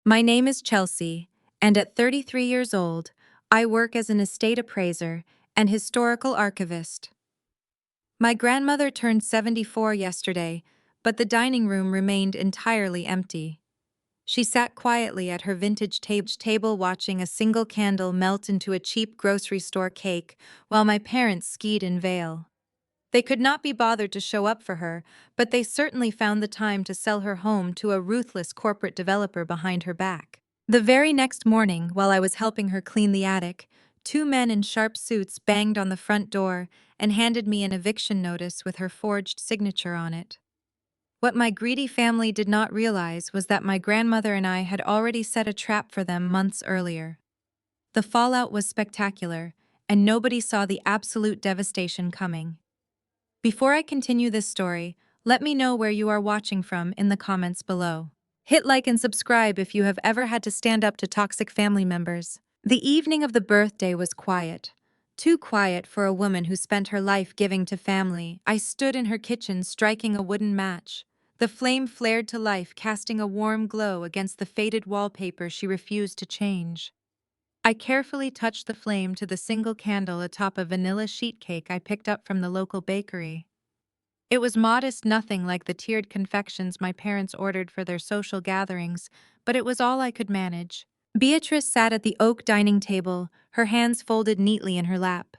My name is Chelsea, and at 33 years old, I work as an estate appraiser and historical archivist. My grandmother turned 74 yesterday, but the dining room remained entirely empty. She sat quietly at her vintage table watching a single candle melt into a cheap grocery store cake while my parents skied in Vail. They could not be bothered to show up for her, but they certainly found the time to sell her home to a ruthless corporate developer behind her back. The very next morning, while I was helping her clean the attic, two men in sharp suits banged on the front door and handed me an eviction notice with her forged signature on it. What my greedy family did not realize was that my grandmother and I had already set a trap for them months earlier. The fallout was spectacular, and nobody saw the absolute devastation coming. Before I continue this story, let me know where you are watching from in the comments below. Hit like and subscribe if you have ever had to stand up to toxic family members. The evening of the birthday was quiet. Too quiet for a woman who spent her life giving to family. I stood in her kitchen striking a wooden match. The flame flared to life, casting a warm glow against the faded wallpaper she refused to change. I carefully touched the flame to the single candle atop a vanilla sheet cake I picked up from the local bakery. It was modest, nothing like the tiered confections my parents ordered for their social gatherings, but it was all I could manage. Beatrice sat at the oak dining table, her hands folded neatly in her lap.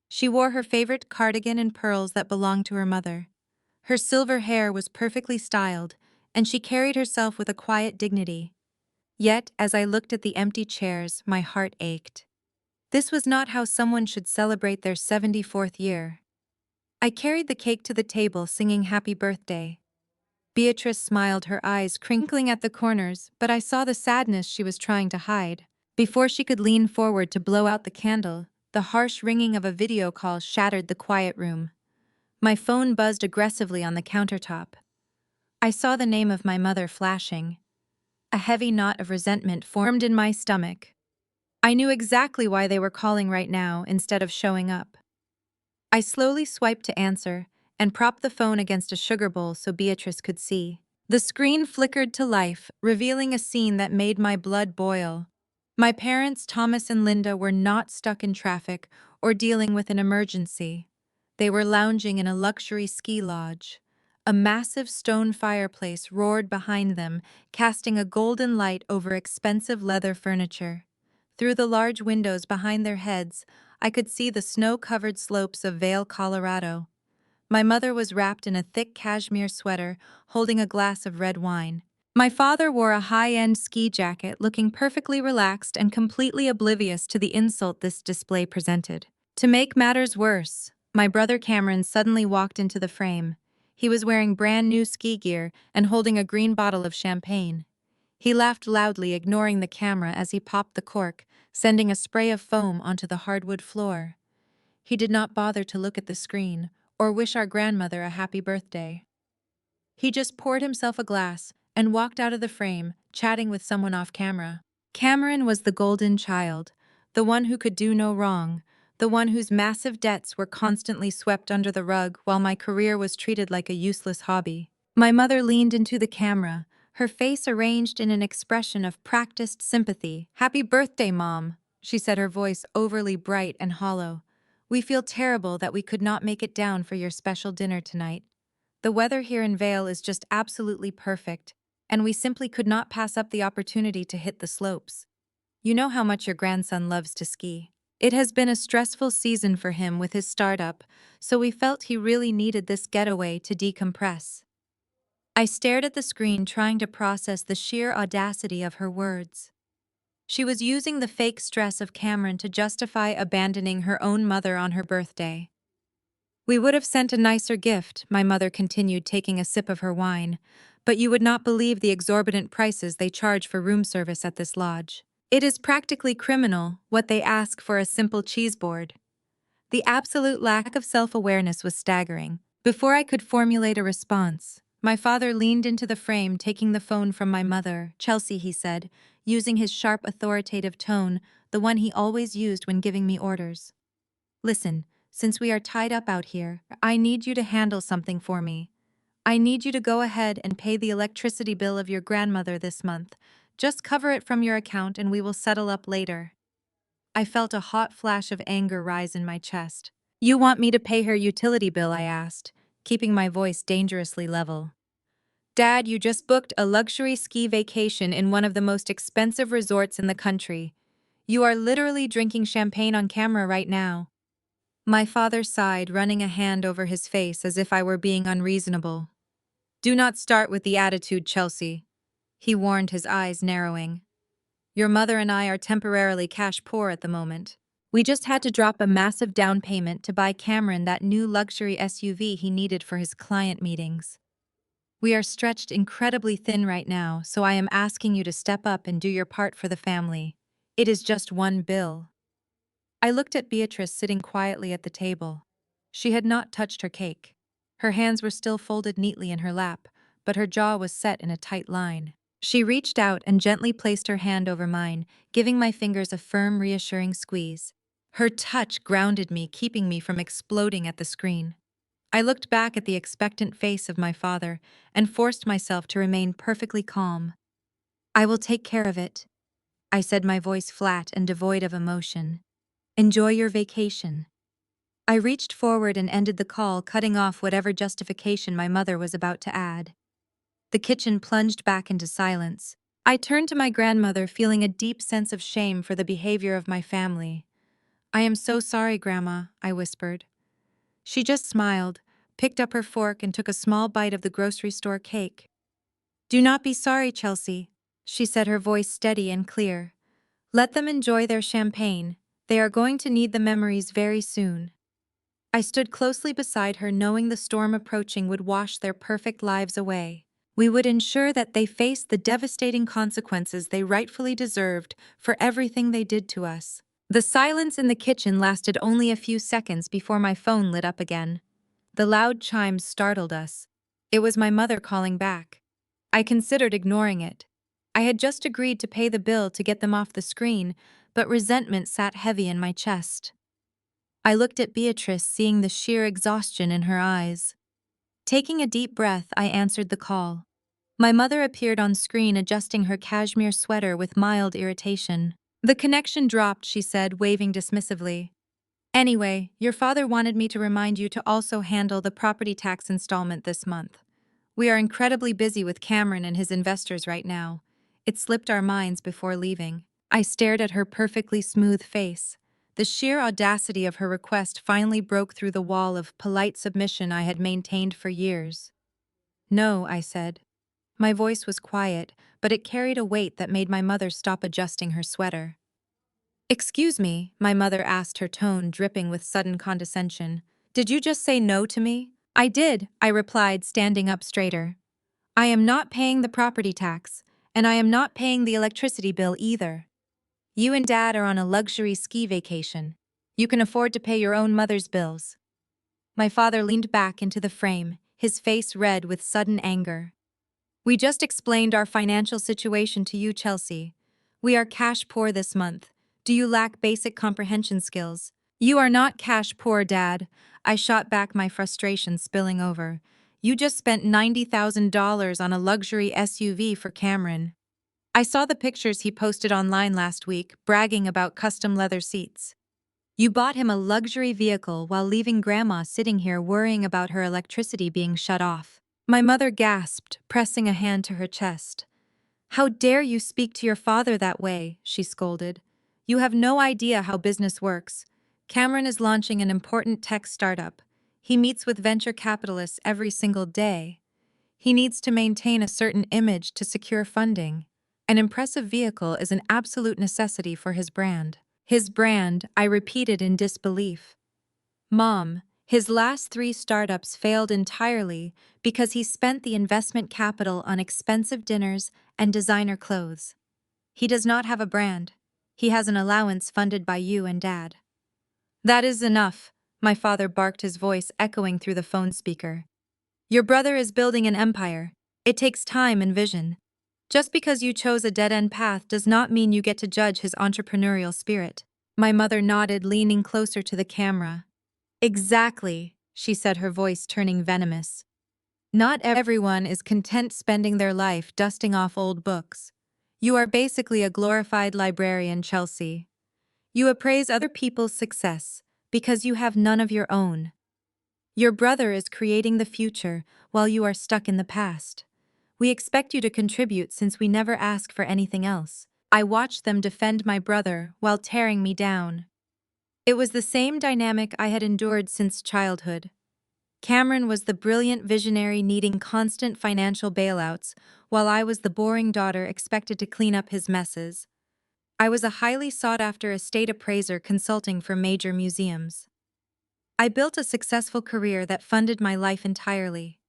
She wore her favorite cardigan and pearls that belonged to her mother. Her silver hair was perfectly styled, and she carried herself with a quiet dignity. Yet, as I looked at the empty chairs, my heart ached. This was not how someone should celebrate their 74th year. I carried the cake to the table, singing happy birthday. Beatrice smiled, her eyes crinkling at the corners, but I saw the sadness she was trying to hide. Before she could lean forward to blow out the candle, the harsh ringing of a video call shattered the quiet room. My phone buzzed aggressively on the countertop. I saw the name of my mother flashing. A heavy knot of resentment formed in my stomach. I knew exactly why they were calling right now instead of showing up. I slowly swiped to answer and propped the phone against a sugar bowl so Beatrice could see. The screen flickered to life, revealing a scene that made my blood boil. My parents, Thomas and Linda, were not stuck in traffic or dealing with an emergency. They were lounging in a luxury ski lodge. A massive stone fireplace roared behind them, casting a golden light over expensive leather furniture. Through the large windows behind their heads, I could see the snow-covered slopes of Vail, Colorado. My mother was wrapped in a thick cashmere sweater, holding a glass of red wine. My father wore a high-end ski jacket, looking perfectly relaxed and completely oblivious to the insult this display presented. To make matters worse, my brother Cameron suddenly walked into the frame. He was wearing brand new ski gear and holding a green bottle of champagne. He laughed loudly, ignoring the camera as he popped the cork, sending a spray of foam onto the hardwood floor. He did not bother to look at the screen or wish our grandmother a happy birthday. He just poured himself a glass and walked out of the frame, chatting with someone off camera. Cameron was the golden child, the one who could do no wrong, the one whose massive debts were constantly swept under the rug while my career was treated like a useless hobby. My mother leaned into the camera, her face arranged in an expression of practiced sympathy. "Happy birthday, Mom," she said, her voice overly bright and hollow. "We feel terrible that we could not make it down for your special dinner tonight. The weather here in Vail is just absolutely perfect, and we simply could not pass up the opportunity to hit the slopes. You know how much your grandson loves to ski. It has been a stressful season for him with his startup, so we felt he really needed this getaway to decompress." I stared at the screen, trying to process the sheer audacity of her words. She was using the fake stress of Cameron to justify abandoning her own mother on her birthday. "We would have sent a nicer gift," my mother continued, taking a sip of her wine, "but you would not believe the exorbitant prices they charge for room service at this lodge. It is practically criminal what they ask for a simple cheese board." The absolute lack of self-awareness was staggering. Before I could formulate a response, my father leaned into the frame, taking the phone from my mother. "Chelsea," he said, using his sharp, authoritative tone, the one he always used when giving me orders. "Listen, since we are tied up out here, I need you to handle something for me. I need you to go ahead and pay the electricity bill of your grandmother this month. Just cover it from your account and we will settle up later. I felt a hot flash of anger rise in my chest. You want me to pay her utility bill, I asked, keeping my voice dangerously level. Dad, you just booked a luxury ski vacation in one of the most expensive resorts in the country. You are literally drinking champagne on camera right now. My father sighed, running a hand over his face as if I were being unreasonable. Do not start with the attitude, Chelsea, he warned, his eyes narrowing. Your mother and I are temporarily cash poor at the moment. We just had to drop a massive down payment to buy Cameron that new luxury SUV he needed for his client meetings. We are stretched incredibly thin right now, so I am asking you to step up and do your part for the family. It is just one bill. I looked at Beatrice sitting quietly at the table. She had not touched her cake. Her hands were still folded neatly in her lap, but her jaw was set in a tight line. She reached out and gently placed her hand over mine, giving my fingers a firm, reassuring squeeze. Her touch grounded me, keeping me from exploding at the screen. I looked back at the expectant face of my father and forced myself to remain perfectly calm. I will take care of it, I said, my voice flat and devoid of emotion. Enjoy your vacation. I reached forward and ended the call, cutting off whatever justification my mother was about to add. The kitchen plunged back into silence. I turned to my grandmother, feeling a deep sense of shame for the behavior of my family. I am so sorry, Grandma, I whispered. She just smiled, picked up her fork, and took a small bite of the grocery store cake. Do not be sorry, Chelsea, she said, her voice steady and clear. Let them enjoy their champagne. They are going to need the memories very soon. I stood closely beside her, knowing the storm approaching would wash their perfect lives away. We would ensure that they faced the devastating consequences they rightfully deserved for everything they did to us. The silence in the kitchen lasted only a few seconds before my phone lit up again. The loud chimes startled us. It was my mother calling back. I considered ignoring it. I had just agreed to pay the bill to get them off the screen, but resentment sat heavy in my chest. I looked at Beatrice, seeing the sheer exhaustion in her eyes. Taking a deep breath, I answered the call. My mother appeared on screen, adjusting her cashmere sweater with mild irritation. The connection dropped, she said, waving dismissively. Anyway, your father wanted me to remind you to also handle the property tax installment this month. We are incredibly busy with Cameron and his investors right now. It slipped our minds before leaving. I stared at her perfectly smooth face. The sheer audacity of her request finally broke through the wall of polite submission I had maintained for years. No, I said. My voice was quiet, but it carried a weight that made my mother stop adjusting her sweater. Excuse me, my mother asked, her tone dripping with sudden condescension. Did you just say no to me? I did, I replied, standing up straighter. I am not paying the property tax, and I am not paying the electricity bill either. You and Dad are on a luxury ski vacation. You can afford to pay your own mother's bills. My father leaned back into the frame, his face red with sudden anger. We just explained our financial situation to you, Chelsea. We are cash poor this month. Do you lack basic comprehension skills? You are not cash poor, Dad. I shot back, my frustration spilling over. You just spent $90,000 on a luxury SUV for Cameron. I saw the pictures he posted online last week, bragging about custom leather seats. You bought him a luxury vehicle while leaving Grandma sitting here worrying about her electricity being shut off. My mother gasped, pressing a hand to her chest. How dare you speak to your father that way, she scolded. You have no idea how business works. Cameron is launching an important tech startup. He meets with venture capitalists every single day. He needs to maintain a certain image to secure funding. An impressive vehicle is an absolute necessity for his brand. His brand, I repeated in disbelief. Mom, his last 3 startups failed entirely because he spent the investment capital on expensive dinners and designer clothes. He does not have a brand. He has an allowance funded by you and Dad. That is enough, my father barked, his voice echoing through the phone speaker. Your brother is building an empire. It takes time and vision. Just because you chose a dead-end path does not mean you get to judge his entrepreneurial spirit. My mother nodded, leaning closer to the camera. Exactly, she said, her voice turning venomous. Not everyone is content spending their life dusting off old books. You are basically a glorified librarian, Chelsea. You appraise other people's success because you have none of your own. Your brother is creating the future while you are stuck in the past. We expect you to contribute since we never ask for anything else. I watched them defend my brother while tearing me down. It was the same dynamic I had endured since childhood. Cameron was the brilliant visionary needing constant financial bailouts, while I was the boring daughter expected to clean up his messes. I was a highly sought-after estate appraiser consulting for major museums. I built a successful career that funded my life entirely.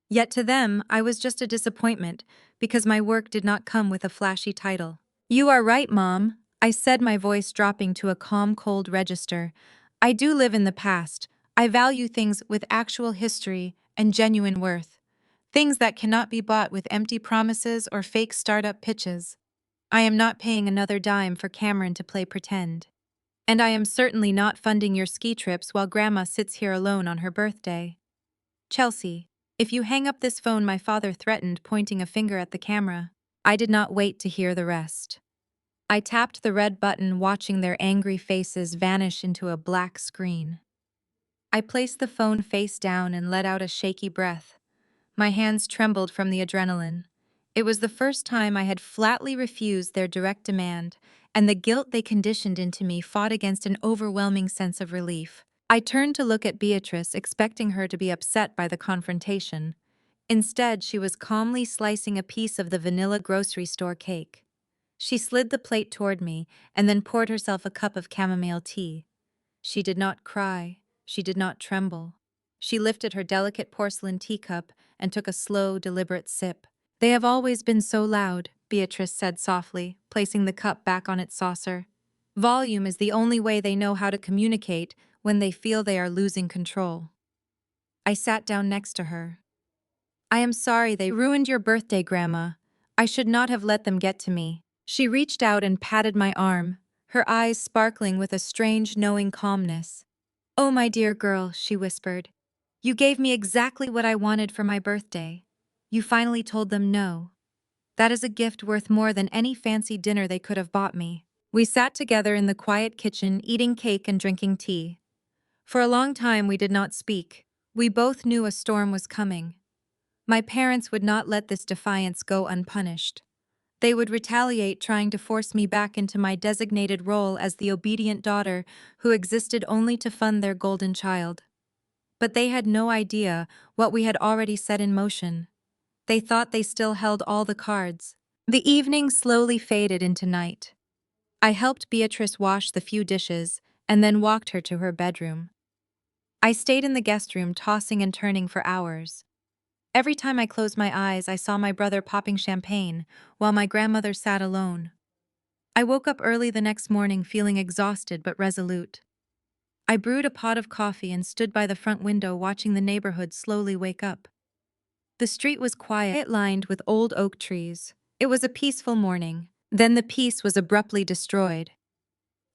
Yet to them, I was just a disappointment because my work did not come with a flashy title. You are right, Mom, I said, my voice dropping to a calm, cold register. I do live in the past. I value things with actual history and genuine worth. Things that cannot be bought with empty promises or fake startup pitches. I am not paying another dime for Cameron to play pretend. And I am certainly not funding your ski trips while Grandma sits here alone on her birthday. Chelsea, if you hang up this phone, my father threatened, pointing a finger at the camera. I did not wait to hear the rest. I tapped the red button, watching their angry faces vanish into a black screen. I placed the phone face down and let out a shaky breath. My hands trembled from the adrenaline. It was the first time I had flatly refused their direct demand, and the guilt they conditioned into me fought against an overwhelming sense of relief. I turned to look at Beatrice, expecting her to be upset by the confrontation. Instead, she was calmly slicing a piece of the vanilla grocery store cake. She slid the plate toward me and then poured herself a cup of chamomile tea. She did not cry. She did not tremble. She lifted her delicate porcelain teacup and took a slow, deliberate sip. They have always been so loud, Beatrice said softly, placing the cup back on its saucer. Volume is the only way they know how to communicate when they feel they are losing control. I sat down next to her. I am sorry they ruined your birthday, Grandma. I should not have let them get to me. She reached out and patted my arm, her eyes sparkling with a strange, knowing calmness. Oh, my dear girl, she whispered. You gave me exactly what I wanted for my birthday. You finally told them no. That is a gift worth more than any fancy dinner they could have bought me. We sat together in the quiet kitchen, eating cake and drinking tea. For a long time we did not speak. We both knew a storm was coming. My parents would not let this defiance go unpunished. They would retaliate, trying to force me back into my designated role as the obedient daughter who existed only to fund their golden child. But they had no idea what we had already set in motion. They thought they still held all the cards. The evening slowly faded into night. I helped Beatrice wash the few dishes and then walked her to her bedroom. I stayed in the guest room, tossing and turning for hours. Every time I closed my eyes, I saw my brother popping champagne while my grandmother sat alone. I woke up early the next morning feeling exhausted but resolute. I brewed a pot of coffee and stood by the front window watching the neighborhood slowly wake up. The street was quiet, lined with old oak trees. It was a peaceful morning. Then the peace was abruptly destroyed.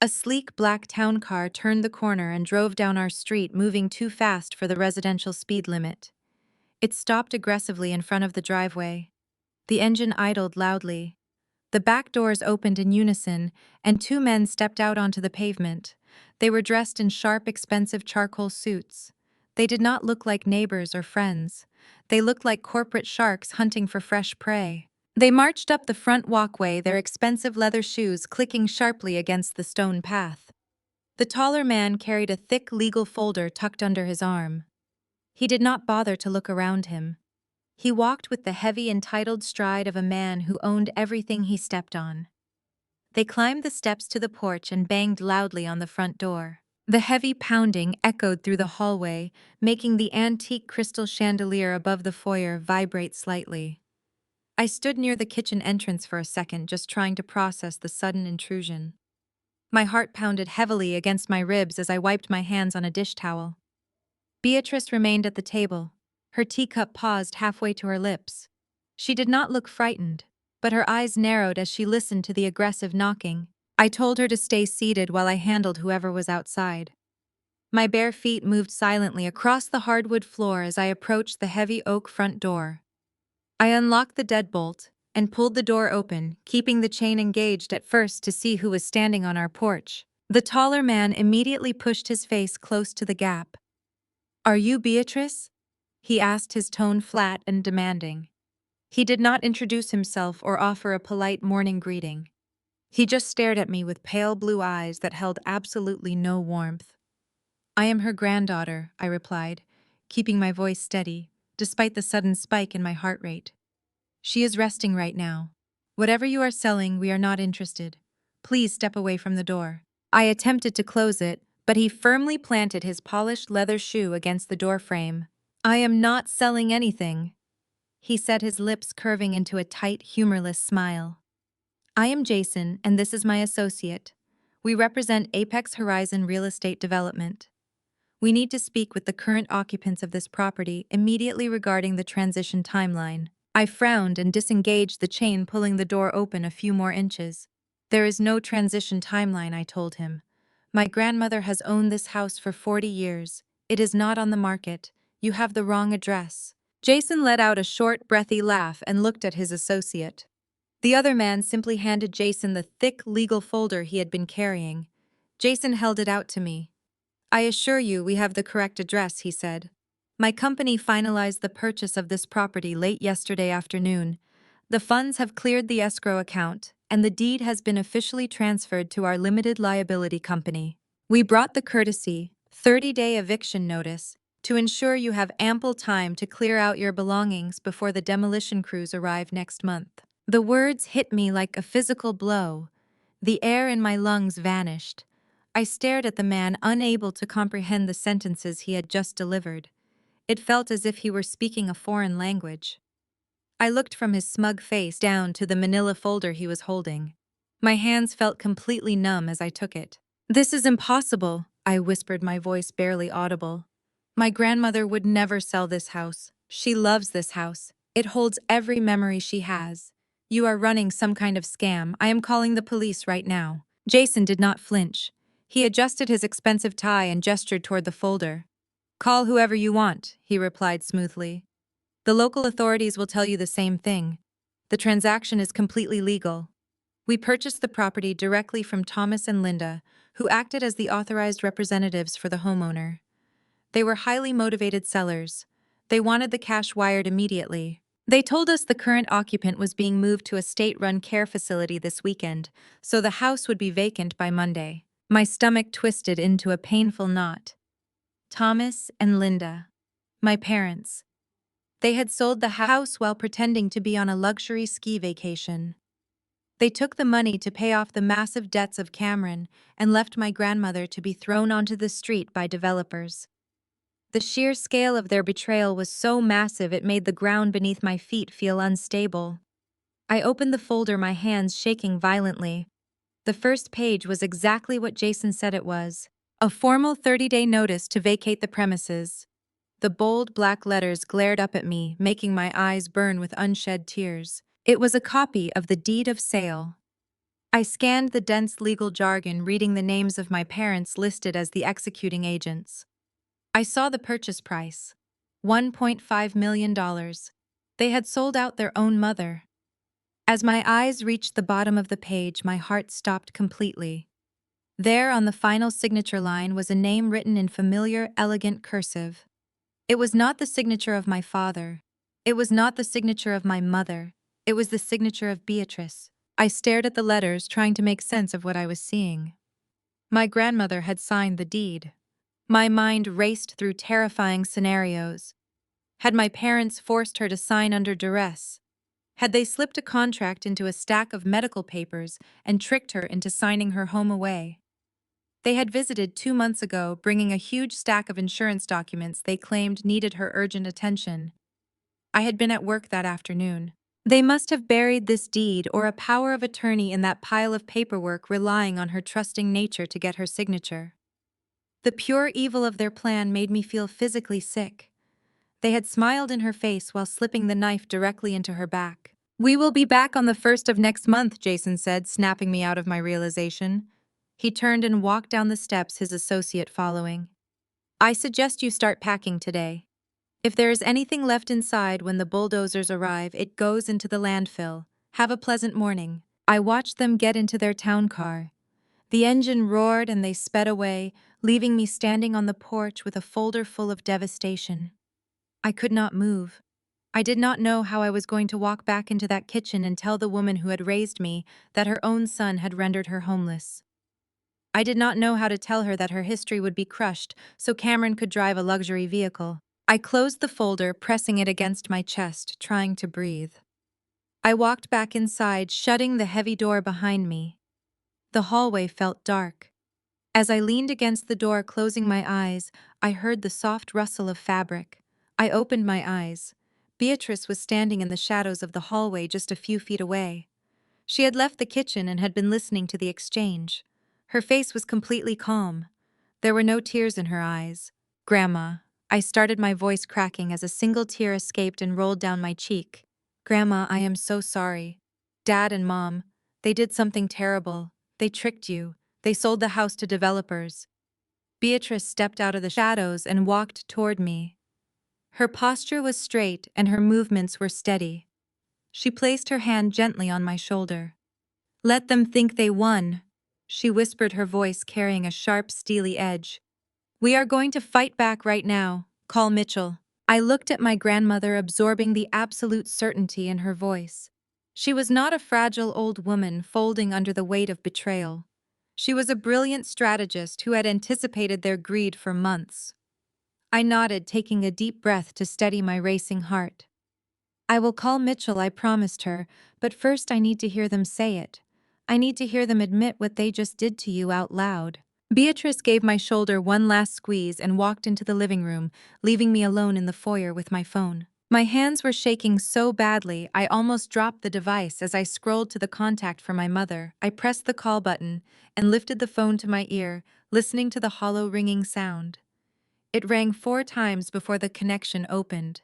A sleek black town car turned the corner and drove down our street, moving too fast for the residential speed limit. It stopped aggressively in front of the driveway. The engine idled loudly. The back doors opened in unison, and two men stepped out onto the pavement. They were dressed in sharp, expensive charcoal suits. They did not look like neighbors or friends. They looked like corporate sharks hunting for fresh prey. They marched up the front walkway, their expensive leather shoes clicking sharply against the stone path. The taller man carried a thick legal folder tucked under his arm. He did not bother to look around him. He walked with the heavy, entitled stride of a man who owned everything he stepped on. They climbed the steps to the porch and banged loudly on the front door. The heavy pounding echoed through the hallway, making the antique crystal chandelier above the foyer vibrate slightly. I stood near the kitchen entrance for a second, just trying to process the sudden intrusion. My heart pounded heavily against my ribs as I wiped my hands on a dish towel. Beatrice remained at the table. Her teacup paused halfway to her lips. She did not look frightened, but her eyes narrowed as she listened to the aggressive knocking. I told her to stay seated while I handled whoever was outside. My bare feet moved silently across the hardwood floor as I approached the heavy oak front door. I unlocked the deadbolt and pulled the door open, keeping the chain engaged at first to see who was standing on our porch. The taller man immediately pushed his face close to the gap. "Are you Beatrice?" he asked, his tone flat and demanding. He did not introduce himself or offer a polite morning greeting. He just stared at me with pale blue eyes that held absolutely no warmth. "I am her granddaughter," I replied, keeping my voice steady, despite the sudden spike in my heart rate. "She is resting right now. Whatever you are selling, we are not interested. Please step away from the door." I attempted to close it, but he firmly planted his polished leather shoe against the door frame. "I am not selling anything," he said, his lips curving into a tight, humorless smile. "I am Jason, and this is my associate. We represent Apex Horizon Real Estate Development. We need to speak with the current occupants of this property immediately regarding the transition timeline." I frowned and disengaged the chain, pulling the door open a few more inches. "There is no transition timeline," I told him. "My grandmother has owned this house for 40 years. It is not on the market. You have the wrong address." Jason let out a short, breathy laugh and looked at his associate. The other man simply handed Jason the thick legal folder he had been carrying. Jason held it out to me. "I assure you we have the correct address," he said. "My company finalized the purchase of this property late yesterday afternoon. The funds have cleared the escrow account, and the deed has been officially transferred to our limited liability company. We brought the courtesy, 30-day eviction notice, to ensure you have ample time to clear out your belongings before the demolition crews arrive next month." The words hit me like a physical blow. The air in my lungs vanished. I stared at the man, unable to comprehend the sentences he had just delivered. It felt as if he were speaking a foreign language. I looked from his smug face down to the manila folder he was holding. My hands felt completely numb as I took it. "This is impossible," I whispered, my voice barely audible. "My grandmother would never sell this house. She loves this house. It holds every memory she has. You are running some kind of scam. I am calling the police right now." Jason did not flinch. He adjusted his expensive tie and gestured toward the folder. "Call whoever you want," he replied smoothly. "The local authorities will tell you the same thing. The transaction is completely legal." We purchased the property directly from Thomas and Linda, who acted as the authorized representatives for the homeowner. They were highly motivated sellers. They wanted the cash wired immediately. They told us the current occupant was being moved to a state-run care facility this weekend, so the house would be vacant by Monday. My stomach twisted into a painful knot. Thomas and Linda. My parents. They had sold the house while pretending to be on a luxury ski vacation. They took the money to pay off the massive debts of Cameron and left my grandmother to be thrown onto the street by developers. The sheer scale of their betrayal was so massive it made the ground beneath my feet feel unstable. I opened the folder, my hands shaking violently. The first page was exactly what Jason said it was: a formal 30-day notice to vacate the premises. The bold black letters glared up at me, making my eyes burn with unshed tears. It was a copy of the deed of sale. I scanned the dense legal jargon, reading the names of my parents listed as the executing agents. I saw the purchase price: $1.5 million. They had sold out their own mother. As my eyes reached the bottom of the page, my heart stopped completely. There, on the final signature line, was a name written in familiar, elegant cursive. It was not the signature of my father. It was not the signature of my mother. It was the signature of Beatrice. I stared at the letters, trying to make sense of what I was seeing. My grandmother had signed the deed. My mind raced through terrifying scenarios. Had my parents forced her to sign under duress? Had they slipped a contract into a stack of medical papers and tricked her into signing her home away? They had visited 2 months ago, bringing a huge stack of insurance documents they claimed needed her urgent attention. I had been at work that afternoon. They must have buried this deed or a power of attorney in that pile of paperwork, relying on her trusting nature to get her signature. The pure evil of their plan made me feel physically sick. They had smiled in her face while slipping the knife directly into her back. "We will be back on the 1st of next month," Jason said, snapping me out of my realization. He turned and walked down the steps, his associate following. "I suggest you start packing today. If there is anything left inside when the bulldozers arrive, it goes into the landfill. Have a pleasant morning. I watched them get into their town car. The engine roared and they sped away, leaving me standing on the porch with a folder full of devastation. I could not move. I did not know how I was going to walk back into that kitchen and tell the woman who had raised me that her own son had rendered her homeless. I did not know how to tell her that her history would be crushed so Cameron could drive a luxury vehicle. I closed the folder, pressing it against my chest, trying to breathe. I walked back inside, shutting the heavy door behind me. The hallway felt dark. As I leaned against the door, closing my eyes, I heard the soft rustle of fabric. I opened my eyes. Beatrice was standing in the shadows of the hallway just a few feet away. She had left the kitchen and had been listening to the exchange. Her face was completely calm. There were no tears in her eyes. "Grandma," I started, my voice cracking as a single tear escaped and rolled down my cheek. "Grandma, I am so sorry. Dad and Mom, they did something terrible. They tricked you. They sold the house to developers." Beatrice stepped out of the shadows and walked toward me. Her posture was straight and her movements were steady. She placed her hand gently on my shoulder. "Let them think they won," she whispered, her voice carrying a sharp, steely edge. "We are going to fight back right now. Call Mitchell." I looked at my grandmother, absorbing the absolute certainty in her voice. She was not a fragile old woman folding under the weight of betrayal. She was a brilliant strategist who had anticipated their greed for months. I nodded, taking a deep breath to steady my racing heart. "I will call Mitchell," I promised her, "but first I need to hear them say it. I need to hear them admit what they just did to you out loud." Beatrice gave my shoulder one last squeeze and walked into the living room, leaving me alone in the foyer with my phone. My hands were shaking so badly I almost dropped the device as I scrolled to the contact for my mother. I pressed the call button and lifted the phone to my ear, listening to the hollow ringing sound. It rang 4 times before the connection opened.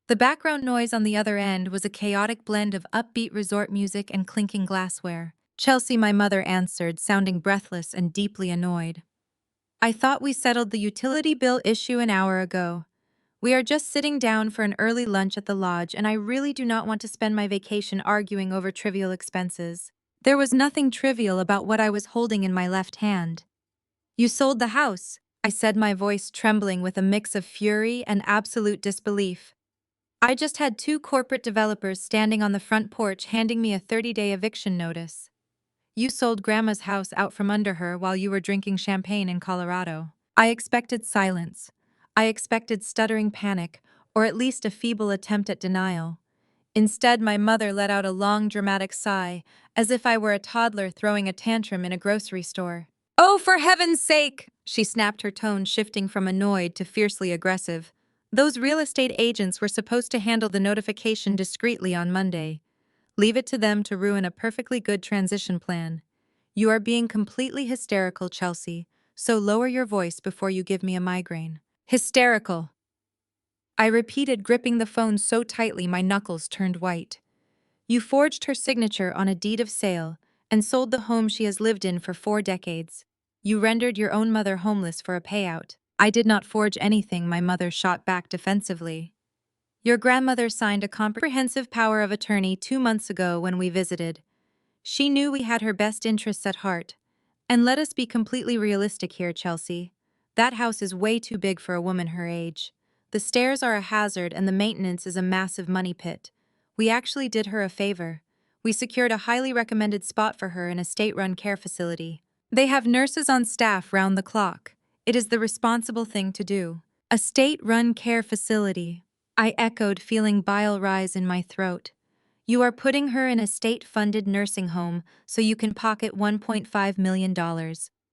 The background noise on the other end was a chaotic blend of upbeat resort music and clinking glassware. "Chelsea," my mother answered, sounding breathless and deeply annoyed. "I thought we settled the utility bill issue an hour ago. We are just sitting down for an early lunch at the lodge, and I really do not want to spend my vacation arguing over trivial expenses." There was nothing trivial about what I was holding in my left hand. "You sold the house," I said, my voice trembling with a mix of fury and absolute disbelief. "I just had 2 corporate developers standing on the front porch handing me a 30-day eviction notice." "You sold Grandma's house out from under her while you were drinking champagne in Colorado." I expected silence. I expected stuttering panic, or at least a feeble attempt at denial. Instead, my mother let out a long, dramatic sigh, as if I were a toddler throwing a tantrum in a grocery store. "Oh, for heaven's sake!" she snapped, her tone shifting from annoyed to fiercely aggressive. "Those real estate agents were supposed to handle the notification discreetly on Monday. Leave it to them to ruin a perfectly good transition plan. You are being completely hysterical, Chelsea, so lower your voice before you give me a migraine." "Hysterical," I repeated, gripping the phone so tightly my knuckles turned white. "You forged her signature on a deed of sale and sold the home she has lived in for 4 decades. You rendered your own mother homeless for a payout." "I did not forge anything," my mother shot back defensively. "Your grandmother signed a comprehensive power of attorney 2 months ago when we visited. She knew we had her best interests at heart. And let us be completely realistic here, Chelsea. That house is way too big for a woman her age. The stairs are a hazard and the maintenance is a massive money pit. We actually did her a favor. We secured a highly recommended spot for her in a state-run care facility. They have nurses on staff round the clock. It is the responsible thing to do." "A state-run care facility," I echoed, feeling bile rise in my throat. "You are putting her in a state-funded nursing home so you can pocket $1.5 million.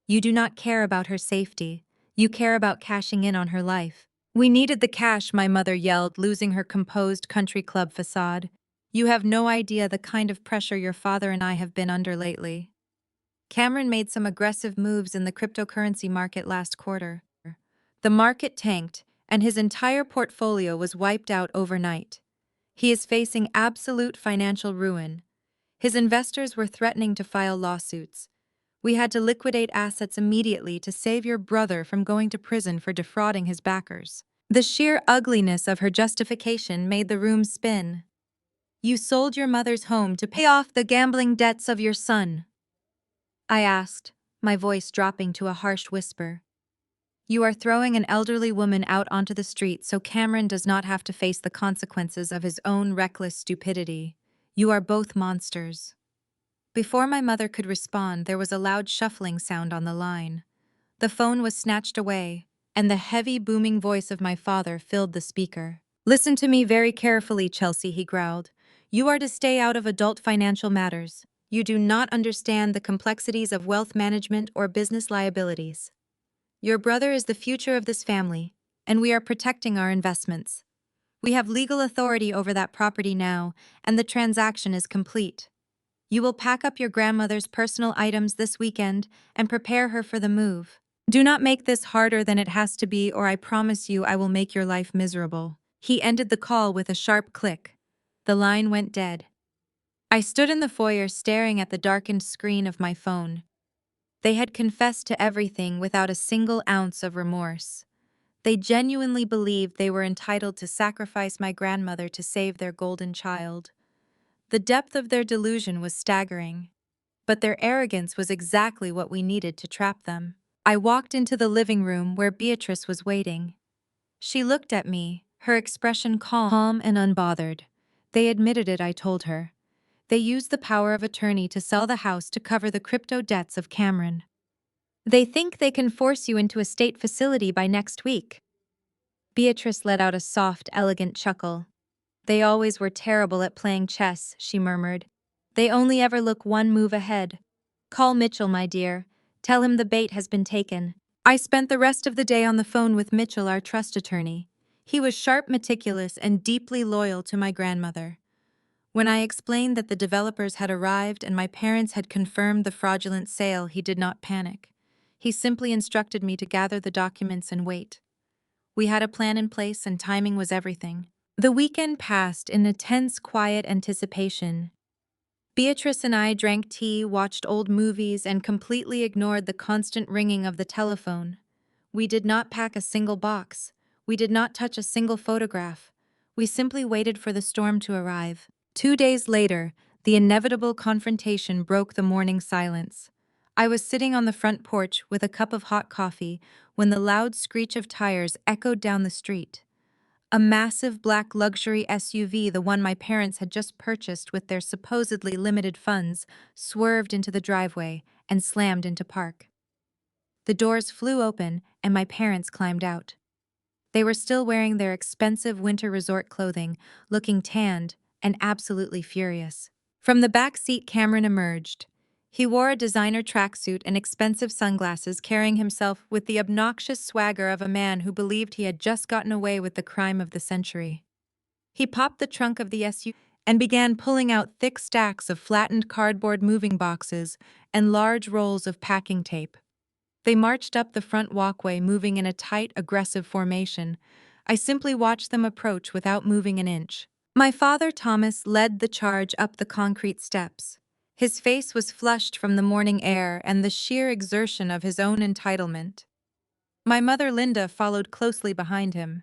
You do not care about her safety. You care about cashing in on her life." "We needed the cash," my mother yelled, losing her composed country club facade. "You have no idea the kind of pressure your father and I have been under lately. Cameron made some aggressive moves in the cryptocurrency market last quarter. The market tanked, and his entire portfolio was wiped out overnight. He is facing absolute financial ruin. His investors were threatening to file lawsuits. We had to liquidate assets immediately to save your brother from going to prison for defrauding his backers." The sheer ugliness of her justification made the room spin. You sold your mother's home to pay off the gambling debts of your son, I asked, my voice dropping to a harsh whisper. You are throwing an elderly woman out onto the street so Cameron does not have to face the consequences of his own reckless stupidity. You are both monsters. Before my mother could respond, there was a loud shuffling sound on the line. The phone was snatched away, and the heavy, booming voice of my father filled the speaker. Listen to me very carefully, Chelsea, he growled. You are to stay out of adult financial matters. You do not understand the complexities of wealth management or business liabilities. Your brother is the future of this family, and we are protecting our investments. We have legal authority over that property now, and the transaction is complete. You will pack up your grandmother's personal items this weekend and prepare her for the move. Do not make this harder than it has to be, or I promise you I will make your life miserable. He ended the call with a sharp click. The line went dead. I stood in the foyer staring at the darkened screen of my phone. They had confessed to everything without a single ounce of remorse. They genuinely believed they were entitled to sacrifice my grandmother to save their golden child. The depth of their delusion was staggering, but their arrogance was exactly what we needed to trap them. I walked into the living room where Beatrice was waiting. She looked at me, her expression calm and unbothered. They admitted it, I told her. They used the power of attorney to sell the house to cover the crypto debts of Cameron. They think they can force you into a state facility by next week. Beatrice let out a soft, elegant chuckle. They always were terrible at playing chess, she murmured. They only ever look one move ahead. Call Mitchell, my dear. Tell him the bait has been taken. I spent the rest of the day on the phone with Mitchell, our trust attorney. He was sharp, meticulous, and deeply loyal to my grandmother. When I explained that the developers had arrived and my parents had confirmed the fraudulent sale, he did not panic. He simply instructed me to gather the documents and wait. We had a plan in place and timing was everything. The weekend passed in a tense, quiet anticipation. Beatrice and I drank tea, watched old movies, and completely ignored the constant ringing of the telephone. We did not pack a single box. We did not touch a single photograph. We simply waited for the storm to arrive. 2 days later, the inevitable confrontation broke the morning silence. I was sitting on the front porch with a cup of hot coffee when the loud screech of tires echoed down the street. A massive black luxury SUV, the one my parents had just purchased with their supposedly limited funds, swerved into the driveway and slammed into park. The doors flew open and my parents climbed out. They were still wearing their expensive winter resort clothing, looking tanned and absolutely furious. From the back seat, Cameron emerged. He wore a designer tracksuit and expensive sunglasses, carrying himself with the obnoxious swagger of a man who believed he had just gotten away with the crime of the century. He popped the trunk of the SUV and began pulling out thick stacks of flattened cardboard moving boxes and large rolls of packing tape. They marched up the front walkway, moving in a tight, aggressive formation. I simply watched them approach without moving an inch. My father, Thomas, led the charge up the concrete steps. His face was flushed from the morning air and the sheer exertion of his own entitlement. My mother, Linda, followed closely behind him.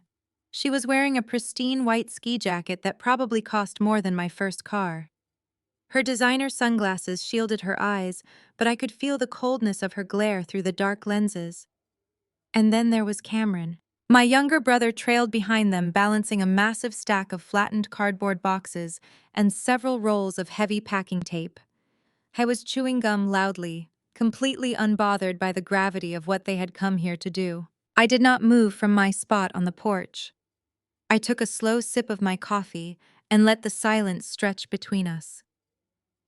She was wearing a pristine white ski jacket that probably cost more than my first car. Her designer sunglasses shielded her eyes, but I could feel the coldness of her glare through the dark lenses. And then there was Cameron. My younger brother trailed behind them, balancing a massive stack of flattened cardboard boxes and several rolls of heavy packing tape. I was chewing gum loudly, completely unbothered by the gravity of what they had come here to do. I did not move from my spot on the porch. I took a slow sip of my coffee and let the silence stretch between us.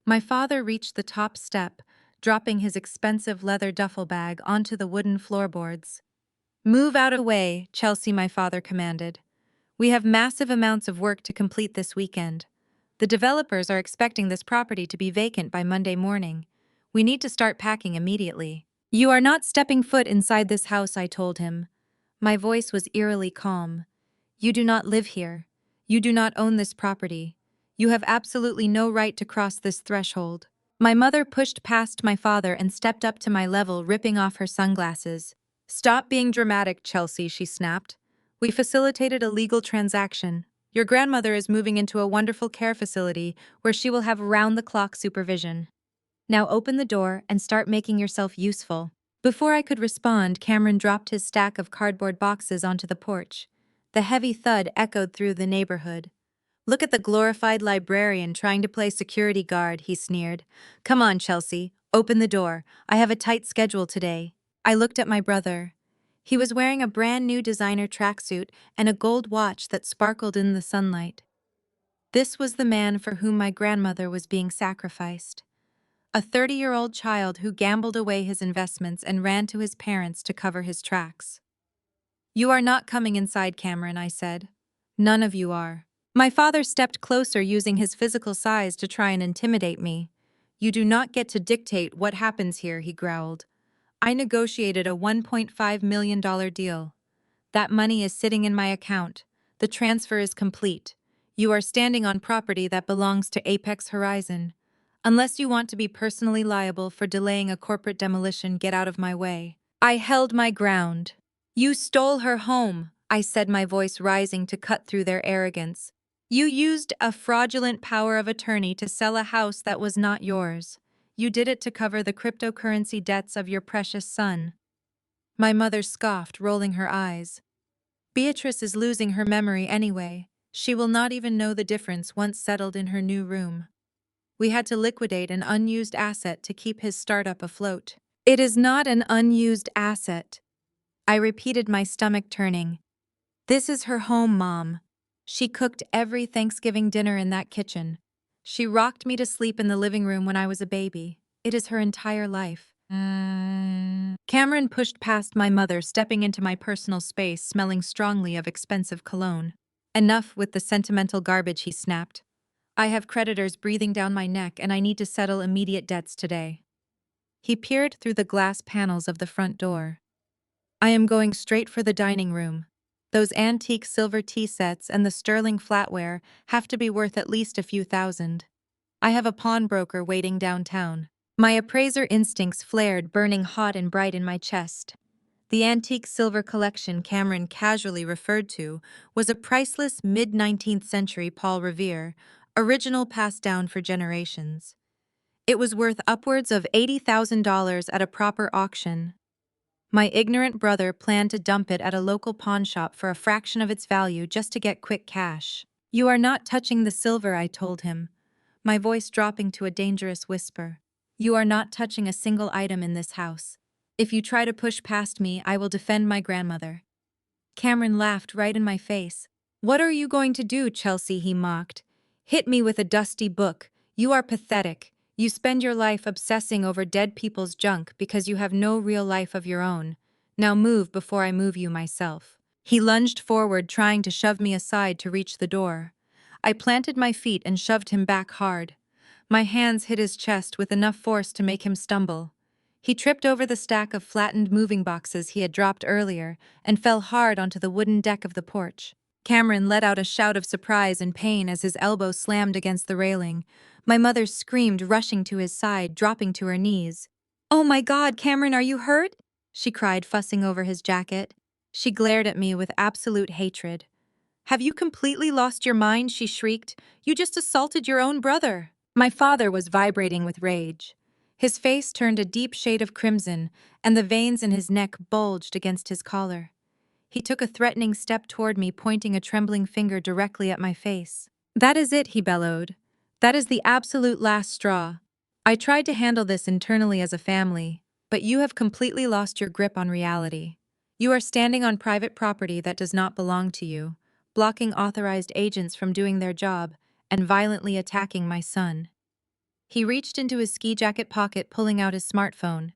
My father reached the top step, dropping his expensive leather duffel bag onto the wooden floorboards. Move out of the way, Chelsea, my father commanded. We have massive amounts of work to complete this weekend. The developers are expecting this property to be vacant by Monday morning. We need to start packing immediately. You are not stepping foot inside this house, I told him. My voice was eerily calm. You do not live here. You do not own this property. You have absolutely no right to cross this threshold. My mother pushed past my father and stepped up to my level, ripping off her sunglasses. Stop being dramatic, Chelsea, she snapped. We facilitated a legal transaction. Your grandmother is moving into a wonderful care facility where she will have round-the-clock supervision. Now open the door and start making yourself useful. Before I could respond, Cameron dropped his stack of cardboard boxes onto the porch. The heavy thud echoed through the neighborhood. Look at the glorified librarian trying to play security guard, he sneered. Come on, Chelsea, open the door. I have a tight schedule today. I looked at my brother. He was wearing a brand new designer tracksuit and a gold watch that sparkled in the sunlight. This was the man for whom my grandmother was being sacrificed. A 30-year-old child who gambled away his investments and ran to his parents to cover his tracks. You are not coming inside, Cameron, I said. None of you are. My father stepped closer using his physical size to try and intimidate me. You do not get to dictate what happens here, he growled. I negotiated a $1.5 million deal. That money is sitting in my account. The transfer is complete. You are standing on property that belongs to Apex Horizon. Unless you want to be personally liable for delaying a corporate demolition, get out of my way. I held my ground. You stole her home, I said, my voice rising to cut through their arrogance. You used a fraudulent power of attorney to sell a house that was not yours. You did it to cover the cryptocurrency debts of your precious son. My mother scoffed, rolling her eyes. Beatrice is losing her memory anyway. She will not even know the difference once settled in her new room. We had to liquidate an unused asset to keep his startup afloat. It is not an unused asset. I repeated, my stomach turning. This is her home, Mom. She cooked every Thanksgiving dinner in that kitchen. She rocked me to sleep in the living room when I was a baby. It is her entire life. Cameron pushed past my mother, stepping into my personal space, smelling strongly of expensive cologne. Enough with the sentimental garbage, he snapped. I have creditors breathing down my neck and I need to settle immediate debts today. He peered through the glass panels of the front door. I am going straight for the dining room. Those antique silver tea sets and the sterling flatware have to be worth at least a few thousand. I have a pawnbroker waiting downtown. My appraiser instincts flared, burning hot and bright in my chest. The antique silver collection Cameron casually referred to was a priceless mid-19th century Paul Revere, original passed down for generations. It was worth upwards of $80,000 at a proper auction. My ignorant brother planned to dump it at a local pawn shop for a fraction of its value just to get quick cash. You are not touching the silver, I told him, my voice dropping to a dangerous whisper. You are not touching a single item in this house. If you try to push past me, I will defend my grandmother. Cameron laughed right in my face. What are you going to do, Chelsea, he mocked. Hit me with a dusty book. You are pathetic. You spend your life obsessing over dead people's junk because you have no real life of your own. Now move before I move you myself. He lunged forward, trying to shove me aside to reach the door. I planted my feet and shoved him back hard. My hands hit his chest with enough force to make him stumble. He tripped over the stack of flattened moving boxes he had dropped earlier and fell hard onto the wooden deck of the porch. Cameron let out a shout of surprise and pain as his elbow slammed against the railing. My mother screamed, rushing to his side, dropping to her knees. "Oh my God, Cameron, are you hurt?" she cried, fussing over his jacket. She glared at me with absolute hatred. "Have you completely lost your mind?" she shrieked. "You just assaulted your own brother." My father was vibrating with rage. His face turned a deep shade of crimson, and the veins in his neck bulged against his collar. He took a threatening step toward me, pointing a trembling finger directly at my face. "That is it," he bellowed. "That is the absolute last straw. I tried to handle this internally as a family, but you have completely lost your grip on reality. You are standing on private property that does not belong to you, blocking authorized agents from doing their job, and violently attacking my son." He reached into his ski jacket pocket, pulling out his smartphone.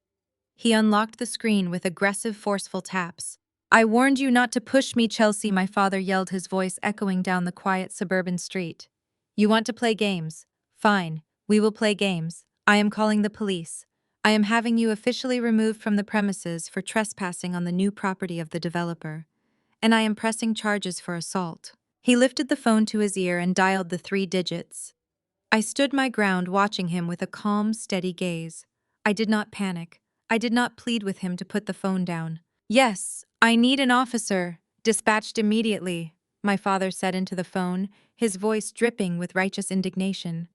He unlocked the screen with aggressive, forceful taps. "I warned you not to push me, Chelsea," my father yelled, his voice echoing down the quiet suburban street. "You want to play games? Fine, we will play games. I am calling the police. I am having you officially removed from the premises for trespassing on the new property of the developer. And I am pressing charges for assault." He lifted the phone to his ear and dialed the 3 digits. I stood my ground, watching him with a calm, steady gaze. I did not panic. I did not plead with him to put the phone down. "Yes, I need an officer. Dispatched immediately." my father said into the phone, his voice dripping with righteous indignation.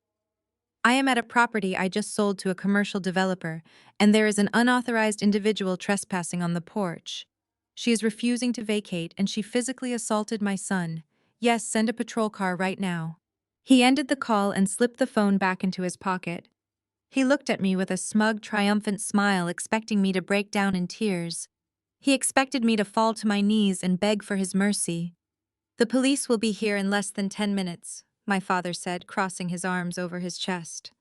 I am at a property I just sold to a commercial developer, and there is an unauthorized individual trespassing on the porch. She is refusing to vacate and she physically assaulted my son. Yes, send a patrol car right now. He ended the call and slipped the phone back into his pocket. He looked at me with a smug, triumphant smile, expecting me to break down in tears. He expected me to fall to my knees and beg for his mercy. The police will be here in less than 10 minutes, my father said, crossing his arms over his chest.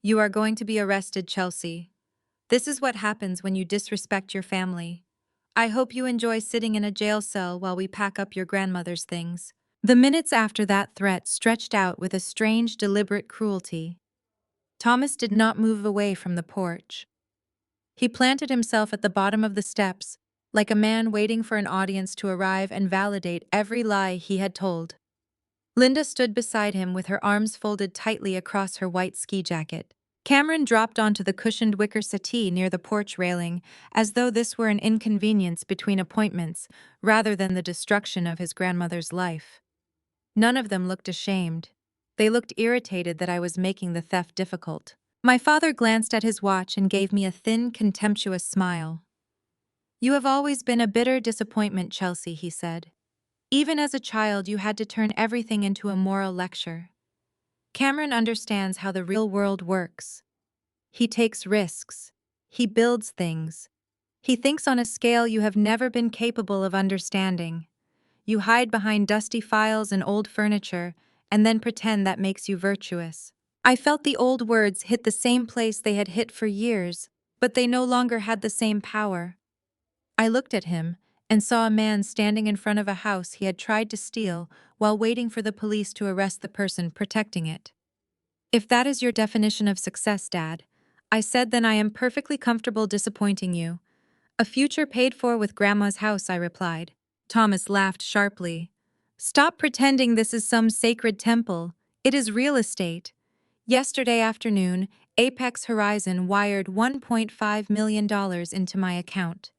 You are going to be arrested, Chelsea. This is what happens when you disrespect your family. I hope you enjoy sitting in a jail cell while we pack up your grandmother's things. The minutes after that threat stretched out with a strange, deliberate cruelty. Thomas did not move away from the porch. He planted himself at the bottom of the steps, like a man waiting for an audience to arrive and validate every lie he had told. Linda stood beside him with her arms folded tightly across her white ski jacket. Cameron dropped onto the cushioned wicker settee near the porch railing, as though this were an inconvenience between appointments, rather than the destruction of his grandmother's life. None of them looked ashamed. They looked irritated that I was making the theft difficult. My father glanced at his watch and gave me a thin, contemptuous smile. You have always been a bitter disappointment, Chelsea, he said. Even as a child, you had to turn everything into a moral lecture. Cameron understands how the real world works. He takes risks. He builds things. He thinks on a scale you have never been capable of understanding. You hide behind dusty files and old furniture, and then pretend that makes you virtuous. I felt the old words hit the same place they had hit for years, but they no longer had the same power. I looked at him and saw a man standing in front of a house he had tried to steal while waiting for the police to arrest the person protecting it. If that is your definition of success, Dad, I said, then I am perfectly comfortable disappointing you. A future paid for with Grandma's house, I replied. Thomas laughed sharply. Stop pretending this is some sacred temple. It is real estate. Yesterday afternoon, Apex Horizon wired $1.5 million into my account.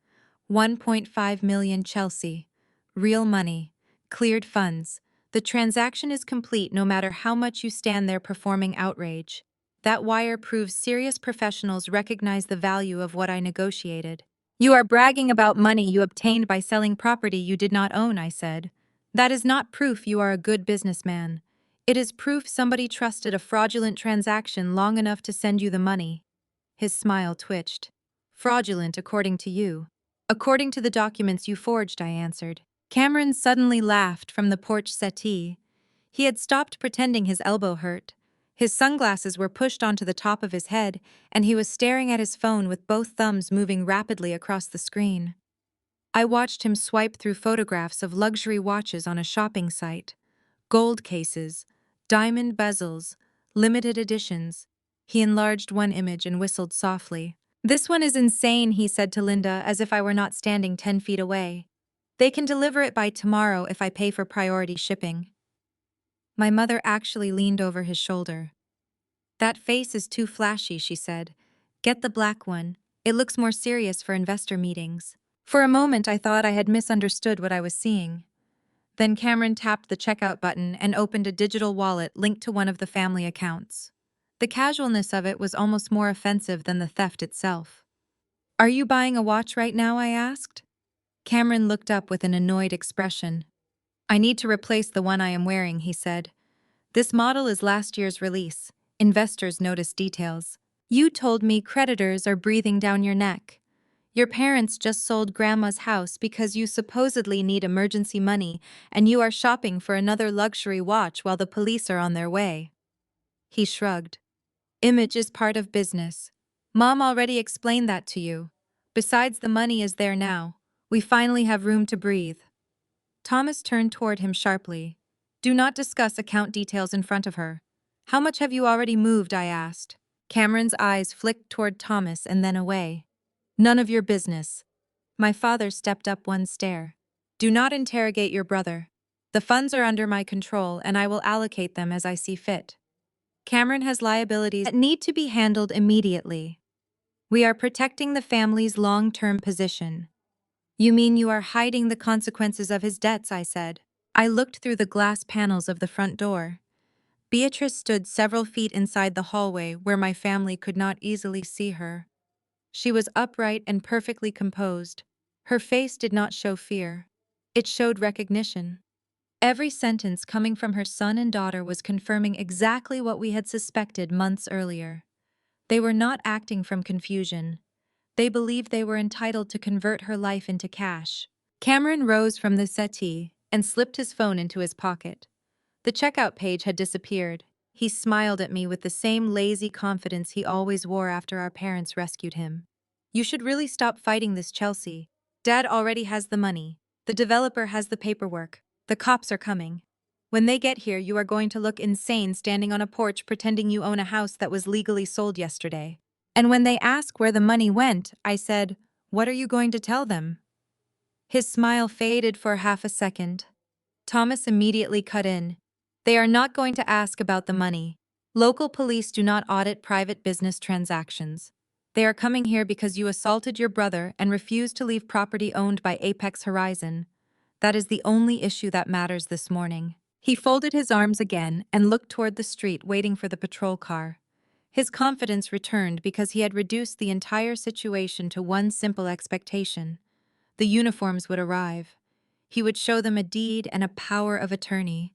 1.5 million, Chelsea. Real money. Cleared funds. The transaction is complete no matter how much you stand there performing outrage. That wire proves serious professionals recognize the value of what I negotiated. You are bragging about money you obtained by selling property you did not own, I said. That is not proof you are a good businessman. It is proof somebody trusted a fraudulent transaction long enough to send you the money. His smile twitched. Fraudulent, according to you. According to the documents you forged, I answered. Cameron suddenly laughed from the porch settee. He had stopped pretending his elbow hurt. His sunglasses were pushed onto the top of his head, and he was staring at his phone with both thumbs moving rapidly across the screen. I watched him swipe through photographs of luxury watches on a shopping site. Gold cases, diamond bezels, limited editions. He enlarged one image and whistled softly. This one is insane, he said to Linda, as if I were not standing 10 feet away. They can deliver it by tomorrow if I pay for priority shipping. My mother actually leaned over his shoulder. That face is too flashy, she said. Get the black one. It looks more serious for investor meetings. For a moment, I thought I had misunderstood what I was seeing. Then Cameron tapped the checkout button and opened a digital wallet linked to one of the family accounts. The casualness of it was almost more offensive than the theft itself. Are you buying a watch right now? I asked. Cameron looked up with an annoyed expression. I need to replace the one I am wearing, he said. This model is last year's release. Investors notice details. You told me creditors are breathing down your neck. Your parents just sold Grandma's house because you supposedly need emergency money, and you are shopping for another luxury watch while the police are on their way. He shrugged. Image is part of business. Mom already explained that to you. Besides, the money is there now. We finally have room to breathe. Thomas turned toward him sharply. Do not discuss account details in front of her. How much have you already moved? I asked. Cameron's eyes flicked toward Thomas and then away. None of your business. My father stepped up one stair. Do not interrogate your brother. The funds are under my control and I will allocate them as I see fit. Cameron has liabilities that need to be handled immediately. We are protecting the family's long-term position. You mean you are hiding the consequences of his debts, I said. I looked through the glass panels of the front door. Beatrice stood several feet inside the hallway where my family could not easily see her. She was upright and perfectly composed. Her face did not show fear. It showed recognition. Every sentence coming from her son and daughter was confirming exactly what we had suspected months earlier. They were not acting from confusion. They believed they were entitled to convert her life into cash. Cameron rose from the settee and slipped his phone into his pocket. The checkout page had disappeared. He smiled at me with the same lazy confidence he always wore after our parents rescued him. You should really stop fighting this, Chelsea. Dad already has the money. The developer has the paperwork. The cops are coming. When they get here, you are going to look insane standing on a porch pretending you own a house that was legally sold yesterday. And when they ask where the money went, I said, "What are you going to tell them?" His smile faded for half a second. Thomas immediately cut in. They are not going to ask about the money. Local police do not audit private business transactions. They are coming here because you assaulted your brother and refused to leave property owned by Apex Horizon. That is the only issue that matters this morning. He folded his arms again and looked toward the street, waiting for the patrol car. His confidence returned because he had reduced the entire situation to one simple expectation. The uniforms would arrive. He would show them a deed and a power of attorney.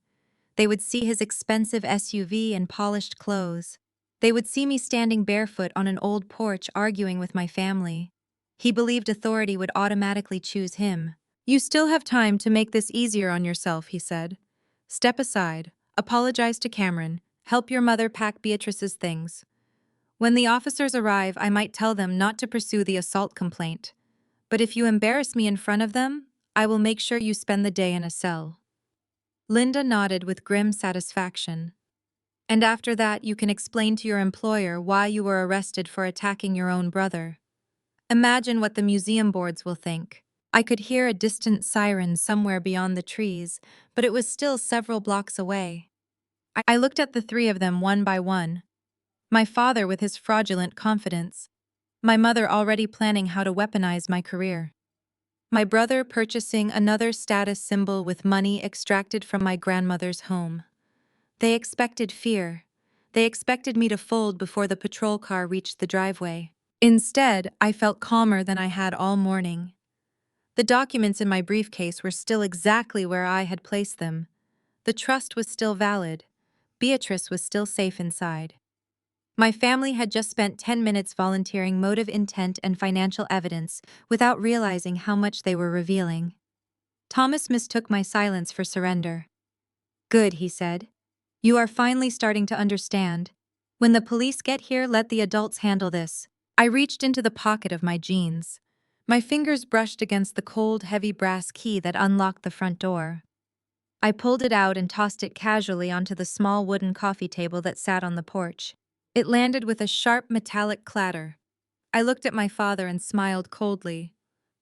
They would see his expensive SUV and polished clothes. They would see me standing barefoot on an old porch arguing with my family. He believed authority would automatically choose him. You still have time to make this easier on yourself, he said. Step aside, apologize to Cameron, help your mother pack Beatrice's things. When the officers arrive, I might tell them not to pursue the assault complaint. But if you embarrass me in front of them, I will make sure you spend the day in a cell. Linda nodded with grim satisfaction. And after that, you can explain to your employer why you were arrested for attacking your own brother. Imagine what the museum boards will think. I could hear a distant siren somewhere beyond the trees, but it was still several blocks away. I looked at the three of them one by one. My father with his fraudulent confidence. My mother already planning how to weaponize my career. My brother purchasing another status symbol with money extracted from my grandmother's home. They expected fear. They expected me to fold before the patrol car reached the driveway. Instead, I felt calmer than I had all morning. The documents in my briefcase were still exactly where I had placed them. The trust was still valid. Beatrice was still safe inside. My family had just spent 10 minutes volunteering motive, intent, and financial evidence without realizing how much they were revealing. Thomas mistook my silence for surrender. Good, he said. You are finally starting to understand. When the police get here, let the adults handle this. I reached into the pocket of my jeans. My fingers brushed against the cold, heavy brass key that unlocked the front door. I pulled it out and tossed it casually onto the small wooden coffee table that sat on the porch. It landed with a sharp metallic clatter. I looked at my father and smiled coldly.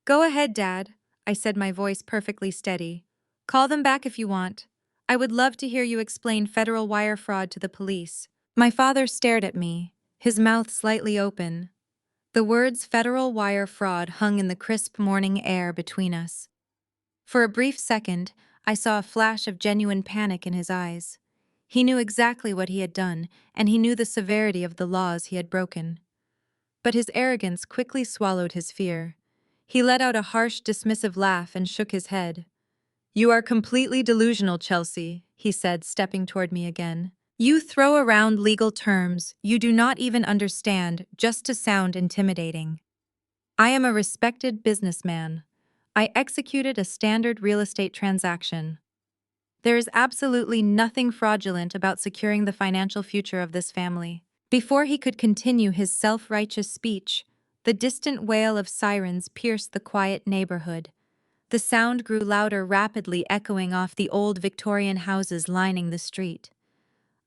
Go ahead, Dad, I said, my voice perfectly steady. Call them back if you want. I would love to hear you explain federal wire fraud to the police. My father stared at me, his mouth slightly open. The words federal wire fraud hung in the crisp morning air between us. For a brief second, I saw a flash of genuine panic in his eyes. He knew exactly what he had done, and he knew the severity of the laws he had broken. But his arrogance quickly swallowed his fear. He let out a harsh, dismissive laugh and shook his head. You are completely delusional, Chelsea, he said, stepping toward me again. You throw around legal terms you do not even understand just to sound intimidating. I am a respected businessman. I executed a standard real estate transaction. There is absolutely nothing fraudulent about securing the financial future of this family. Before he could continue his self-righteous speech, the distant wail of sirens pierced the quiet neighborhood. The sound grew louder, rapidly echoing off the old Victorian houses lining the street.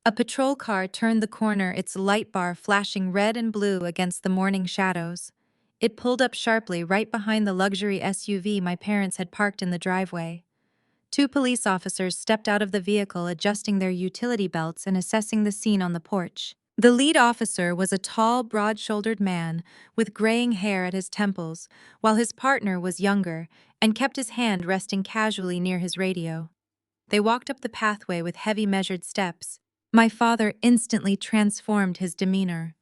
A patrol car turned the corner, its light bar flashing red and blue against the morning shadows. It pulled up sharply right behind the luxury SUV my parents had parked in the driveway. Two police officers stepped out of the vehicle, adjusting their utility belts and assessing the scene on the porch. The lead officer was a tall, broad-shouldered man with graying hair at his temples, while his partner was younger and kept his hand resting casually near his radio. They walked up the pathway with heavy measured steps. My father instantly transformed his demeanor.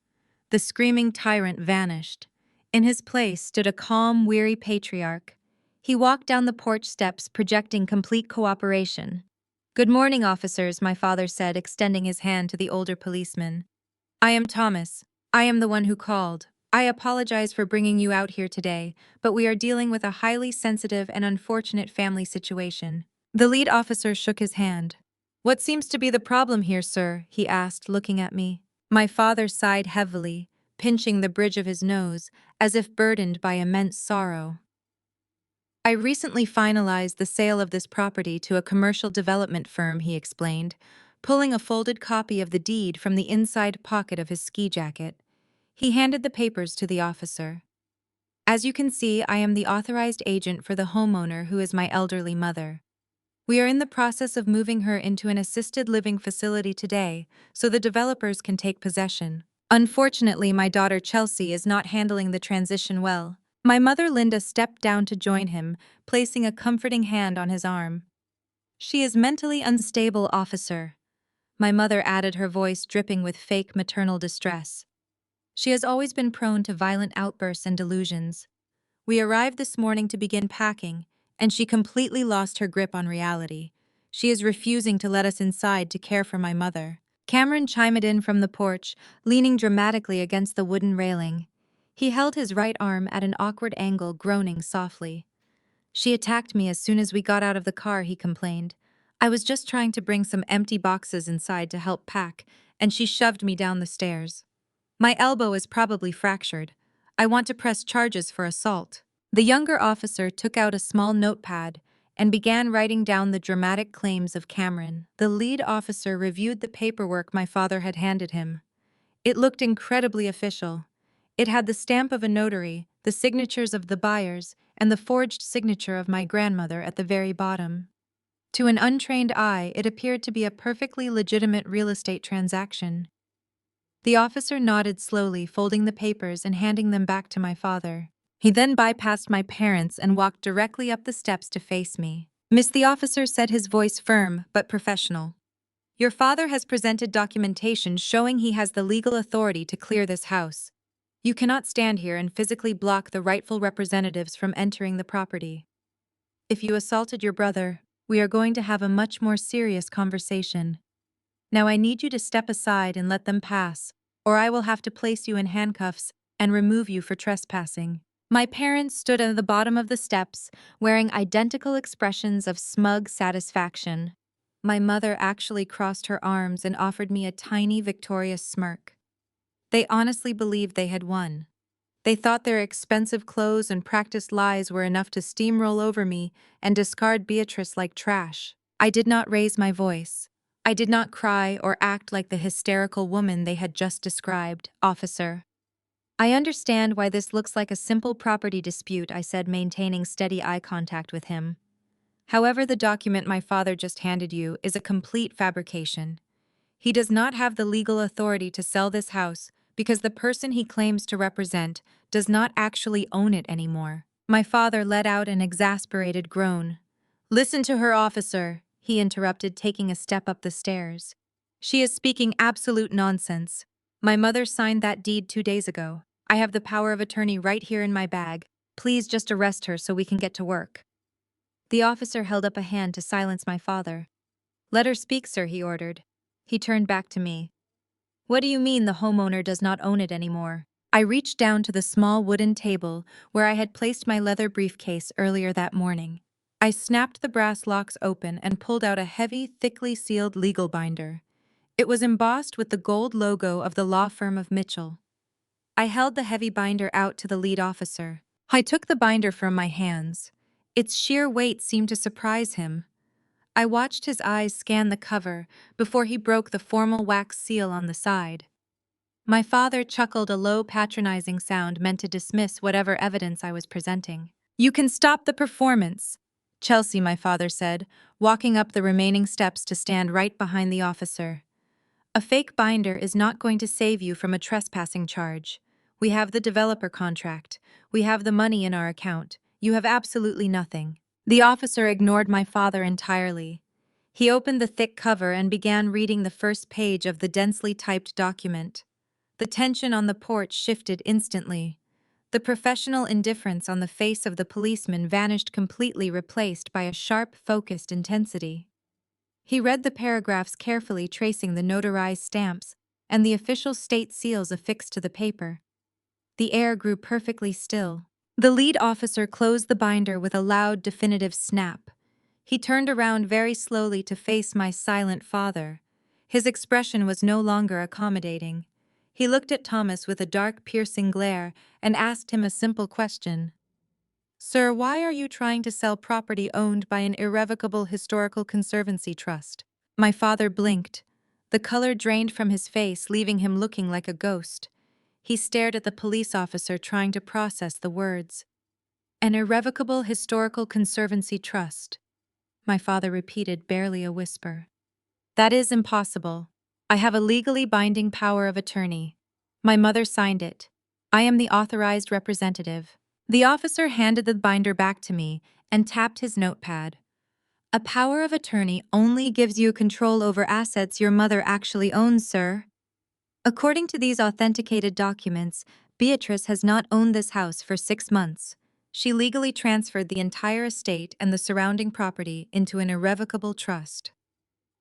The screaming tyrant vanished. In his place stood a calm, weary patriarch. He walked down the porch steps, projecting complete cooperation. "Good morning, officers," my father said, extending his hand to the older policeman. "I am Thomas. I am the one who called. I apologize for bringing you out here today, but we are dealing with a highly sensitive and unfortunate family situation." The lead officer shook his hand. "What seems to be the problem here, sir?" he asked, looking at me. My father sighed heavily, pinching the bridge of his nose, as if burdened by immense sorrow. "I recently finalized the sale of this property to a commercial development firm," he explained, pulling a folded copy of the deed from the inside pocket of his ski jacket. He handed the papers to the officer. "As you can see, I am the authorized agent for the homeowner who is my elderly mother. We are in the process of moving her into an assisted living facility today, so the developers can take possession. Unfortunately, my daughter Chelsea is not handling the transition well." My mother Linda stepped down to join him, placing a comforting hand on his arm. "She is mentally unstable, officer," my mother added, her voice dripping with fake maternal distress. "She has always been prone to violent outbursts and delusions. We arrived this morning to begin packing, and she completely lost her grip on reality. She is refusing to let us inside to care for my mother." Cameron chimed in from the porch, leaning dramatically against the wooden railing. He held his right arm at an awkward angle, groaning softly. "She attacked me as soon as we got out of the car," he complained. "I was just trying to bring some empty boxes inside to help pack, and she shoved me down the stairs. My elbow is probably fractured. I want to press charges for assault." The younger officer took out a small notepad and began writing down the dramatic claims of Cameron. The lead officer reviewed the paperwork my father had handed him. It looked incredibly official. It had the stamp of a notary, the signatures of the buyers, and the forged signature of my grandmother at the very bottom. To an untrained eye, it appeared to be a perfectly legitimate real estate transaction. The officer nodded slowly, folding the papers and handing them back to my father. He then bypassed my parents and walked directly up the steps to face me. "Miss," the officer said, his voice firm but professional, "your father has presented documentation showing he has the legal authority to clear this house. You cannot stand here and physically block the rightful representatives from entering the property. If you assaulted your brother, we are going to have a much more serious conversation. Now I need you to step aside and let them pass, or I will have to place you in handcuffs and remove you for trespassing." My parents stood at the bottom of the steps, wearing identical expressions of smug satisfaction. My mother actually crossed her arms and offered me a tiny, victorious smirk. They honestly believed they had won. They thought their expensive clothes and practiced lies were enough to steamroll over me and discard Beatrice like trash. I did not raise my voice. I did not cry or act like the hysterical woman they had just described, "Officer, I understand why this looks like a simple property dispute," I said, maintaining steady eye contact with him. "However, the document my father just handed you is a complete fabrication. He does not have the legal authority to sell this house because the person he claims to represent does not actually own it anymore." My father let out an exasperated groan. "Listen to her, officer," he interrupted, taking a step up the stairs. "She is speaking absolute nonsense. My mother signed that deed 2 days ago. I have the power of attorney right here in my bag. Please just arrest her so we can get to work." The officer held up a hand to silence my father. "Let her speak, sir," he ordered. He turned back to me. "What do you mean the homeowner does not own it anymore?" I reached down to the small wooden table where I had placed my leather briefcase earlier that morning. I snapped the brass locks open and pulled out a heavy, thickly sealed legal binder. It was embossed with the gold logo of the law firm of Mitchell. I held the heavy binder out to the lead officer. I took the binder from my hands. Its sheer weight seemed to surprise him. I watched his eyes scan the cover before he broke the formal wax seal on the side. My father chuckled, a low, patronizing sound meant to dismiss whatever evidence I was presenting. "You can stop the performance, Chelsea," my father said, walking up the remaining steps to stand right behind the officer. "A fake binder is not going to save you from a trespassing charge. We have the developer contract. We have the money in our account. You have absolutely nothing." The officer ignored my father entirely. He opened the thick cover and began reading the first page of the densely typed document. The tension on the porch shifted instantly. The professional indifference on the face of the policeman vanished completely, replaced by a sharp, focused intensity. He read the paragraphs carefully, tracing the notarized stamps and the official state seals affixed to the paper. The air grew perfectly still. The lead officer closed the binder with a loud, definitive snap. He turned around very slowly to face my silent father. His expression was no longer accommodating. He looked at Thomas with a dark, piercing glare and asked him a simple question. "Sir, why are you trying to sell property owned by an irrevocable historical conservancy trust?" My father blinked. The color drained from his face, leaving him looking like a ghost. He stared at the police officer, trying to process the words. "An irrevocable historical conservancy trust," my father repeated, barely a whisper. "That is impossible. I have a legally binding power of attorney. My mother signed it. I am the authorized representative." The officer handed the binder back to me and tapped his notepad. "A power of attorney only gives you control over assets your mother actually owns, sir. According to these authenticated documents, Beatrice has not owned this house for 6 months. She legally transferred the entire estate and the surrounding property into an irrevocable trust.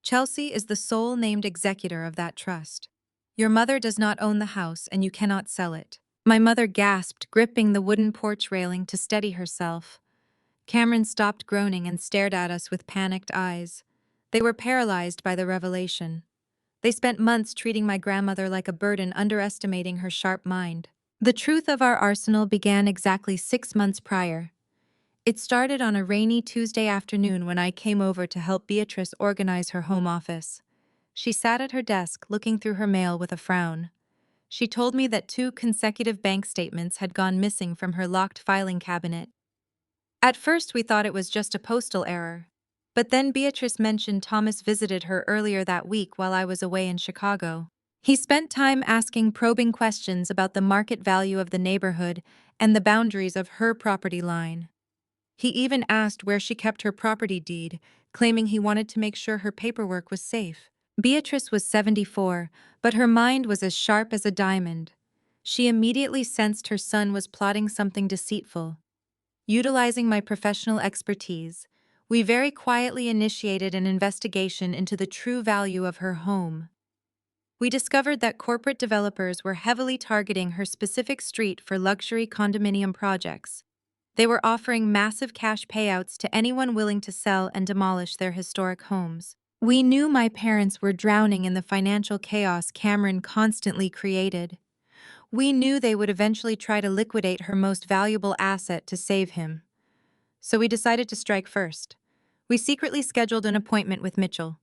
Chelsea is the sole named executor of that trust. Your mother does not own the house and you cannot sell it." My mother gasped, gripping the wooden porch railing to steady herself. Cameron stopped groaning and stared at us with panicked eyes. They were paralyzed by the revelation. They spent months treating my grandmother like a burden, underestimating her sharp mind. The truth of our arsenal began exactly 6 months prior. It started on a rainy Tuesday afternoon when I came over to help Beatrice organize her home office. She sat at her desk, looking through her mail with a frown. She told me that 2 consecutive bank statements had gone missing from her locked filing cabinet. At first, we thought it was just a postal error. But then Beatrice mentioned Thomas visited her earlier that week while I was away in Chicago. He spent time asking probing questions about the market value of the neighborhood and the boundaries of her property line. He even asked where she kept her property deed, claiming he wanted to make sure her paperwork was safe. Beatrice was 74, but her mind was as sharp as a diamond. She immediately sensed her son was plotting something deceitful. Utilizing my professional expertise, we very quietly initiated an investigation into the true value of her home. We discovered that corporate developers were heavily targeting her specific street for luxury condominium projects. They were offering massive cash payouts to anyone willing to sell and demolish their historic homes. We knew my parents were drowning in the financial chaos Cameron constantly created. We knew they would eventually try to liquidate her most valuable asset to save him. So we decided to strike first. We secretly scheduled an appointment with Mitchell.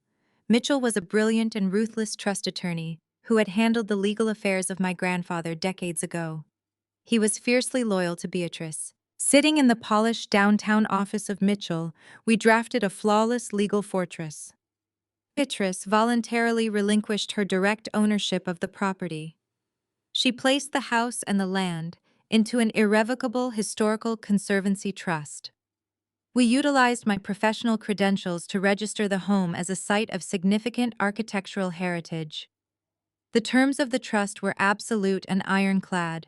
Mitchell was a brilliant and ruthless trust attorney who had handled the legal affairs of my grandfather decades ago. He was fiercely loyal to Beatrice. Sitting in the polished downtown office of Mitchell, we drafted a flawless legal fortress. Beatrice voluntarily relinquished her direct ownership of the property. She placed the house and the land into an irrevocable historical conservancy trust. We utilized my professional credentials to register the home as a site of significant architectural heritage. The terms of the trust were absolute and ironclad.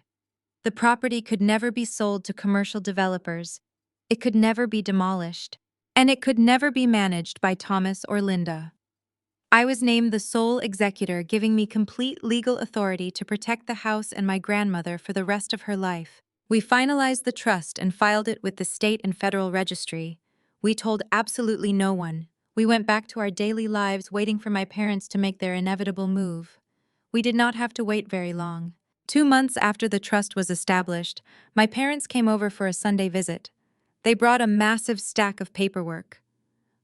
The property could never be sold to commercial developers, it could never be demolished, and it could never be managed by Thomas or Linda. I was named the sole executor, giving me complete legal authority to protect the house and my grandmother for the rest of her life. We finalized the trust and filed it with the state and federal registry. We told absolutely no one. We went back to our daily lives, waiting for my parents to make their inevitable move. We did not have to wait very long. 2 months after the trust was established, my parents came over for a Sunday visit. They brought a massive stack of paperwork.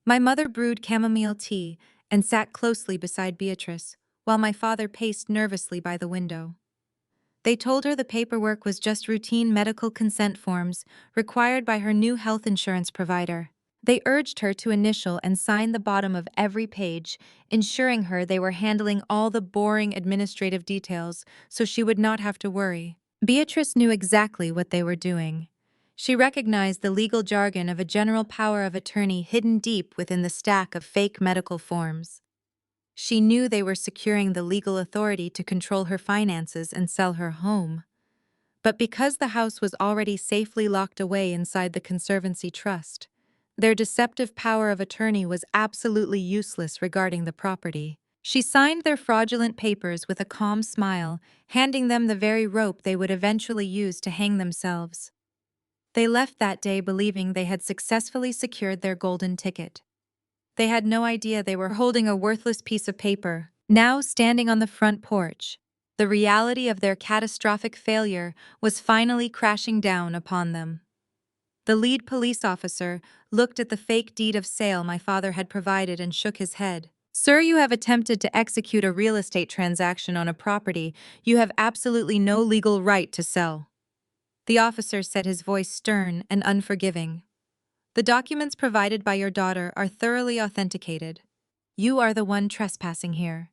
My mother brewed chamomile tea and sat closely beside Beatrice, while my father paced nervously by the window. They told her the paperwork was just routine medical consent forms required by her new health insurance provider. They urged her to initial and sign the bottom of every page, ensuring her they were handling all the boring administrative details so she would not have to worry. Beatrice knew exactly what they were doing. She recognized the legal jargon of a general power of attorney hidden deep within the stack of fake medical forms. She knew they were securing the legal authority to control her finances and sell her home. But because the house was already safely locked away inside the Conservancy Trust, their deceptive power of attorney was absolutely useless regarding the property. She signed their fraudulent papers with a calm smile, handing them the very rope they would eventually use to hang themselves. They left that day believing they had successfully secured their golden ticket. They had no idea they were holding a worthless piece of paper. Now standing on the front porch, the reality of their catastrophic failure was finally crashing down upon them. The lead police officer looked at the fake deed of sale my father had provided and shook his head. Sir, you have attempted to execute a real estate transaction on a property you have absolutely no legal right to sell. The officer said, his voice stern and unforgiving. The documents provided by your daughter are thoroughly authenticated. You are the one trespassing here.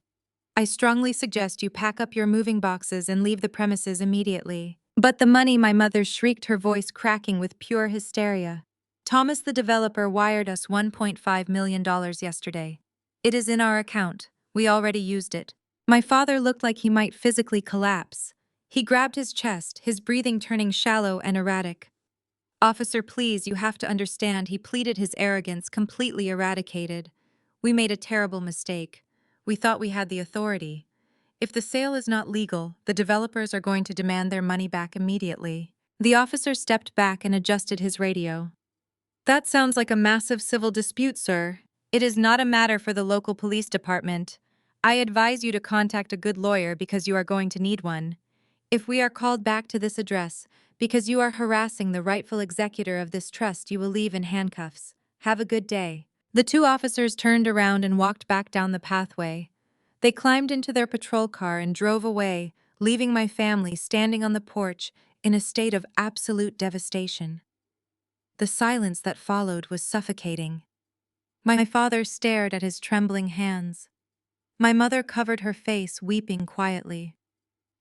I strongly suggest you pack up your moving boxes and leave the premises immediately. But the money, my mother shrieked, her voice cracking with pure hysteria. Thomas, the developer, wired us $1.5 million yesterday. It is in our account. We already used it. My father looked like he might physically collapse. He grabbed his chest, his breathing turning shallow and erratic. Officer, please, you have to understand, he pleaded, his arrogance completely eradicated. We made a terrible mistake. We thought we had the authority. If the sale is not legal, the developers are going to demand their money back immediately. The officer stepped back and adjusted his radio. That sounds like a massive civil dispute, sir. It is not a matter for the local police department. I advise you to contact a good lawyer because you are going to need one. If we are called back to this address because you are harassing the rightful executor of this trust, you will leave in handcuffs. Have a good day. The two officers turned around and walked back down the pathway. They climbed into their patrol car and drove away, leaving my family standing on the porch in a state of absolute devastation. The silence that followed was suffocating. My father stared at his trembling hands. My mother covered her face, weeping quietly.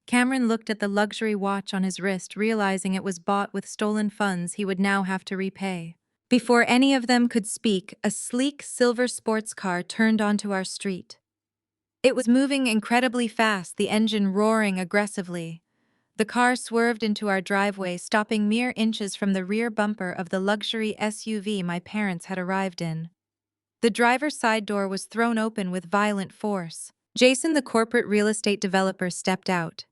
Cameron looked at the luxury watch on his wrist, realizing it was bought with stolen funds he would now have to repay. Before any of them could speak, a sleek silver sports car turned onto our street. It was moving incredibly fast, the engine roaring aggressively. The car swerved into our driveway, stopping mere inches from the rear bumper of the luxury SUV my parents had arrived in. The driver's side door was thrown open with violent force. Jason, the corporate real estate developer, stepped out.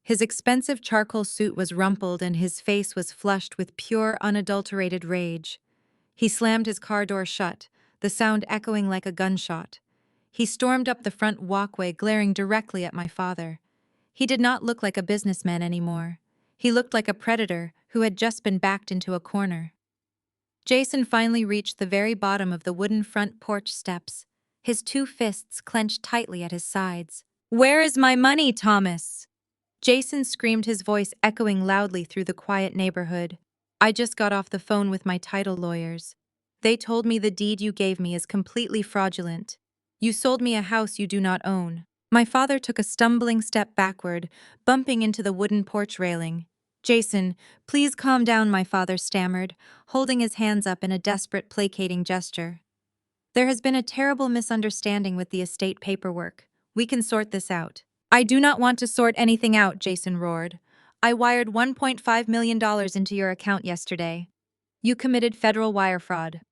His expensive charcoal suit was rumpled and his face was flushed with pure, unadulterated rage. He slammed his car door shut, the sound echoing like a gunshot. He stormed up the front walkway, glaring directly at my father. He did not look like a businessman anymore. He looked like a predator who had just been backed into a corner. Jason finally reached the very bottom of the wooden front porch steps, his two fists clenched tightly at his sides. "Where is my money, Thomas?" Jason screamed, his voice echoing loudly through the quiet neighborhood. "I just got off the phone with my title lawyers. They told me the deed you gave me is completely fraudulent. You sold me a house you do not own." My father took a stumbling step backward, bumping into the wooden porch railing. "Jason, please calm down," my father stammered, holding his hands up in a desperate, placating gesture. "There has been a terrible misunderstanding with the estate paperwork. We can sort this out." "I do not want to sort anything out," Jason roared. "I wired $1.5 million into your account yesterday. You committed federal wire fraud.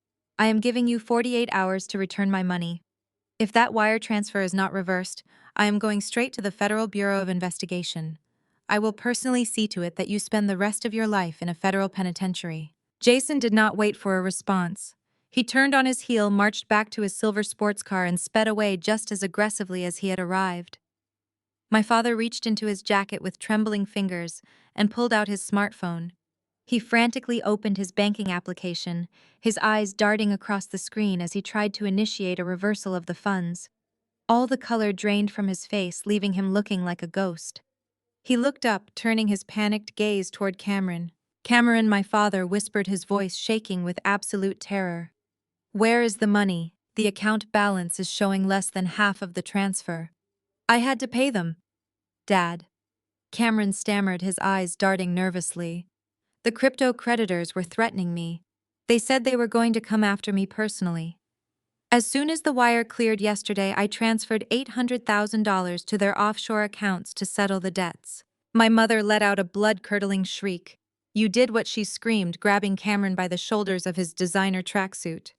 I am giving you 48 hours to return my money. If that wire transfer is not reversed, I am going straight to the Federal Bureau of Investigation. I will personally see to it that you spend the rest of your life in a federal penitentiary." Jason did not wait for a response. He turned on his heel, marched back to his silver sports car, and sped away just as aggressively as he had arrived. My father reached into his jacket with trembling fingers and pulled out his smartphone. He frantically opened his banking application, his eyes darting across the screen as he tried to initiate a reversal of the funds. All the color drained from his face, leaving him looking like a ghost. He looked up, turning his panicked gaze toward Cameron. "Cameron," my father whispered, his voice shaking with absolute terror. "Where is the money? The account balance is showing less than half of the transfer." "I had to pay them, Dad." Cameron stammered, his eyes darting nervously. The crypto creditors were threatening me. They said they were going to come after me personally. As soon as the wire cleared yesterday, I transferred $800,000 to their offshore accounts to settle the debts. My mother let out a blood-curdling shriek. You did what she screamed, grabbing Cameron by the shoulders of his designer tracksuit.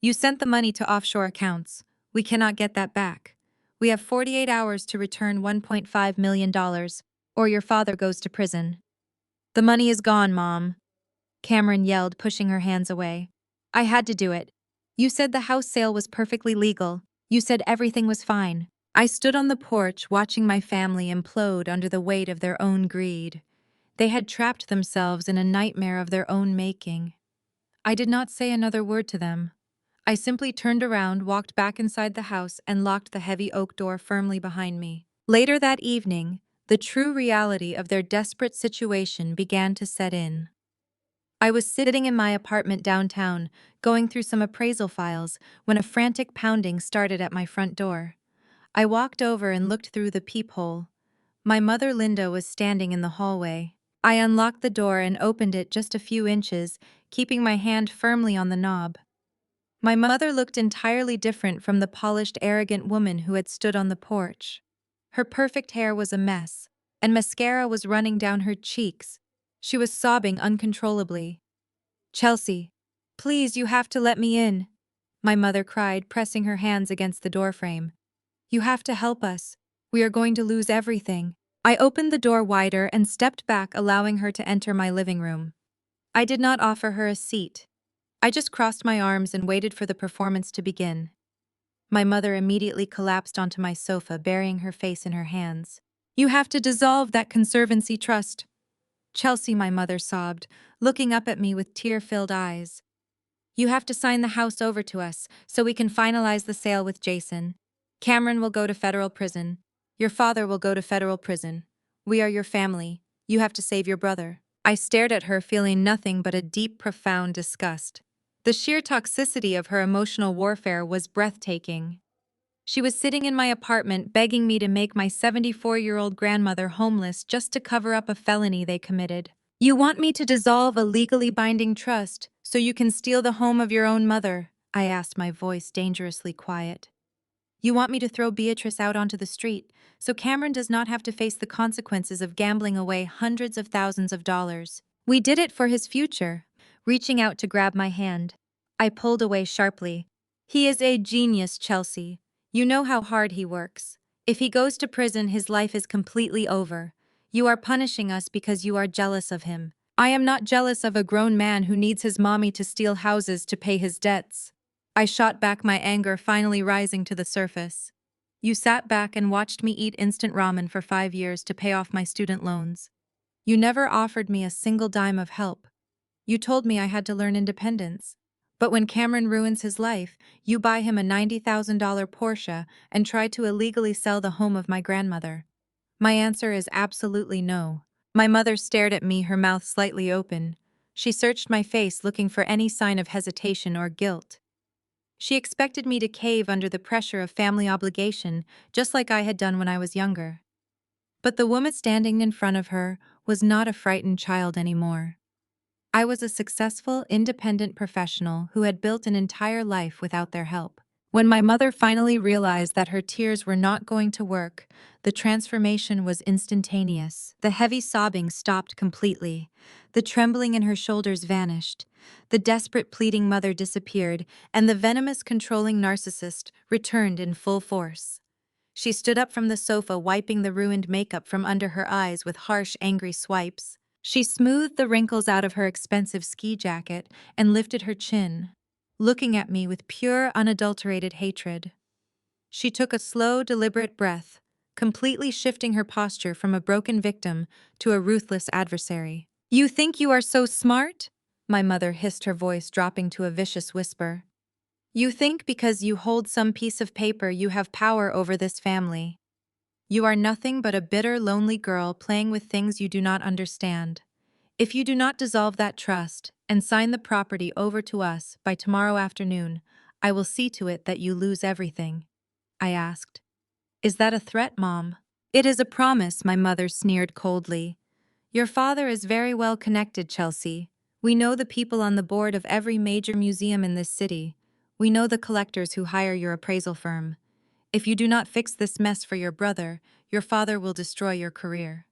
You sent the money to offshore accounts. We cannot get that back. We have 48 hours to return $1.5 million, or your father goes to prison. The money is gone, Mom, Cameron yelled, pushing her hands away. I had to do it. You said the house sale was perfectly legal. You said everything was fine. I stood on the porch watching my family implode under the weight of their own greed. They had trapped themselves in a nightmare of their own making. I did not say another word to them. I simply turned around, walked back inside the house, and locked the heavy oak door firmly behind me. Later that evening, the true reality of their desperate situation began to set in. I was sitting in my apartment downtown, going through some appraisal files, when a frantic pounding started at my front door. I walked over and looked through the peephole. My mother Linda was standing in the hallway. I unlocked the door and opened it just a few inches, keeping my hand firmly on the knob. My mother looked entirely different from the polished, arrogant woman who had stood on the porch. Her perfect hair was a mess, and mascara was running down her cheeks. She was sobbing uncontrollably. Chelsea, please, you have to let me in, my mother cried, pressing her hands against the doorframe. You have to help us. We are going to lose everything. I opened the door wider and stepped back, allowing her to enter my living room. I did not offer her a seat. I just crossed my arms and waited for the performance to begin. My mother immediately collapsed onto my sofa, burying her face in her hands. You have to dissolve that conservancy trust. Chelsea, my mother sobbed, looking up at me with tear-filled eyes. You have to sign the house over to us so we can finalize the sale with Jason. Cameron will go to federal prison. Your father will go to federal prison. We are your family. You have to save your brother. I stared at her, feeling nothing but a deep, profound disgust. The sheer toxicity of her emotional warfare was breathtaking. She was sitting in my apartment begging me to make my 74-year-old grandmother homeless just to cover up a felony they committed. You want me to dissolve a legally binding trust so you can steal the home of your own mother? I asked, my voice dangerously quiet. You want me to throw Beatrice out onto the street so Cameron does not have to face the consequences of gambling away hundreds of thousands of dollars. We did it for his future. Reaching out to grab my hand, I pulled away sharply. He is a genius, Chelsea. You know how hard he works. If he goes to prison, his life is completely over. You are punishing us because you are jealous of him. I am not jealous of a grown man who needs his mommy to steal houses to pay his debts. I shot back, my anger finally rising to the surface. You sat back and watched me eat instant ramen for 5 years to pay off my student loans. You never offered me a single dime of help. You told me I had to learn independence. But when Cameron ruins his life, you buy him a $90,000 Porsche and try to illegally sell the home of my grandmother. My answer is absolutely no. My mother stared at me, her mouth slightly open. She searched my face, looking for any sign of hesitation or guilt. She expected me to cave under the pressure of family obligation, just like I had done when I was younger. But the woman standing in front of her was not a frightened child anymore. I was a successful, independent professional who had built an entire life without their help. When my mother finally realized that her tears were not going to work, the transformation was instantaneous. The heavy sobbing stopped completely. The trembling in her shoulders vanished. The desperate, pleading mother disappeared, and the venomous, controlling narcissist returned in full force. She stood up from the sofa, wiping the ruined makeup from under her eyes with harsh, angry swipes. She smoothed the wrinkles out of her expensive ski jacket and lifted her chin, looking at me with pure, unadulterated hatred. She took a slow, deliberate breath, completely shifting her posture from a broken victim to a ruthless adversary. You think you are so smart? My mother hissed, her voice dropping to a vicious whisper. You think because you hold some piece of paper you have power over this family. You are nothing but a bitter, lonely girl playing with things you do not understand. If you do not dissolve that trust and sign the property over to us by tomorrow afternoon, I will see to it that you lose everything. I asked. Is that a threat, Mom? It is a promise, my mother sneered coldly. Your father is very well connected, Chelsea. We know the people on the board of every major museum in this city. We know the collectors who hire your appraisal firm. If you do not fix this mess for your brother, your father will destroy your career.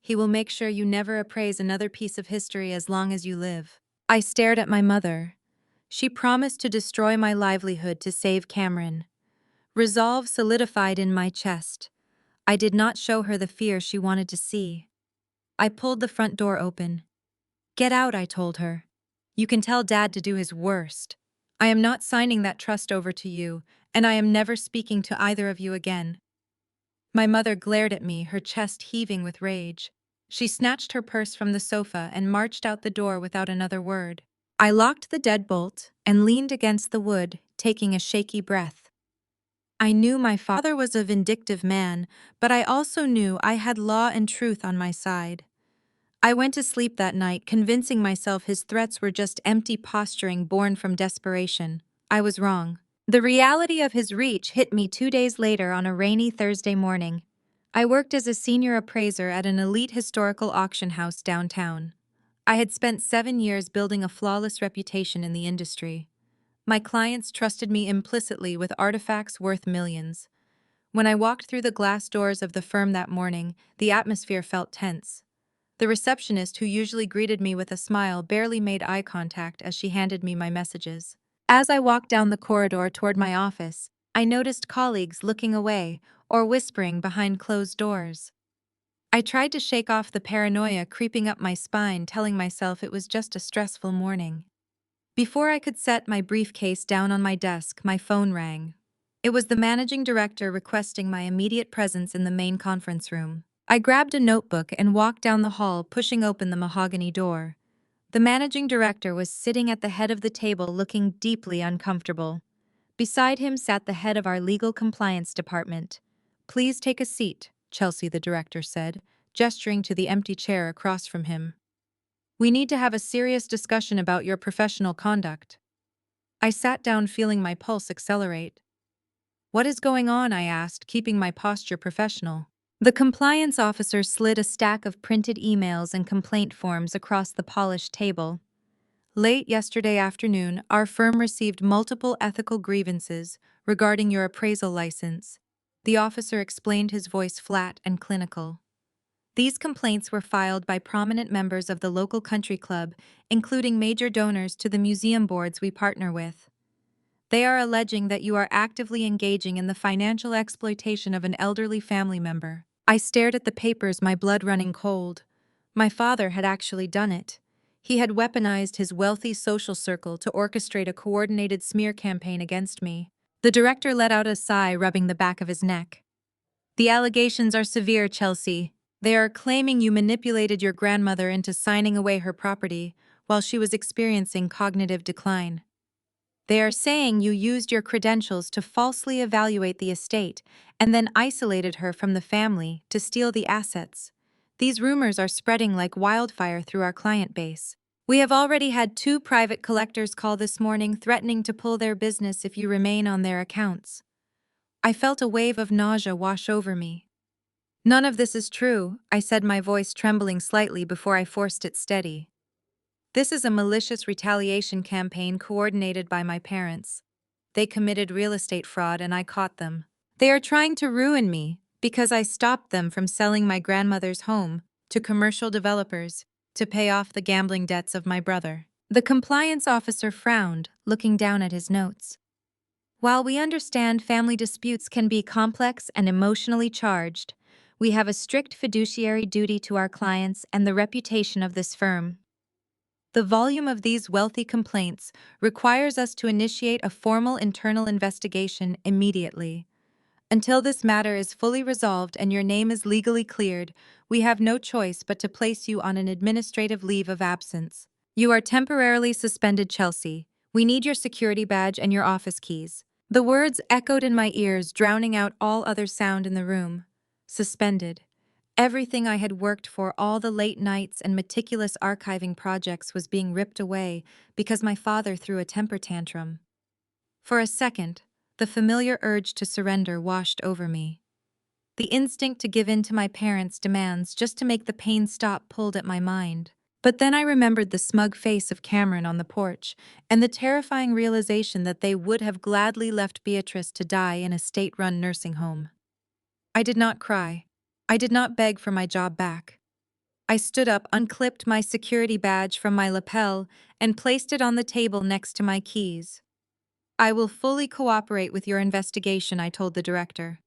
He will make sure you never appraise another piece of history as long as you live. I stared at my mother. She promised to destroy my livelihood to save Cameron. Resolve solidified in my chest. I did not show her the fear she wanted to see. I pulled the front door open. Get out, I told her. You can tell Dad to do his worst. I am not signing that trust over to you, and I am never speaking to either of you again. My mother glared at me, her chest heaving with rage. She snatched her purse from the sofa and marched out the door without another word. I locked the deadbolt and leaned against the wood, taking a shaky breath. I knew my father was a vindictive man, but I also knew I had law and truth on my side. I went to sleep that night, convincing myself his threats were just empty posturing born from desperation. I was wrong. The reality of his reach hit me 2 days later on a rainy Thursday morning. I worked as a senior appraiser at an elite historical auction house downtown. I had spent 7 years building a flawless reputation in the industry. My clients trusted me implicitly with artifacts worth millions. When I walked through the glass doors of the firm that morning, the atmosphere felt tense. The receptionist, who usually greeted me with a smile, barely made eye contact as she handed me my messages. As I walked down the corridor toward my office, I noticed colleagues looking away or whispering behind closed doors. I tried to shake off the paranoia creeping up my spine, telling myself it was just a stressful morning. Before I could set my briefcase down on my desk, my phone rang. It was the managing director requesting my immediate presence in the main conference room. I grabbed a notebook and walked down the hall, pushing open the mahogany door. The managing director was sitting at the head of the table, looking deeply uncomfortable. Beside him sat the head of our legal compliance department. Please take a seat, Chelsea, the director said, gesturing to the empty chair across from him. We need to have a serious discussion about your professional conduct. I sat down, feeling my pulse accelerate. What is going on? I asked, keeping my posture professional. The compliance officer slid a stack of printed emails and complaint forms across the polished table. Late yesterday afternoon, our firm received multiple ethical grievances regarding your appraisal license. The officer explained, his voice flat and clinical. These complaints were filed by prominent members of the local country club, including major donors to the museum boards we partner with. They are alleging that you are actively engaging in the financial exploitation of an elderly family member. I stared at the papers, my blood running cold. My father had actually done it. He had weaponized his wealthy social circle to orchestrate a coordinated smear campaign against me. The director let out a sigh, rubbing the back of his neck. The allegations are severe, Chelsea. They are claiming you manipulated your grandmother into signing away her property while she was experiencing cognitive decline. They are saying you used your credentials to falsely evaluate the estate and then isolated her from the family to steal the assets. These rumors are spreading like wildfire through our client base. We have already had 2 private collectors call this morning, threatening to pull their business if you remain on their accounts. I felt a wave of nausea wash over me. None of this is true, I said, my voice trembling slightly before I forced it steady. This is a malicious retaliation campaign coordinated by my parents. They committed real estate fraud and I caught them. They are trying to ruin me because I stopped them from selling my grandmother's home to commercial developers to pay off the gambling debts of my brother. The compliance officer frowned, looking down at his notes. While we understand family disputes can be complex and emotionally charged, we have a strict fiduciary duty to our clients and the reputation of this firm. The volume of these wealthy complaints requires us to initiate a formal internal investigation immediately. Until this matter is fully resolved and your name is legally cleared, we have no choice but to place you on an administrative leave of absence. You are temporarily suspended, Chelsea. We need your security badge and your office keys. The words echoed in my ears, drowning out all other sound in the room. Suspended. Everything I had worked for, all the late nights and meticulous archiving projects, was being ripped away because my father threw a temper tantrum. For a second, the familiar urge to surrender washed over me. The instinct to give in to my parents' demands just to make the pain stop pulled at my mind. But then I remembered the smug face of Cameron on the porch, and the terrifying realization that they would have gladly left Beatrice to die in a state-run nursing home. I did not cry. I did not beg for my job back. I stood up, unclipped my security badge from my lapel, and placed it on the table next to my keys. I will fully cooperate with your investigation, I told the director.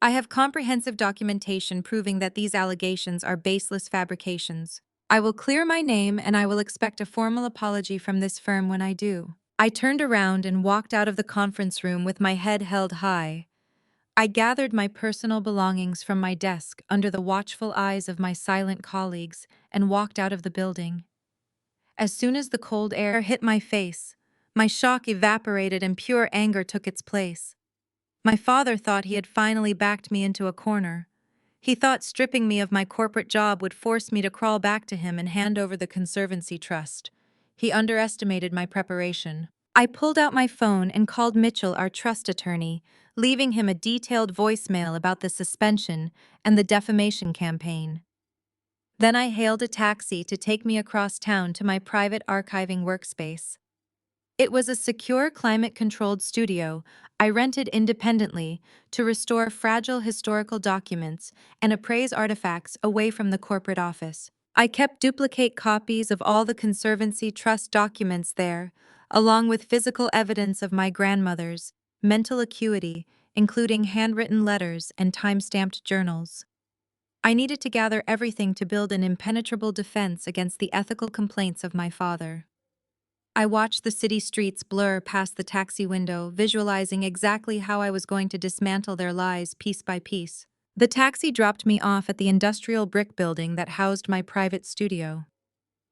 I have comprehensive documentation proving that these allegations are baseless fabrications. I will clear my name and I will expect a formal apology from this firm when I do. I turned around and walked out of the conference room with my head held high. I gathered my personal belongings from my desk under the watchful eyes of my silent colleagues and walked out of the building. As soon as the cold air hit my face, my shock evaporated and pure anger took its place. My father thought he had finally backed me into a corner. He thought stripping me of my corporate job would force me to crawl back to him and hand over the Conservancy Trust. He underestimated my preparation. I pulled out my phone and called Mitchell, our trust attorney, leaving him a detailed voicemail about the suspension and the defamation campaign. Then I hailed a taxi to take me across town to my private archiving workspace. It was a secure climate-controlled studio I rented independently to restore fragile historical documents and appraise artifacts away from the corporate office. I kept duplicate copies of all the Conservancy Trust documents there, along with physical evidence of my grandmother's mental acuity, including handwritten letters and time-stamped journals. I needed to gather everything to build an impenetrable defense against the ethical complaints of my father. I watched the city streets blur past the taxi window, visualizing exactly how I was going to dismantle their lies piece by piece. The taxi dropped me off at the industrial brick building that housed my private studio.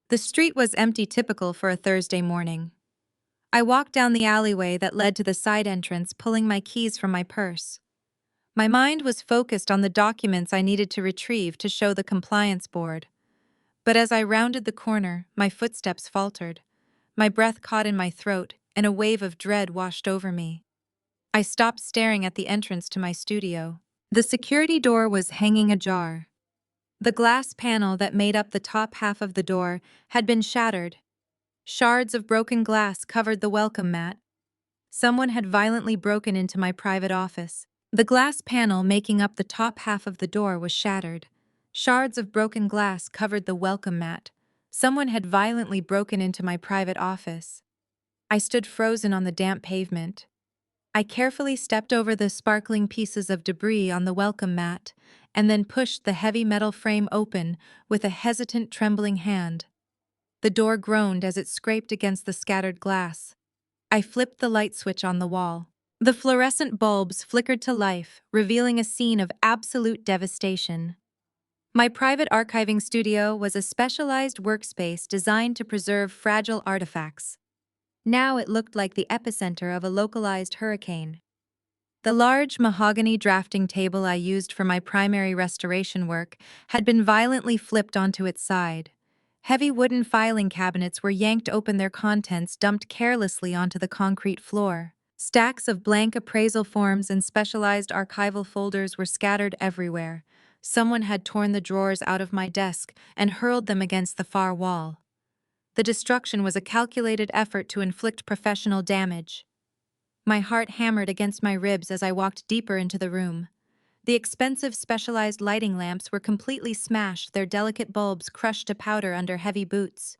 The street was empty, typical for a Thursday morning. I walked down the alleyway that led to the side entrance, pulling my keys from my purse. My mind was focused on the documents I needed to retrieve to show the compliance board. But as I rounded the corner, my footsteps faltered. My breath caught in my throat, and a wave of dread washed over me. I stopped staring at the entrance to my studio. The security door was hanging ajar. The glass panel that made up the top half of the door had been shattered. Shards of broken glass covered the welcome mat. Someone had violently broken into my private office. The glass panel making up the top half of the door was shattered. Shards of broken glass covered the welcome mat. Someone had violently broken into my private office. I stood frozen on the damp pavement. I carefully stepped over the sparkling pieces of debris on the welcome mat and then pushed the heavy metal frame open with a hesitant, trembling hand. The door groaned as it scraped against the scattered glass. I flipped the light switch on the wall. The fluorescent bulbs flickered to life, revealing a scene of absolute devastation. My private archiving studio was a specialized workspace designed to preserve fragile artifacts. Now it looked like the epicenter of a localized hurricane. The large mahogany drafting table I used for my primary restoration work had been violently flipped onto its side. Heavy wooden filing cabinets were yanked open, their contents dumped carelessly onto the concrete floor. Stacks of blank appraisal forms and specialized archival folders were scattered everywhere. Someone had torn the drawers out of my desk and hurled them against the far wall. The destruction was a calculated effort to inflict professional damage. My heart hammered against my ribs as I walked deeper into the room. The expensive specialized lighting lamps were completely smashed, their delicate bulbs crushed to powder under heavy boots.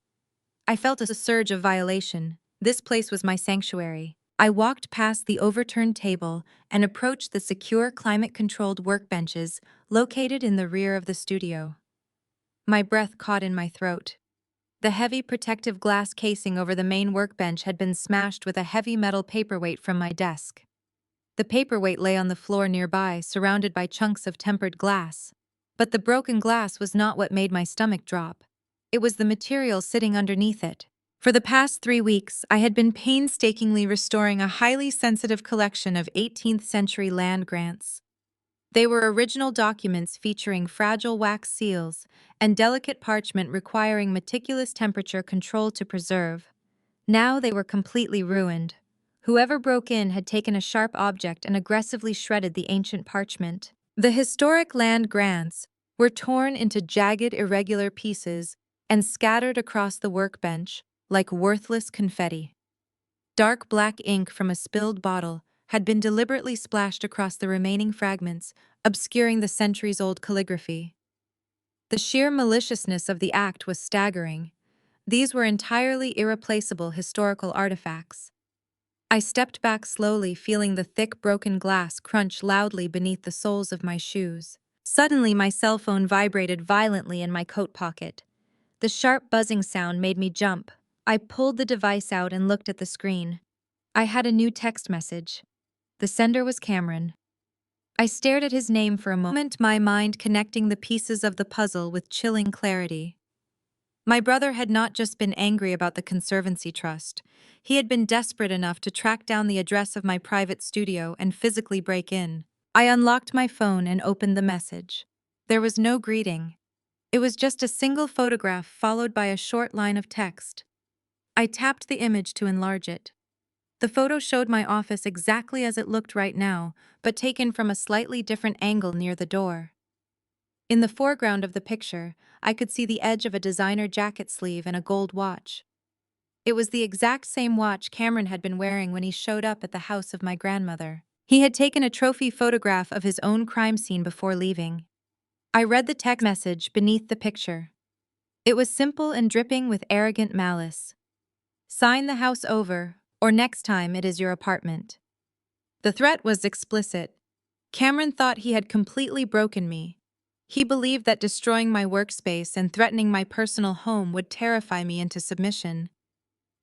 I felt a surge of violation. This place was my sanctuary. I walked past the overturned table and approached the secure climate-controlled workbenches located in the rear of the studio. My breath caught in my throat. The heavy protective glass casing over the main workbench had been smashed with a heavy metal paperweight from my desk. The paperweight lay on the floor nearby, surrounded by chunks of tempered glass. But the broken glass was not what made my stomach drop. It was the material sitting underneath it. For the past 3 weeks, I had been painstakingly restoring a highly sensitive collection of 18th-century land grants. They were original documents featuring fragile wax seals and delicate parchment requiring meticulous temperature control to preserve. Now they were completely ruined. Whoever broke in had taken a sharp object and aggressively shredded the ancient parchment. The historic land grants were torn into jagged, irregular pieces and scattered across the workbench like worthless confetti. Dark black ink from a spilled bottle had been deliberately splashed across the remaining fragments, obscuring the centuries-old calligraphy. The sheer maliciousness of the act was staggering. These were entirely irreplaceable historical artifacts. I stepped back slowly, feeling the thick broken glass crunch loudly beneath the soles of my shoes. Suddenly, my cell phone vibrated violently in my coat pocket. The sharp buzzing sound made me jump. I pulled the device out and looked at the screen. I had a new text message. The sender was Cameron. I stared at his name for a moment, my mind connecting the pieces of the puzzle with chilling clarity. My brother had not just been angry about the Conservancy Trust. He had been desperate enough to track down the address of my private studio and physically break in. I unlocked my phone and opened the message. There was no greeting. It was just a single photograph followed by a short line of text. I tapped the image to enlarge it. The photo showed my office exactly as it looked right now, but taken from a slightly different angle near the door. In the foreground of the picture, I could see the edge of a designer jacket sleeve and a gold watch. It was the exact same watch Cameron had been wearing when he showed up at the house of my grandmother. He had taken a trophy photograph of his own crime scene before leaving. I read the text message beneath the picture. It was simple and dripping with arrogant malice. Sign the house over, or next time it is your apartment. The threat was explicit. Cameron thought he had completely broken me. He believed that destroying my workspace and threatening my personal home would terrify me into submission.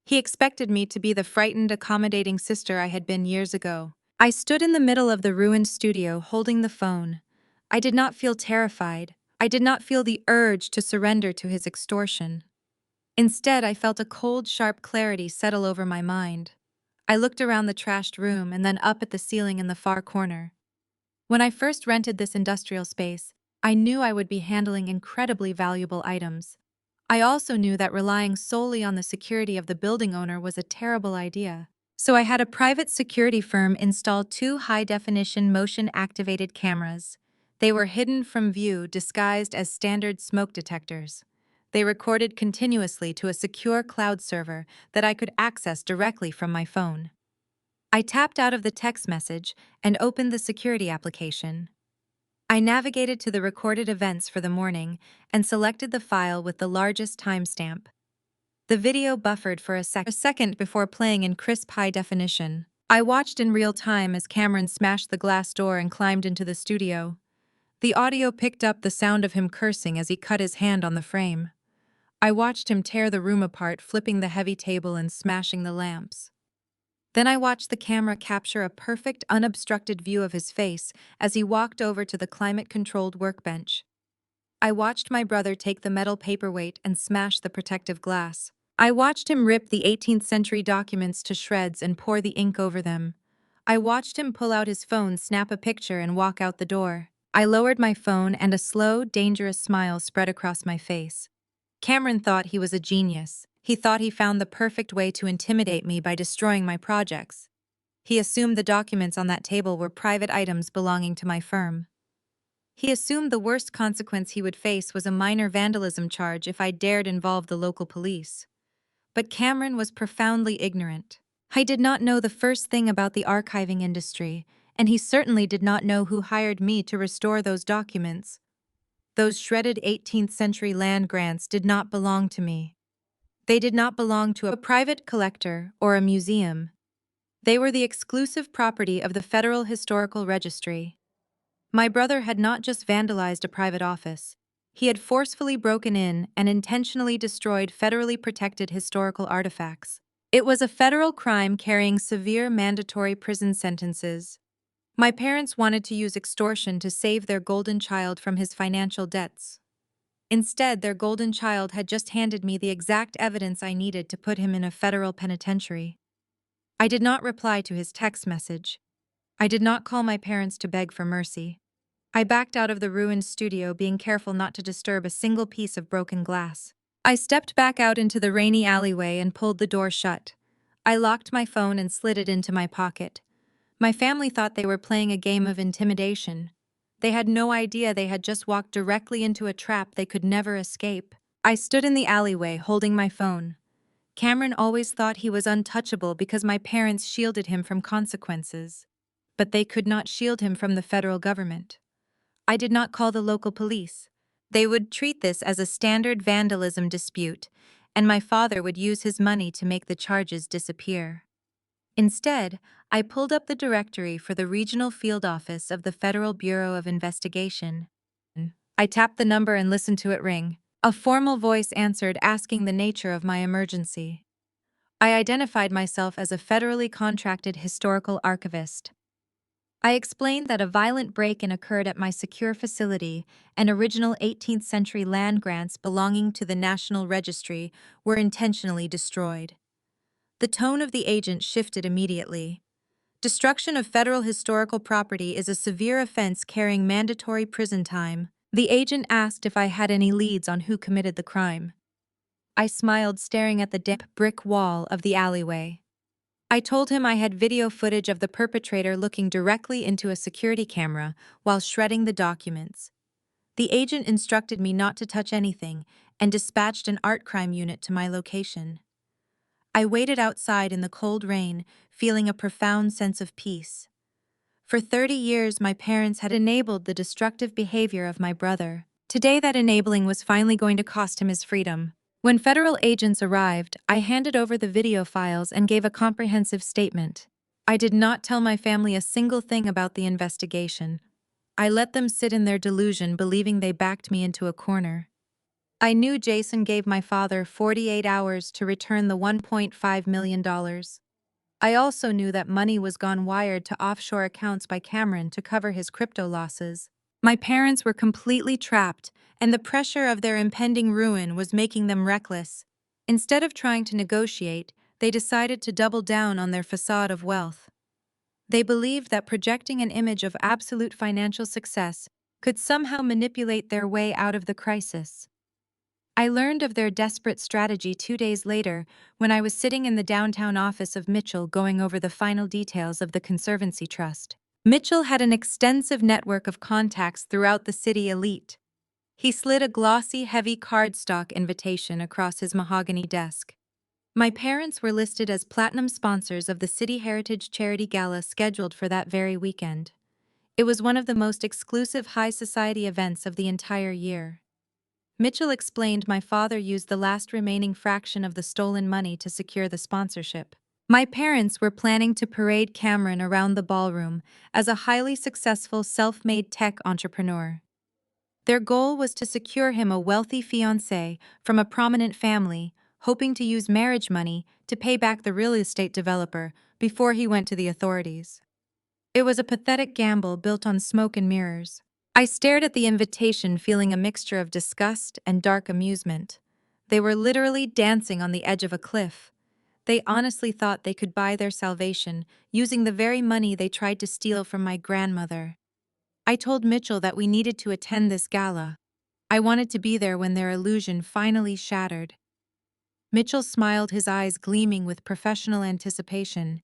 He expected me to be the frightened, accommodating sister I had been years ago. I stood in the middle of the ruined studio holding the phone. I did not feel terrified. I did not feel the urge to surrender to his extortion. Instead, I felt a cold, sharp clarity settle over my mind. I looked around the trashed room and then up at the ceiling in the far corner. When I first rented this industrial space, I knew I would be handling incredibly valuable items. I also knew that relying solely on the security of the building owner was a terrible idea. So I had a private security firm install 2 high-definition motion-activated cameras. They were hidden from view, disguised as standard smoke detectors. They recorded continuously to a secure cloud server that I could access directly from my phone. I tapped out of the text message and opened the security application. I navigated to the recorded events for the morning and selected the file with the largest timestamp. The video buffered for a second before playing in crisp high definition. I watched in real time as Cameron smashed the glass door and climbed into the studio. The audio picked up the sound of him cursing as he cut his hand on the frame. I watched him tear the room apart, flipping the heavy table and smashing the lamps. Then I watched the camera capture a perfect, unobstructed view of his face as he walked over to the climate-controlled workbench. I watched my brother take the metal paperweight and smash the protective glass. I watched him rip the 18th century documents to shreds and pour the ink over them. I watched him pull out his phone, snap a picture, and walk out the door. I lowered my phone and a slow, dangerous smile spread across my face. Cameron thought he was a genius. He thought he found the perfect way to intimidate me by destroying my projects. He assumed the documents on that table were private items belonging to my firm. He assumed the worst consequence he would face was a minor vandalism charge if I dared involve the local police. But Cameron was profoundly ignorant. I did not know the first thing about the archiving industry, and he certainly did not know who hired me to restore those documents. Those shredded 18th century land grants did not belong to me. They did not belong to a private collector or a museum. They were the exclusive property of the Federal Historical Registry. My brother had not just vandalized a private office. He had forcefully broken in and intentionally destroyed federally protected historical artifacts. It was a federal crime carrying severe mandatory prison sentences. My parents wanted to use extortion to save their golden child from his financial debts. Instead, their golden child had just handed me the exact evidence I needed to put him in a federal penitentiary. I did not reply to his text message. I did not call my parents to beg for mercy. I backed out of the ruined studio, being careful not to disturb a single piece of broken glass. I stepped back out into the rainy alleyway and pulled the door shut. I locked my phone and slid it into my pocket. My family thought they were playing a game of intimidation. They had no idea they had just walked directly into a trap they could never escape. I stood in the alleyway holding my phone. Cameron always thought he was untouchable because my parents shielded him from consequences. But they could not shield him from the federal government. I did not call the local police. They would treat this as a standard vandalism dispute, and my father would use his money to make the charges disappear. Instead, I pulled up the directory for the regional field office of the Federal Bureau of Investigation. I tapped the number and listened to it ring. A formal voice answered asking the nature of my emergency. I identified myself as a federally contracted historical archivist. I explained that a violent break-in occurred at my secure facility and original 18th century land grants belonging to the National Registry were intentionally destroyed. The tone of the agent shifted immediately. Destruction of federal historical property is a severe offense carrying mandatory prison time. The agent asked if I had any leads on who committed the crime. I smiled, staring at the damp brick wall of the alleyway. I told him I had video footage of the perpetrator looking directly into a security camera while shredding the documents. The agent instructed me not to touch anything and dispatched an art crime unit to my location. I waited outside in the cold rain, feeling a profound sense of peace. For 30 years, my parents had enabled the destructive behavior of my brother. Today, that enabling was finally going to cost him his freedom. When federal agents arrived, I handed over the video files and gave a comprehensive statement. I did not tell my family a single thing about the investigation. I let them sit in their delusion, believing they backed me into a corner. I knew Jason gave my father 48 hours to return the $1.5 million. I also knew that money was gone wired to offshore accounts by Cameron to cover his crypto losses. My parents were completely trapped, and the pressure of their impending ruin was making them reckless. Instead of trying to negotiate, they decided to double down on their facade of wealth. They believed that projecting an image of absolute financial success could somehow manipulate their way out of the crisis. I learned of their desperate strategy 2 days later when I was sitting in the downtown office of Mitchell going over the final details of the Conservancy Trust. Mitchell had an extensive network of contacts throughout the city elite. He slid a glossy, heavy cardstock invitation across his mahogany desk. My parents were listed as platinum sponsors of the City Heritage Charity Gala scheduled for that very weekend. It was one of the most exclusive high society events of the entire year. Mitchell explained my father used the last remaining fraction of the stolen money to secure the sponsorship. My parents were planning to parade Cameron around the ballroom as a highly successful self-made tech entrepreneur. Their goal was to secure him a wealthy fiancé from a prominent family, hoping to use marriage money to pay back the real estate developer before he went to the authorities. It was a pathetic gamble built on smoke and mirrors. I stared at the invitation, feeling a mixture of disgust and dark amusement. They were literally dancing on the edge of a cliff. They honestly thought they could buy their salvation using the very money they tried to steal from my grandmother. I told Mitchell that we needed to attend this gala. I wanted to be there when their illusion finally shattered. Mitchell smiled, his eyes gleaming with professional anticipation.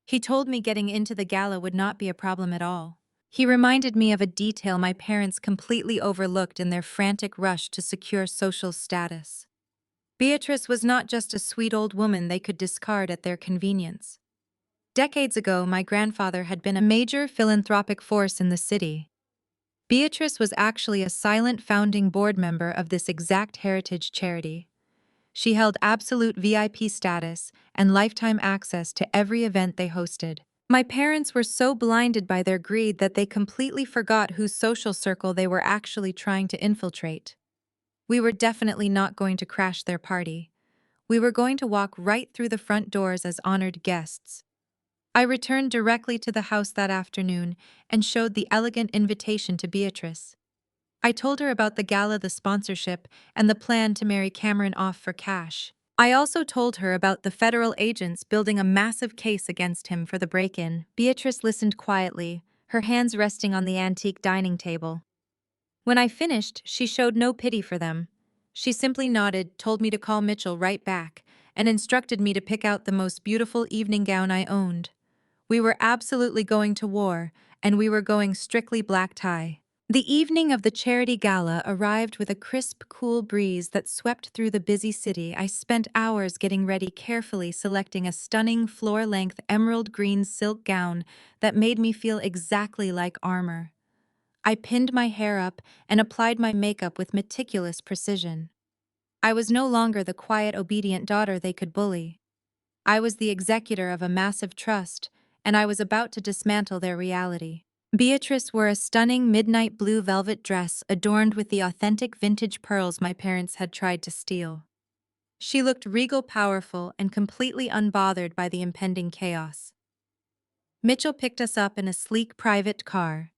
He told me getting into the gala would not be a problem at all. He reminded me of a detail my parents completely overlooked in their frantic rush to secure social status. Beatrice was not just a sweet old woman they could discard at their convenience. Decades ago, my grandfather had been a major philanthropic force in the city. Beatrice was actually a silent founding board member of this exact heritage charity. She held absolute VIP status and lifetime access to every event they hosted. My parents were so blinded by their greed that they completely forgot whose social circle they were actually trying to infiltrate. We were definitely not going to crash their party. We were going to walk right through the front doors as honored guests. I returned directly to the house that afternoon and showed the elegant invitation to Beatrice. I told her about the gala, the sponsorship, and the plan to marry Cameron off for cash. I also told her about the federal agents building a massive case against him for the break-in. Beatrice listened quietly, her hands resting on the antique dining table. When I finished, she showed no pity for them. She simply nodded, told me to call Mitchell right back, and instructed me to pick out the most beautiful evening gown I owned. We were absolutely going to war, and we were going strictly black tie. The evening of the charity gala arrived with a crisp, cool breeze that swept through the busy city. I spent hours getting ready, carefully selecting a stunning floor-length emerald green silk gown that made me feel exactly like armor. I pinned my hair up and applied my makeup with meticulous precision. I was no longer the quiet, obedient daughter they could bully. I was the executor of a massive trust, and I was about to dismantle their reality. Beatrice wore a stunning midnight blue velvet dress adorned with the authentic vintage pearls my parents had tried to steal. She looked regal, powerful, and completely unbothered by the impending chaos. Mitchell picked us up in a sleek private car.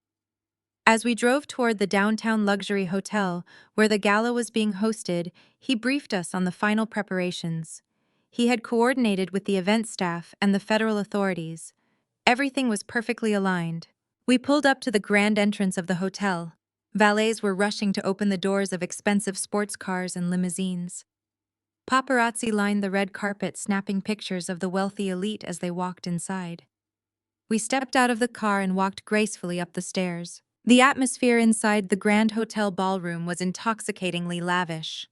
As we drove toward the downtown luxury hotel where the gala was being hosted, he briefed us on the final preparations. He had coordinated with the event staff and the federal authorities. Everything was perfectly aligned. We pulled up to the grand entrance of the hotel. Valets were rushing to open the doors of expensive sports cars and limousines. Paparazzi lined the red carpet, snapping pictures of the wealthy elite as they walked inside. We stepped out of the car and walked gracefully up the stairs. The atmosphere inside the Grand Hotel ballroom was intoxicatingly lavish.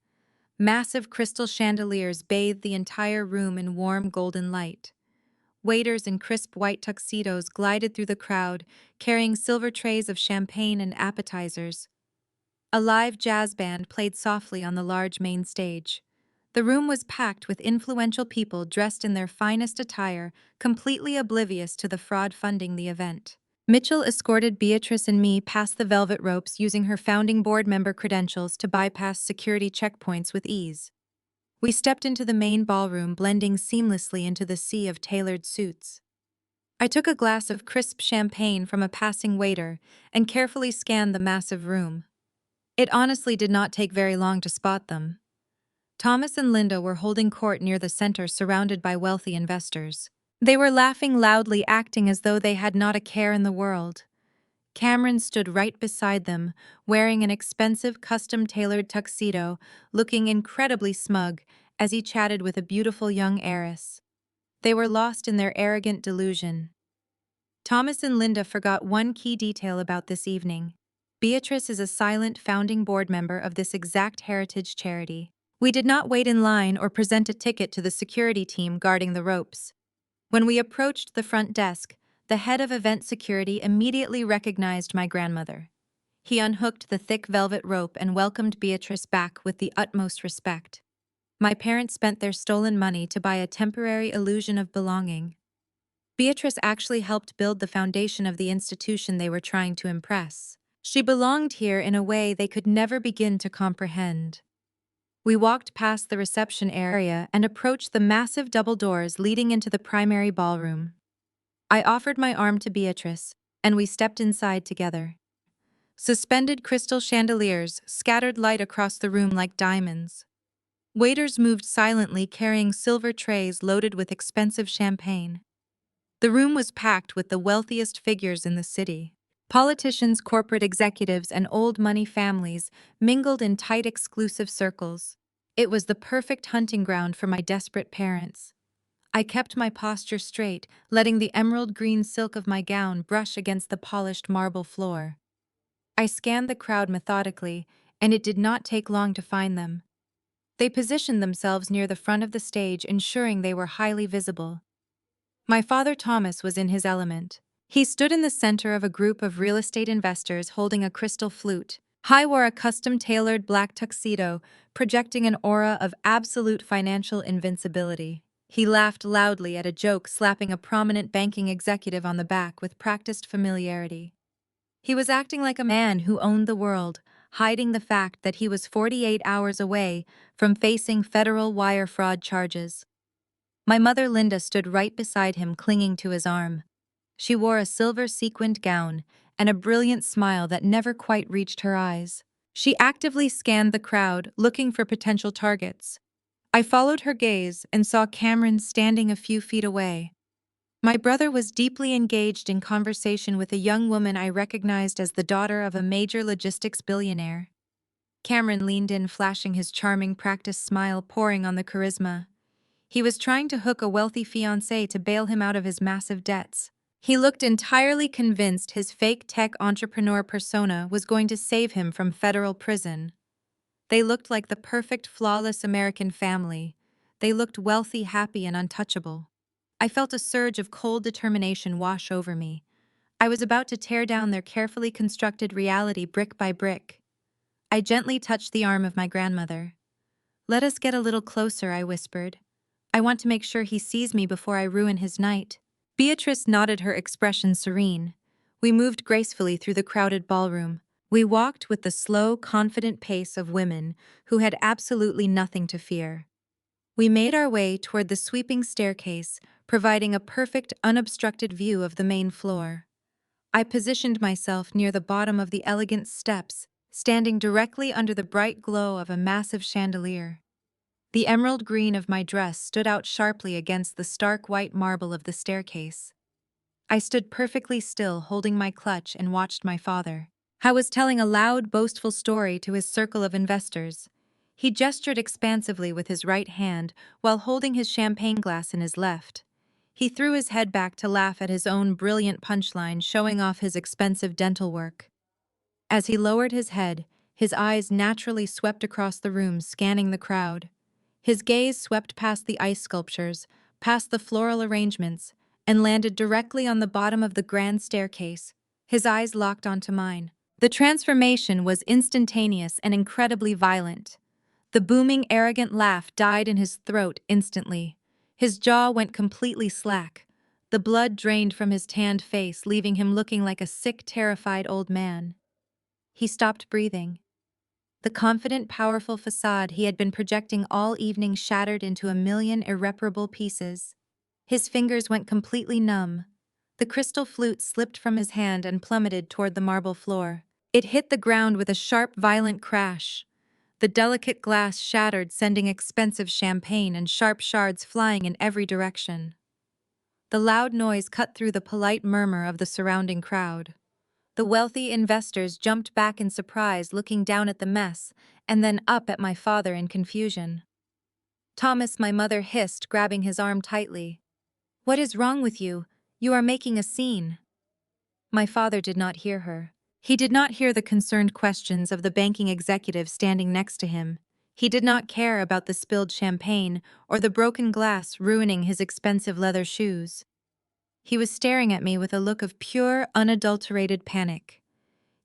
Massive crystal chandeliers bathed the entire room in warm golden light. Waiters in crisp white tuxedos glided through the crowd, carrying silver trays of champagne and appetizers. A live jazz band played softly on the large main stage. The room was packed with influential people dressed in their finest attire, completely oblivious to the fraud funding the event. Mitchell escorted Beatrice and me past the velvet ropes, using her founding board member credentials to bypass security checkpoints with ease. We stepped into the main ballroom, blending seamlessly into the sea of tailored suits. I took a glass of crisp champagne from a passing waiter and carefully scanned the massive room. It honestly did not take very long to spot them. Thomas and Linda were holding court near the center, surrounded by wealthy investors. They were laughing loudly, acting as though they had not a care in the world. Cameron stood right beside them, wearing an expensive custom-tailored tuxedo, looking incredibly smug as he chatted with a beautiful young heiress. They were lost in their arrogant delusion. Thomas and Linda forgot one key detail about this evening. Beatrice is a silent founding board member of this exact heritage charity. We did not wait in line or present a ticket to the security team guarding the ropes. When we approached the front desk, the head of event security immediately recognized my grandmother. He unhooked the thick velvet rope and welcomed Beatrice back with the utmost respect. My parents spent their stolen money to buy a temporary illusion of belonging. Beatrice actually helped build the foundation of the institution they were trying to impress. She belonged here in a way they could never begin to comprehend. We walked past the reception area and approached the massive double doors leading into the primary ballroom. I offered my arm to Beatrice, and we stepped inside together. Suspended crystal chandeliers scattered light across the room like diamonds. Waiters moved silently, carrying silver trays loaded with expensive champagne. The room was packed with the wealthiest figures in the city. Politicians, corporate executives, and old money families mingled in tight, exclusive circles. It was the perfect hunting ground for my desperate parents. I kept my posture straight, letting the emerald green silk of my gown brush against the polished marble floor. I scanned the crowd methodically, and it did not take long to find them. They positioned themselves near the front of the stage, ensuring they were highly visible. My father Thomas was in his element. He stood in the center of a group of real estate investors holding a crystal flute. I wore a custom-tailored black tuxedo, projecting an aura of absolute financial invincibility. He laughed loudly at a joke, slapping a prominent banking executive on the back with practiced familiarity. He was acting like a man who owned the world, hiding the fact that he was 48 hours away from facing federal wire fraud charges. My mother Linda stood right beside him, clinging to his arm. She wore a silver sequined gown and a brilliant smile that never quite reached her eyes. She actively scanned the crowd, looking for potential targets. I followed her gaze and saw Cameron standing a few feet away. My brother was deeply engaged in conversation with a young woman I recognized as the daughter of a major logistics billionaire. Cameron leaned in, flashing his charming practiced smile, pouring on the charisma. He was trying to hook a wealthy fiancée to bail him out of his massive debts. He looked entirely convinced his fake tech entrepreneur persona was going to save him from federal prison. They looked like the perfect, flawless American family. They looked wealthy, happy, and untouchable. I felt a surge of cold determination wash over me. I was about to tear down their carefully constructed reality brick by brick. I gently touched the arm of my grandmother. "Let us get a little closer," I whispered. "I want to make sure he sees me before I ruin his night." Beatrice nodded, her expression serene. We moved gracefully through the crowded ballroom. We walked with the slow, confident pace of women who had absolutely nothing to fear. We made our way toward the sweeping staircase, providing a perfect, unobstructed view of the main floor. I positioned myself near the bottom of the elegant steps, standing directly under the bright glow of a massive chandelier. The emerald green of my dress stood out sharply against the stark white marble of the staircase. I stood perfectly still, holding my clutch, and watched my father. I was telling a loud, boastful story to his circle of investors. He gestured expansively with his right hand while holding his champagne glass in his left. He threw his head back to laugh at his own brilliant punchline, showing off his expensive dental work. As he lowered his head, his eyes naturally swept across the room, scanning the crowd. His gaze swept past the ice sculptures, past the floral arrangements, and landed directly on the bottom of the grand staircase. His eyes locked onto mine. The transformation was instantaneous and incredibly violent. The booming, arrogant laugh died in his throat instantly. His jaw went completely slack. The blood drained from his tanned face, leaving him looking like a sick, terrified old man. He stopped breathing. The confident, powerful facade he had been projecting all evening shattered into a million irreparable pieces. His fingers went completely numb. The crystal flute slipped from his hand and plummeted toward the marble floor. It hit the ground with a sharp, violent crash. The delicate glass shattered, sending expensive champagne and sharp shards flying in every direction. The loud noise cut through the polite murmur of the surrounding crowd. The wealthy investors jumped back in surprise, looking down at the mess, and then up at my father in confusion. "Thomas," my mother hissed, grabbing his arm tightly. "What is wrong with you? You are making a scene." My father did not hear her. He did not hear the concerned questions of the banking executive standing next to him. He did not care about the spilled champagne or the broken glass ruining his expensive leather shoes. He was staring at me with a look of pure, unadulterated panic.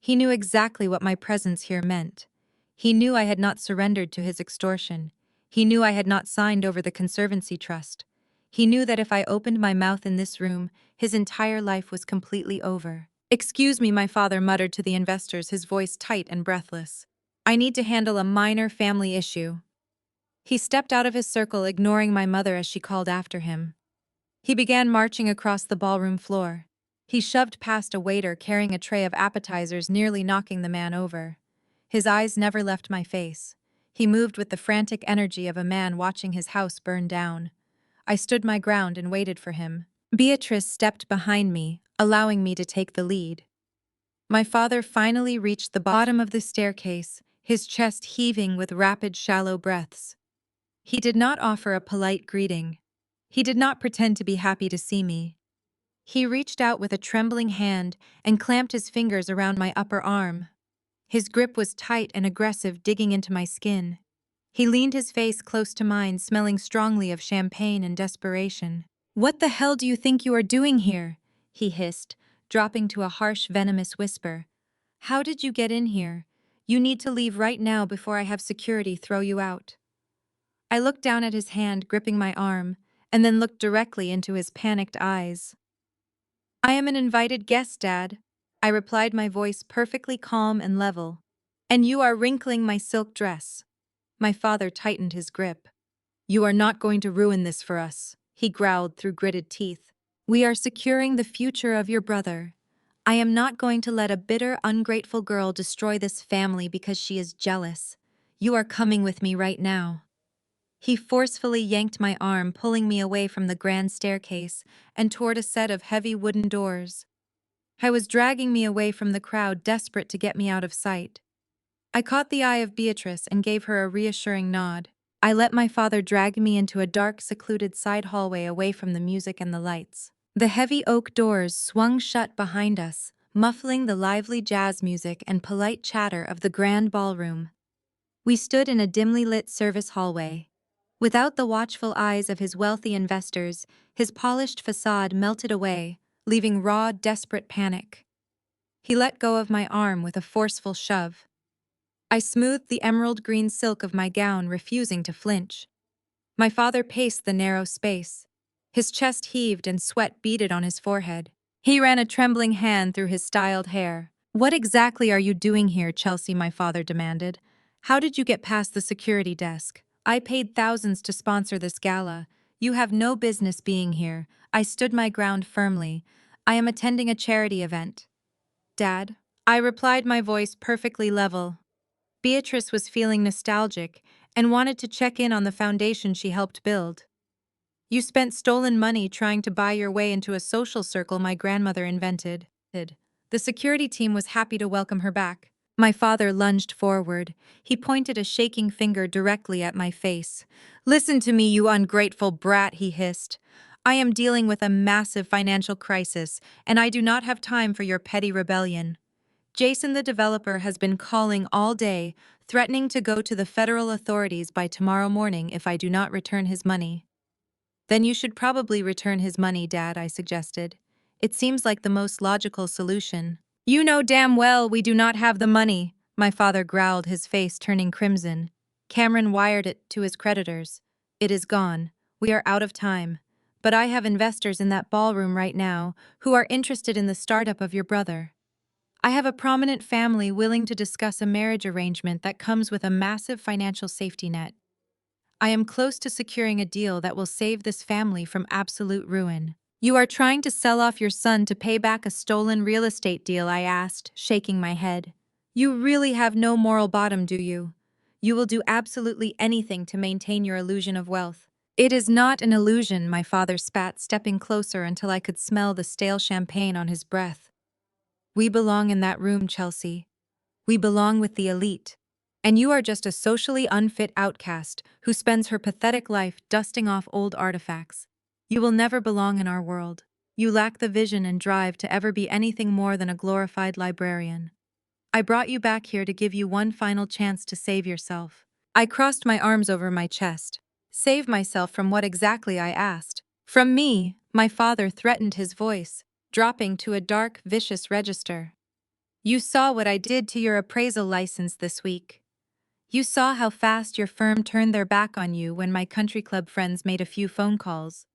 He knew exactly what my presence here meant. He knew I had not surrendered to his extortion. He knew I had not signed over the Conservancy Trust. He knew that if I opened my mouth in this room, his entire life was completely over. "Excuse me," my father muttered to the investors, his voice tight and breathless. "I need to handle a minor family issue." He stepped out of his circle, ignoring my mother as she called after him. He began marching across the ballroom floor. He shoved past a waiter carrying a tray of appetizers, nearly knocking the man over. His eyes never left my face. He moved with the frantic energy of a man watching his house burn down. I stood my ground and waited for him. Beatrice stepped behind me, allowing me to take the lead. My father finally reached the bottom of the staircase, his chest heaving with rapid, shallow breaths. He did not offer a polite greeting. He did not pretend to be happy to see me. He reached out with a trembling hand and clamped his fingers around my upper arm. His grip was tight and aggressive, digging into my skin. He leaned his face close to mine, smelling strongly of champagne and desperation. "What the hell do you think you are doing here?" he hissed, dropping to a harsh, venomous whisper. "How did you get in here? You need to leave right now before I have security throw you out." I looked down at his hand gripping my arm, and then looked directly into his panicked eyes. "I am an invited guest, Dad," I replied, my voice perfectly calm and level. "And you are wrinkling my silk dress." My father tightened his grip. "You are not going to ruin this for us," he growled through gritted teeth. "We are securing the future of your brother. I am not going to let a bitter, ungrateful girl destroy this family because she is jealous. You are coming with me right now." He forcefully yanked my arm, pulling me away from the grand staircase and toward a set of heavy wooden doors. I was dragging me away from the crowd, desperate to get me out of sight. I caught the eye of Beatrice and gave her a reassuring nod. I let my father drag me into a dark, secluded side hallway away from the music and the lights. The heavy oak doors swung shut behind us, muffling the lively jazz music and polite chatter of the grand ballroom. We stood in a dimly lit service hallway. Without the watchful eyes of his wealthy investors, his polished facade melted away, leaving raw, desperate panic. He let go of my arm with a forceful shove. I smoothed the emerald green silk of my gown, refusing to flinch. My father paced the narrow space. His chest heaved and sweat beaded on his forehead. He ran a trembling hand through his styled hair. "What exactly are you doing here, Chelsea?" my father demanded. "How did you get past the security desk? I paid thousands to sponsor this gala. You have no business being here." I stood my ground firmly. "I am attending a charity event." "Dad?" I replied, my voice perfectly level. Beatrice was feeling nostalgic and wanted to check in on the foundation she helped build. "You spent stolen money trying to buy your way into a social circle my grandmother invented." The security team was happy to welcome her back. My father lunged forward. He pointed a shaking finger directly at my face. "Listen to me, you ungrateful brat," he hissed. "I am dealing with a massive financial crisis, and I do not have time for your petty rebellion. Jason, the developer, has been calling all day, threatening to go to the federal authorities by tomorrow morning if I do not return his money." "Then you should probably return his money, Dad," I suggested. "It seems like the most logical solution." "You know damn well we do not have the money," my father growled, his face turning crimson. "Cameron wired it to his creditors. It is gone. We are out of time. But I have investors in that ballroom right now who are interested in the startup of your brother. I have a prominent family willing to discuss a marriage arrangement that comes with a massive financial safety net. I am close to securing a deal that will save this family from absolute ruin." "You are trying to sell off your son to pay back a stolen real estate deal?" I asked, shaking my head. "You really have no moral bottom, do you? You will do absolutely anything to maintain your illusion of wealth." "It is not an illusion," my father spat, stepping closer until I could smell the stale champagne on his breath. "We belong in that room, Chelsea. We belong with the elite. And you are just a socially unfit outcast who spends her pathetic life dusting off old artifacts. You will never belong in our world. You lack the vision and drive to ever be anything more than a glorified librarian. I brought you back here to give you one final chance to save yourself." I crossed my arms over my chest. "Save myself from what exactly?" I asked. "From me," my father threatened, his voice dropping to a dark, vicious register. "You saw what I did to your appraisal license this week. You saw how fast your firm turned their back on you when my country club friends made a few phone calls.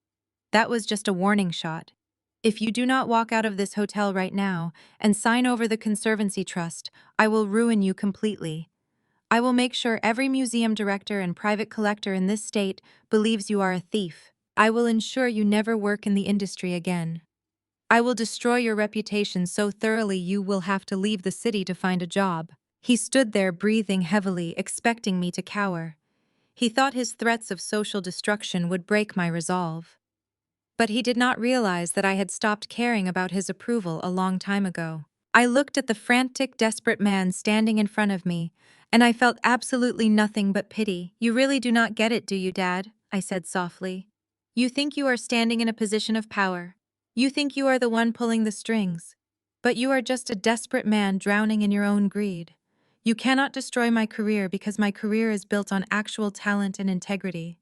That was just a warning shot. If you do not walk out of this hotel right now and sign over the Conservancy Trust, I will ruin you completely. I will make sure every museum director and private collector in this state believes you are a thief. I will ensure you never work in the industry again. I will destroy your reputation so thoroughly you will have to leave the city to find a job." He stood there breathing heavily, expecting me to cower. He thought his threats of social destruction would break my resolve. But he did not realize that I had stopped caring about his approval a long time ago. I looked at the frantic, desperate man standing in front of me, and I felt absolutely nothing but pity. "You really do not get it, do you, Dad?" I said softly. "You think you are standing in a position of power. You think you are the one pulling the strings. But you are just a desperate man drowning in your own greed. You cannot destroy my career because my career is built on actual talent and integrity.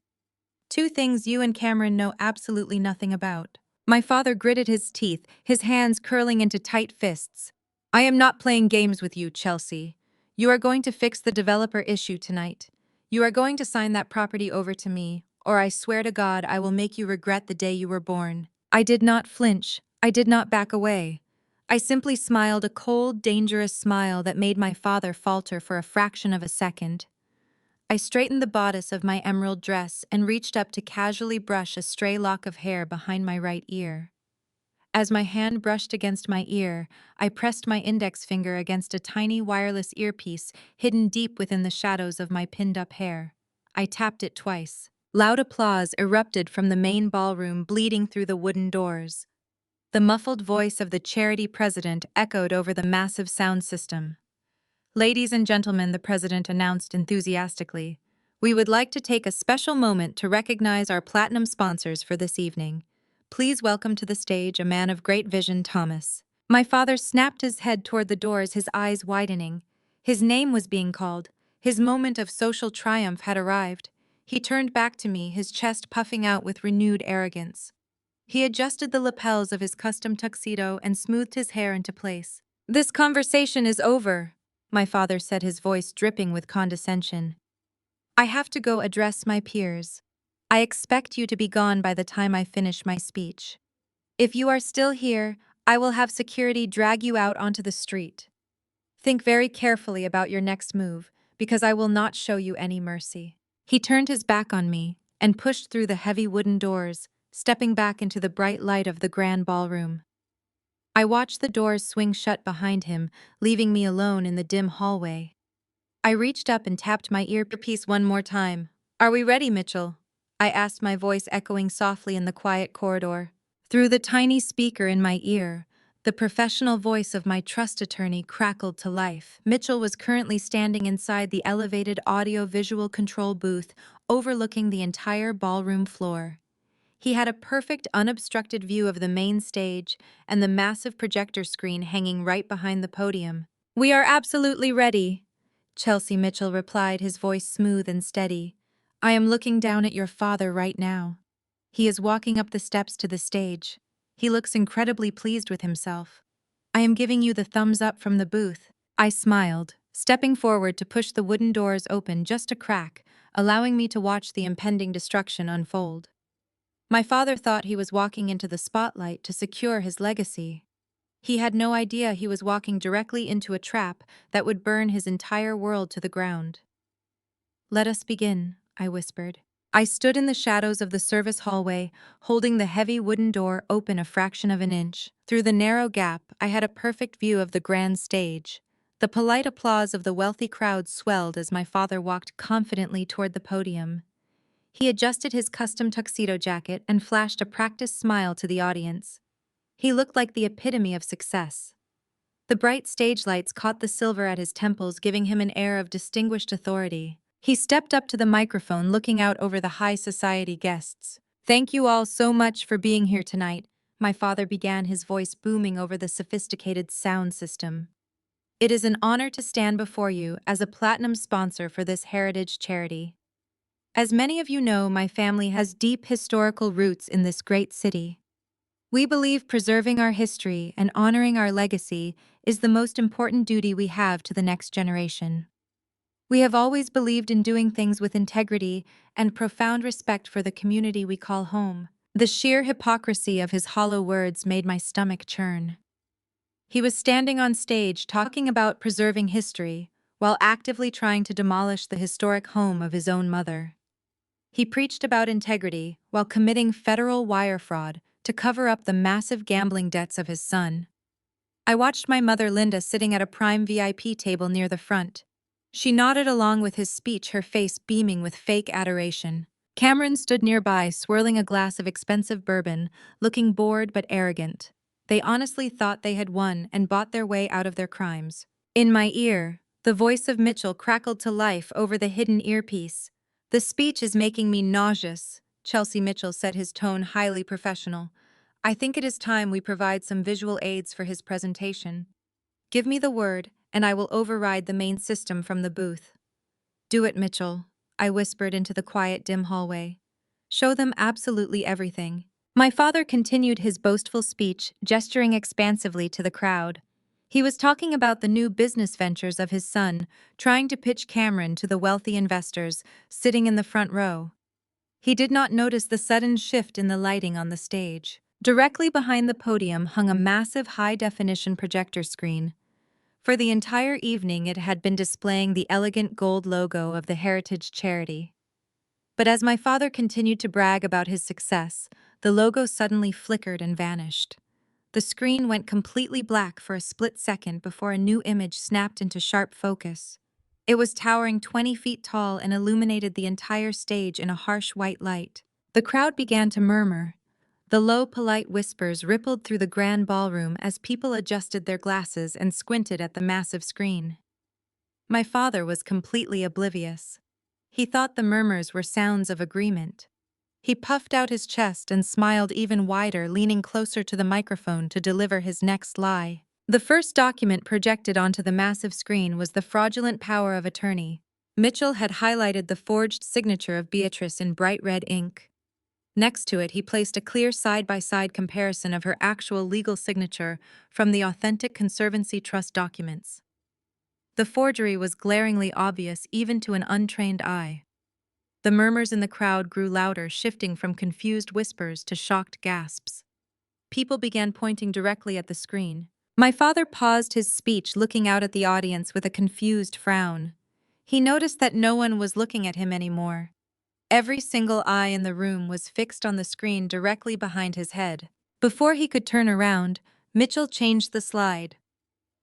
Two things you and Cameron know absolutely nothing about." My father gritted his teeth, his hands curling into tight fists. "I am not playing games with you, Chelsea. You are going to fix the developer issue tonight. You are going to sign that property over to me, or I swear to God I will make you regret the day you were born." I did not flinch. I did not back away. I simply smiled, a cold, dangerous smile that made my father falter for a fraction of a second. I straightened the bodice of my emerald dress and reached up to casually brush a stray lock of hair behind my right ear. As my hand brushed against my ear, I pressed my index finger against a tiny wireless earpiece hidden deep within the shadows of my pinned-up hair. I tapped it twice. Loud applause erupted from the main ballroom, bleeding through the wooden doors. The muffled voice of the charity president echoed over the massive sound system. "Ladies and gentlemen," the president announced enthusiastically, "we would like to take a special moment to recognize our platinum sponsors for this evening. Please welcome to the stage a man of great vision, Thomas. My father snapped his head toward the doors, his eyes widening. His name was being called. His moment of social triumph had arrived. He turned back to me, his chest puffing out with renewed arrogance. He adjusted the lapels of his custom tuxedo and smoothed his hair into place. "This conversation is over," my father said, his voice dripping with condescension. "I have to go address my peers. I expect you to be gone by the time I finish my speech. If you are still here, I will have security drag you out onto the street. Think very carefully about your next move, because I will not show you any mercy." He turned his back on me and pushed through the heavy wooden doors, stepping back into the bright light of the grand ballroom. I watched the doors swing shut behind him, leaving me alone in the dim hallway. I reached up and tapped my earpiece one more time. "Are we ready, Mitchell?" I asked, my voice echoing softly in the quiet corridor. Through the tiny speaker in my ear, the professional voice of my trust attorney crackled to life. Mitchell was currently standing inside the elevated audio-visual control booth, overlooking the entire ballroom floor. He had a perfect, unobstructed view of the main stage and the massive projector screen hanging right behind the podium. "We are absolutely ready," Chelsea Mitchell replied, his voice smooth and steady. "I am looking down at your father right now. He is walking up the steps to the stage. He looks incredibly pleased with himself. I am giving you the thumbs up from the booth." I smiled, stepping forward to push the wooden doors open just a crack, allowing me to watch the impending destruction unfold. My father thought he was walking into the spotlight to secure his legacy. He had no idea he was walking directly into a trap that would burn his entire world to the ground. "Let us begin," I whispered. I stood in the shadows of the service hallway, holding the heavy wooden door open a fraction of an inch. Through the narrow gap, I had a perfect view of the grand stage. The polite applause of the wealthy crowd swelled as my father walked confidently toward the podium. He adjusted his custom tuxedo jacket and flashed a practiced smile to the audience. He looked like the epitome of success. The bright stage lights caught the silver at his temples, giving him an air of distinguished authority. He stepped up to the microphone, looking out over the high society guests. "Thank you all so much for being here tonight," my father began, his voice booming over the sophisticated sound system. "It is an honor to stand before you as a platinum sponsor for this heritage charity. As many of you know, my family has deep historical roots in this great city. We believe preserving our history and honoring our legacy is the most important duty we have to the next generation. We have always believed in doing things with integrity and profound respect for the community we call home." The sheer hypocrisy of his hollow words made my stomach churn. He was standing on stage talking about preserving history while actively trying to demolish the historic home of his own mother. He preached about integrity while committing federal wire fraud to cover up the massive gambling debts of his son. I watched my mother Linda sitting at a prime VIP table near the front. She nodded along with his speech, her face beaming with fake adoration. Cameron stood nearby, swirling a glass of expensive bourbon, looking bored but arrogant. They honestly thought they had won and bought their way out of their crimes. In my ear, the voice of Mitchell crackled to life over the hidden earpiece. "The speech is making me nauseous," Chelsea Mitchell said, his tone highly professional. "I think it is time we provide some visual aids for his presentation. Give me the word, and I will override the main system from the booth." "Do it, Mitchell," I whispered into the quiet, dim hallway. "Show them absolutely everything." My father continued his boastful speech, gesturing expansively to the crowd. He was talking about the new business ventures of his son, trying to pitch Cameron to the wealthy investors sitting in the front row. He did not notice the sudden shift in the lighting on the stage. Directly behind the podium hung a massive high-definition projector screen. For the entire evening, it had been displaying the elegant gold logo of the Heritage Charity. But as my father continued to brag about his success, the logo suddenly flickered and vanished. The screen went completely black for a split second before a new image snapped into sharp focus. It was towering 20 feet tall and illuminated the entire stage in a harsh white light. The crowd began to murmur. The low, polite whispers rippled through the grand ballroom as people adjusted their glasses and squinted at the massive screen. My father was completely oblivious. He thought the murmurs were sounds of agreement. He puffed out his chest and smiled even wider, leaning closer to the microphone to deliver his next lie. The first document projected onto the massive screen was the fraudulent power of attorney. Mitchell had highlighted the forged signature of Beatrice in bright red ink. Next to it, he placed a clear side-by-side comparison of her actual legal signature from the authentic Conservancy Trust documents. The forgery was glaringly obvious even to an untrained eye. The murmurs in the crowd grew louder, shifting from confused whispers to shocked gasps. People began pointing directly at the screen. My father paused his speech, looking out at the audience with a confused frown. He noticed that no one was looking at him anymore. Every single eye in the room was fixed on the screen directly behind his head. Before he could turn around, Mitchell changed the slide.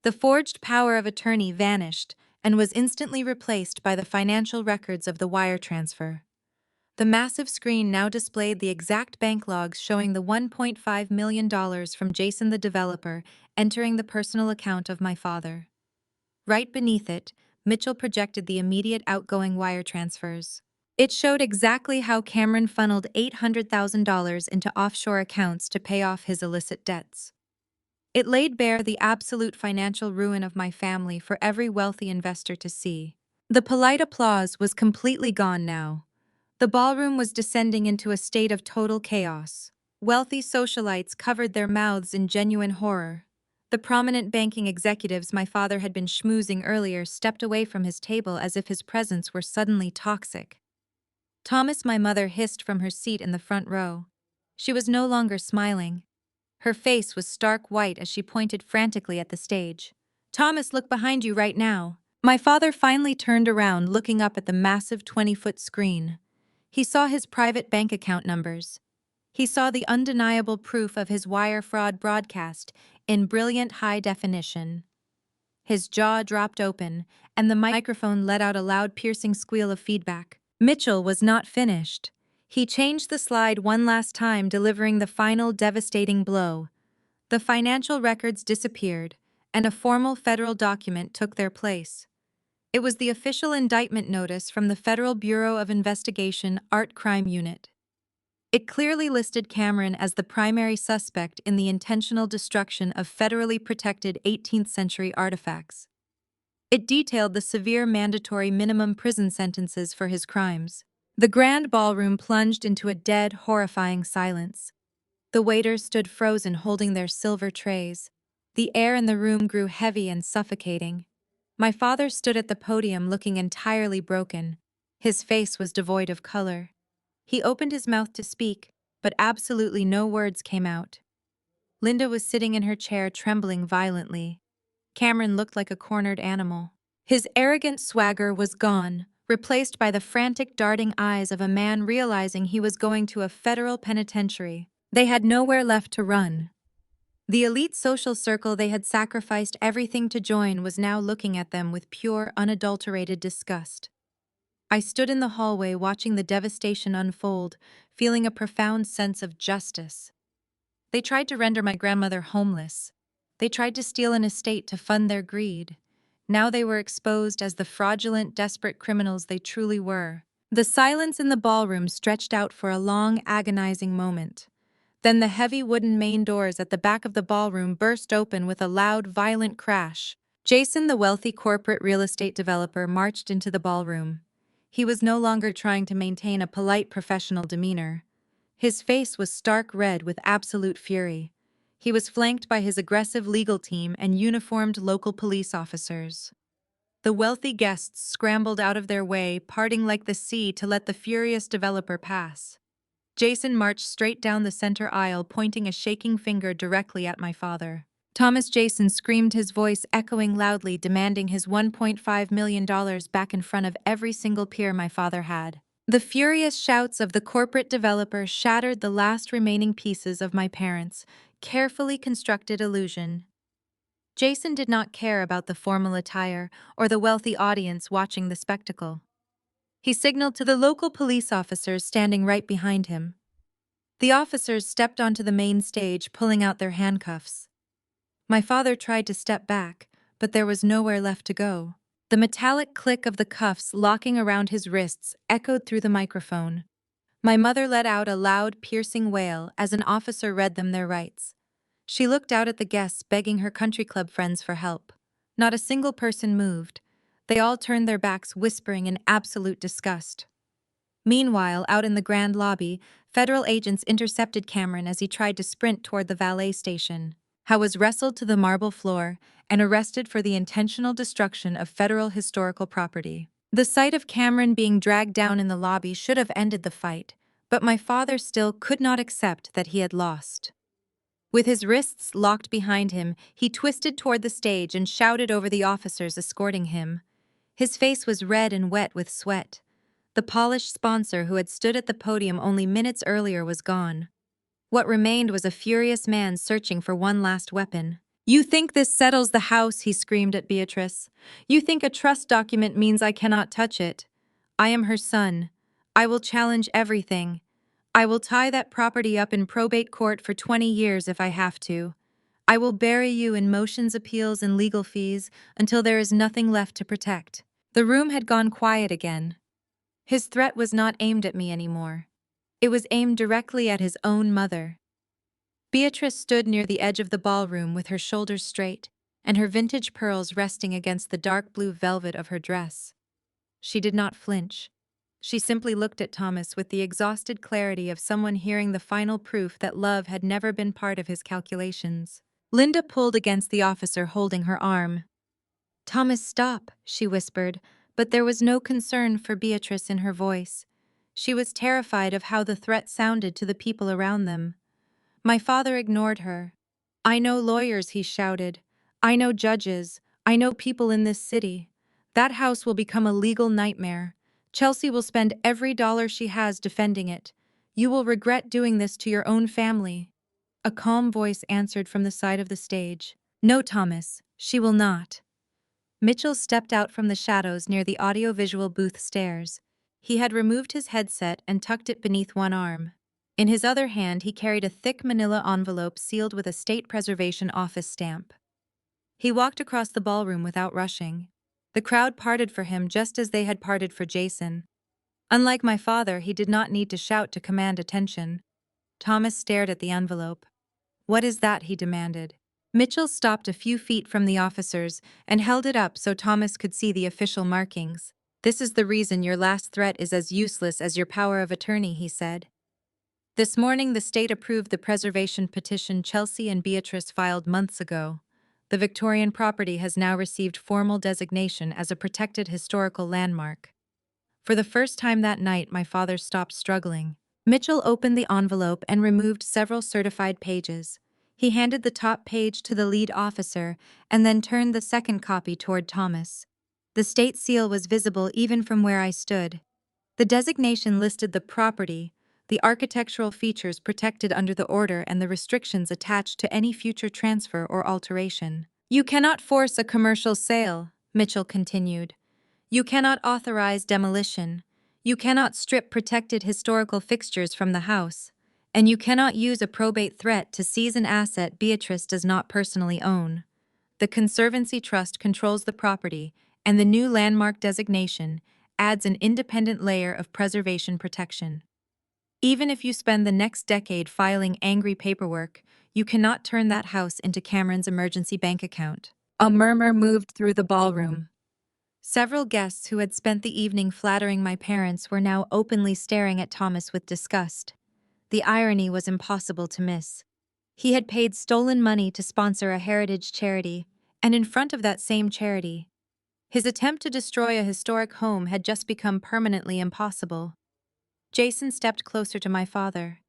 The forged power of attorney vanished and was instantly replaced by the financial records of the wire transfer. The massive screen now displayed the exact bank logs showing the $1.5 million from Jason the developer entering the personal account of my father. Right beneath it, Mitchell projected the immediate outgoing wire transfers. It showed exactly how Cameron funneled $800,000 into offshore accounts to pay off his illicit debts. It laid bare the absolute financial ruin of my family for every wealthy investor to see. The polite applause was completely gone now. The ballroom was descending into a state of total chaos. Wealthy socialites covered their mouths in genuine horror. The prominent banking executives my father had been schmoozing earlier stepped away from his table as if his presence were suddenly toxic. Thomas, my mother, hissed from her seat in the front row. She was no longer smiling. Her face was stark white as she pointed frantically at the stage. Thomas, look behind you right now. My father finally turned around, looking up at the massive 20-foot screen. He saw his private bank account numbers. He saw the undeniable proof of his wire fraud broadcast in brilliant high definition. His jaw dropped open, and the microphone let out a loud, piercing squeal of feedback. Mitchell was not finished. He changed the slide one last time, delivering the final devastating blow. The financial records disappeared, and a formal federal document took their place. It was the official indictment notice from the Federal Bureau of Investigation Art Crime Unit. It clearly listed Cameron as the primary suspect in the intentional destruction of federally protected 18th-century artifacts. It detailed the severe mandatory minimum prison sentences for his crimes. The grand ballroom plunged into a dead, horrifying silence. The waiters stood frozen, holding their silver trays. The air in the room grew heavy and suffocating. My father stood at the podium looking entirely broken. His face was devoid of color. He opened his mouth to speak, but absolutely no words came out. Linda was sitting in her chair, trembling violently. Cameron looked like a cornered animal. His arrogant swagger was gone, replaced by the frantic, darting eyes of a man realizing he was going to a federal penitentiary. They had nowhere left to run. The elite social circle they had sacrificed everything to join was now looking at them with pure, unadulterated disgust. I stood in the hallway watching the devastation unfold, feeling a profound sense of justice. They tried to render my grandmother homeless. They tried to steal an estate to fund their greed. Now they were exposed as the fraudulent, desperate criminals they truly were. The silence in the ballroom stretched out for a long, agonizing moment. Then the heavy wooden main doors at the back of the ballroom burst open with a loud, violent crash. Jason, the wealthy corporate real estate developer, marched into the ballroom. He was no longer trying to maintain a polite, professional demeanor. His face was stark red with absolute fury. He was flanked by his aggressive legal team and uniformed local police officers. The wealthy guests scrambled out of their way, parting like the sea to let the furious developer pass. Jason marched straight down the center aisle, pointing a shaking finger directly at my father. Thomas Jason screamed, his voice echoing loudly, demanding his $1.5 million back in front of every single peer my father had. The furious shouts of the corporate developer shattered the last remaining pieces of my parents' carefully constructed illusion. Jason did not care about the formal attire or the wealthy audience watching the spectacle. He signaled to the local police officers standing right behind him. The officers stepped onto the main stage, pulling out their handcuffs. My father tried to step back, but there was nowhere left to go. The metallic click of the cuffs locking around his wrists echoed through the microphone. My mother let out a loud, piercing wail as an officer read them their rights. She looked out at the guests begging her country club friends for help. Not a single person moved. They all turned their backs, whispering in absolute disgust. Meanwhile, out in the grand lobby, federal agents intercepted Cameron as he tried to sprint toward the valet station. Howe was wrestled to the marble floor and arrested for the intentional destruction of federal historical property. The sight of Cameron being dragged down in the lobby should have ended the fight, but my father still could not accept that he had lost. With his wrists locked behind him, he twisted toward the stage and shouted over the officers escorting him. His face was red and wet with sweat. The polished sponsor who had stood at the podium only minutes earlier was gone. What remained was a furious man searching for one last weapon. "You think this settles the house," he screamed at Beatrice. "You think a trust document means I cannot touch it. I am her son. I will challenge everything. I will tie that property up in probate court for 20 years if I have to. I will bury you in motions, appeals, and legal fees until there is nothing left to protect." The room had gone quiet again. His threat was not aimed at me anymore. It was aimed directly at his own mother. Beatrice stood near the edge of the ballroom with her shoulders straight and her vintage pearls resting against the dark blue velvet of her dress. She did not flinch. She simply looked at Thomas with the exhausted clarity of someone hearing the final proof that love had never been part of his calculations. Linda pulled against the officer holding her arm. "Thomas, stop," she whispered, but there was no concern for Beatrice in her voice. She was terrified of how the threat sounded to the people around them. My father ignored her. "I know lawyers," he shouted. "I know judges. I know people in this city. That house will become a legal nightmare. Chelsea will spend every dollar she has defending it. You will regret doing this to your own family." A calm voice answered from the side of the stage. "No, Thomas, she will not." Mitchell stepped out from the shadows near the audiovisual booth stairs. He had removed his headset and tucked it beneath one arm. In his other hand, he carried a thick manila envelope sealed with a State Preservation Office stamp. He walked across the ballroom without rushing. The crowd parted for him just as they had parted for Jason. Unlike my father, he did not need to shout to command attention. Thomas stared at the envelope. "What is that?" he demanded. Mitchell stopped a few feet from the officers and held it up so Thomas could see the official markings. "This is the reason your last threat is as useless as your power of attorney," he said. "This morning the state approved the preservation petition Chelsea and Beatrice filed months ago. The Victorian property has now received formal designation as a protected historical landmark." For the first time that night, my father stopped struggling. Mitchell opened the envelope and removed several certified pages. He handed the top page to the lead officer and then turned the second copy toward Thomas. The state seal was visible even from where I stood. The designation listed the property, the architectural features protected under the order, and the restrictions attached to any future transfer or alteration. "You cannot force a commercial sale," Mitchell continued. "You cannot authorize demolition. You cannot strip protected historical fixtures from the house. And you cannot use a probate threat to seize an asset Beatrice does not personally own. The Conservancy Trust controls the property, and the new landmark designation adds an independent layer of preservation protection. Even if you spend the next decade filing angry paperwork, you cannot turn that house into Cameron's emergency bank account." A murmur moved through the ballroom. Several guests who had spent the evening flattering my parents were now openly staring at Thomas with disgust. The irony was impossible to miss. He had paid stolen money to sponsor a heritage charity, and in front of that same charity, his attempt to destroy a historic home had just become permanently impossible. Jason stepped closer to my father.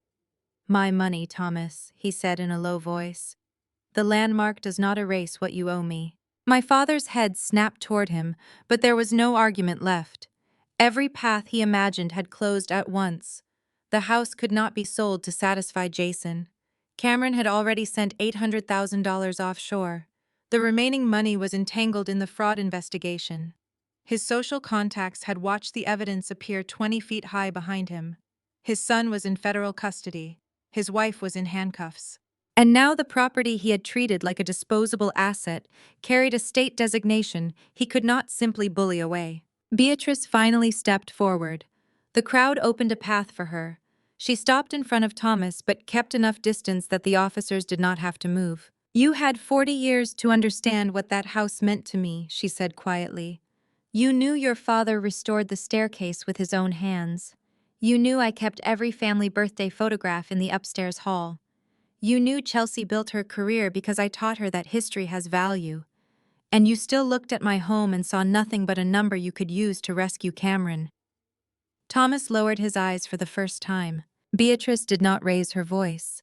"My money, Thomas," he said in a low voice. "The landmark does not erase what you owe me." My father's head snapped toward him, but there was no argument left. Every path he imagined had closed at once. The house could not be sold to satisfy Jason. Cameron had already sent $800,000 offshore. The remaining money was entangled in the fraud investigation. His social contacts had watched the evidence appear 20 feet high behind him. His son was in federal custody. His wife was in handcuffs. And now the property he had treated like a disposable asset carried a state designation he could not simply bully away. Beatrice finally stepped forward. The crowd opened a path for her. She stopped in front of Thomas but kept enough distance that the officers did not have to move. "You had 40 years to understand what that house meant to me," she said quietly. "You knew your father restored the staircase with his own hands. You knew I kept every family birthday photograph in the upstairs hall. You knew Chelsea built her career because I taught her that history has value. And you still looked at my home and saw nothing but a number you could use to rescue Cameron." Thomas lowered his eyes for the first time. Beatrice did not raise her voice.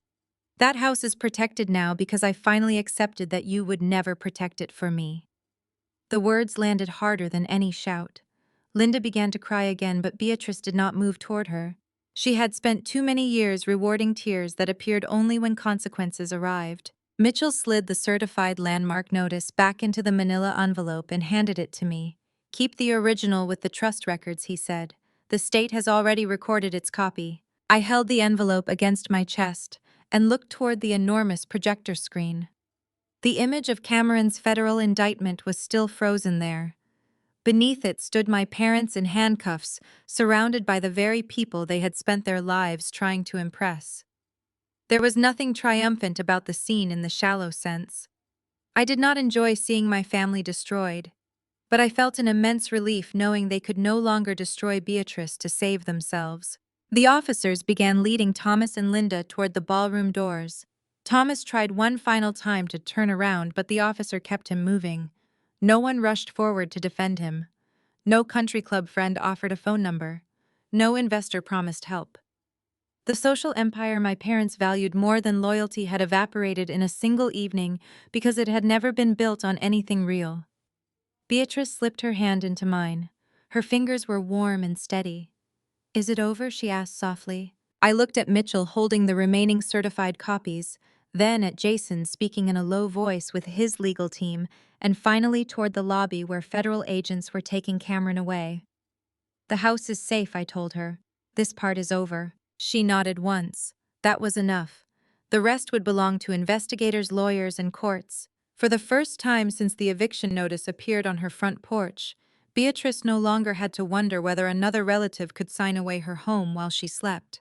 "That house is protected now because I finally accepted that you would never protect it for me." The words landed harder than any shout. Linda began to cry again, but Beatrice did not move toward her. She had spent too many years rewarding tears that appeared only when consequences arrived. Mitchell slid the certified landmark notice back into the manila envelope and handed it to me. "Keep the original with the trust records," he said. "The state has already recorded its copy." I held the envelope against my chest and looked toward the enormous projector screen. The image of Cameron's federal indictment was still frozen there. Beneath it stood my parents in handcuffs, surrounded by the very people they had spent their lives trying to impress. There was nothing triumphant about the scene in the shallow sense. I did not enjoy seeing my family destroyed, but I felt an immense relief knowing they could no longer destroy Beatrice to save themselves. The officers began leading Thomas and Linda toward the ballroom doors. Thomas tried one final time to turn around, but the officer kept him moving. No one rushed forward to defend him. No country club friend offered a phone number. No investor promised help. The social empire my parents valued more than loyalty had evaporated in a single evening because it had never been built on anything real. Beatrice slipped her hand into mine. Her fingers were warm and steady. "Is it over?" she asked softly. I looked at Mitchell holding the remaining certified copies, then at Jason speaking in a low voice with his legal team, and finally toward the lobby where federal agents were taking Cameron away. "The house is safe," I told her. "This part is over." She nodded once. That was enough. The rest would belong to investigators, lawyers, and courts. For the first time since the eviction notice appeared on her front porch, Beatrice no longer had to wonder whether another relative could sign away her home while she slept.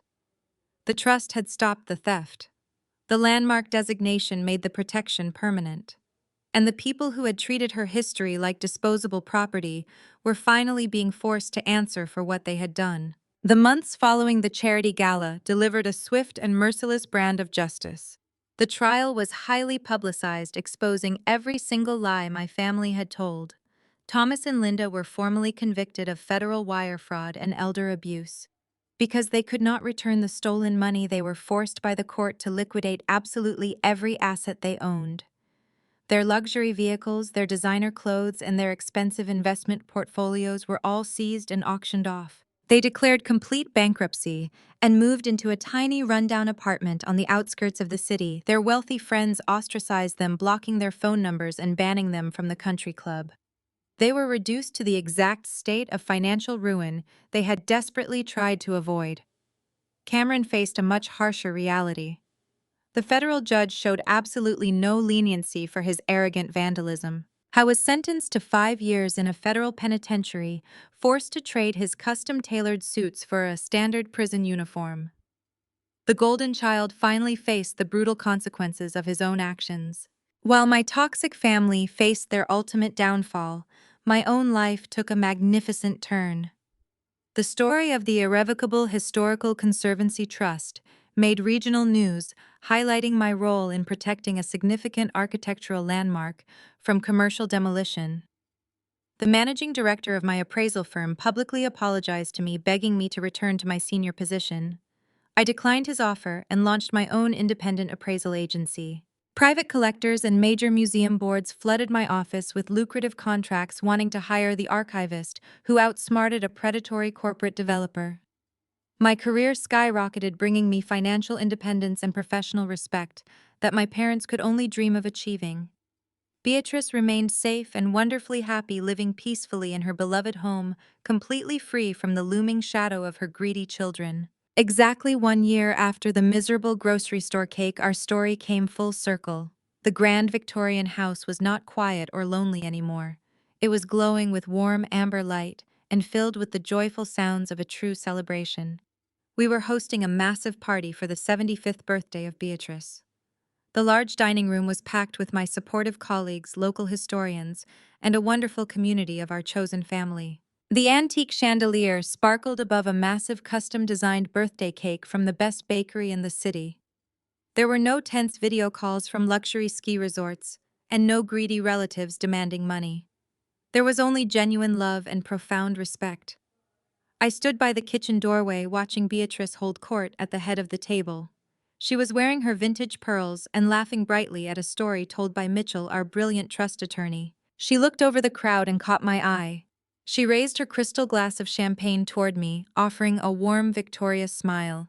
The trust had stopped the theft. The landmark designation made the protection permanent. And the people who had treated her history like disposable property were finally being forced to answer for what they had done. The months following the charity gala delivered a swift and merciless brand of justice. The trial was highly publicized, exposing every single lie my family had told. Thomas and Linda were formally convicted of federal wire fraud and elder abuse. Because they could not return the stolen money, they were forced by the court to liquidate absolutely every asset they owned. Their luxury vehicles, their designer clothes, and their expensive investment portfolios were all seized and auctioned off. They declared complete bankruptcy and moved into a tiny rundown apartment on the outskirts of the city. Their wealthy friends ostracized them, blocking their phone numbers and banning them from the country club. They were reduced to the exact state of financial ruin they had desperately tried to avoid. Cameron faced a much harsher reality. The federal judge showed absolutely no leniency for his arrogant vandalism. He was sentenced to 5 years in a federal penitentiary, forced to trade his custom-tailored suits for a standard prison uniform. The golden child finally faced the brutal consequences of his own actions. While my toxic family faced their ultimate downfall, my own life took a magnificent turn. The story of the Irrevocable Historical Conservancy Trust made regional news, highlighting my role in protecting a significant architectural landmark from commercial demolition. The managing director of my appraisal firm publicly apologized to me, begging me to return to my senior position. I declined his offer and launched my own independent appraisal agency. Private collectors and major museum boards flooded my office with lucrative contracts wanting to hire the archivist who outsmarted a predatory corporate developer. My career skyrocketed, bringing me financial independence and professional respect that my parents could only dream of achieving. Beatrice remained safe and wonderfully happy, living peacefully in her beloved home, completely free from the looming shadow of her greedy children. Exactly 1 year after the miserable grocery store cake, our story came full circle. The grand Victorian house was not quiet or lonely anymore. It was glowing with warm amber light and filled with the joyful sounds of a true celebration. We were hosting a massive party for the 75th birthday of Beatrice. The large dining room was packed with my supportive colleagues, local historians, and a wonderful community of our chosen family. The antique chandelier sparkled above a massive custom-designed birthday cake from the best bakery in the city. There were no tense video calls from luxury ski resorts, and no greedy relatives demanding money. There was only genuine love and profound respect. I stood by the kitchen doorway watching Beatrice hold court at the head of the table. She was wearing her vintage pearls and laughing brightly at a story told by Mitchell, our brilliant trust attorney. She looked over the crowd and caught my eye. She raised her crystal glass of champagne toward me, offering a warm, victorious smile.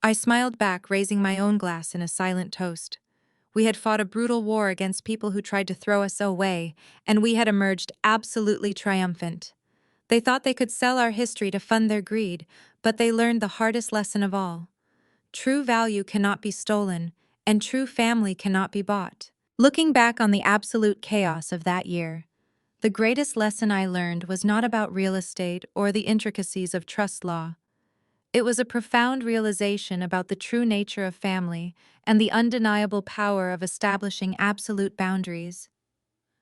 I smiled back, raising my own glass in a silent toast. We had fought a brutal war against people who tried to throw us away, and we had emerged absolutely triumphant. They thought they could sell our history to fund their greed, but they learned the hardest lesson of all. True value cannot be stolen, and true family cannot be bought. Looking back on the absolute chaos of that year, the greatest lesson I learned was not about real estate or the intricacies of trust law. It was a profound realization about the true nature of family and the undeniable power of establishing absolute boundaries.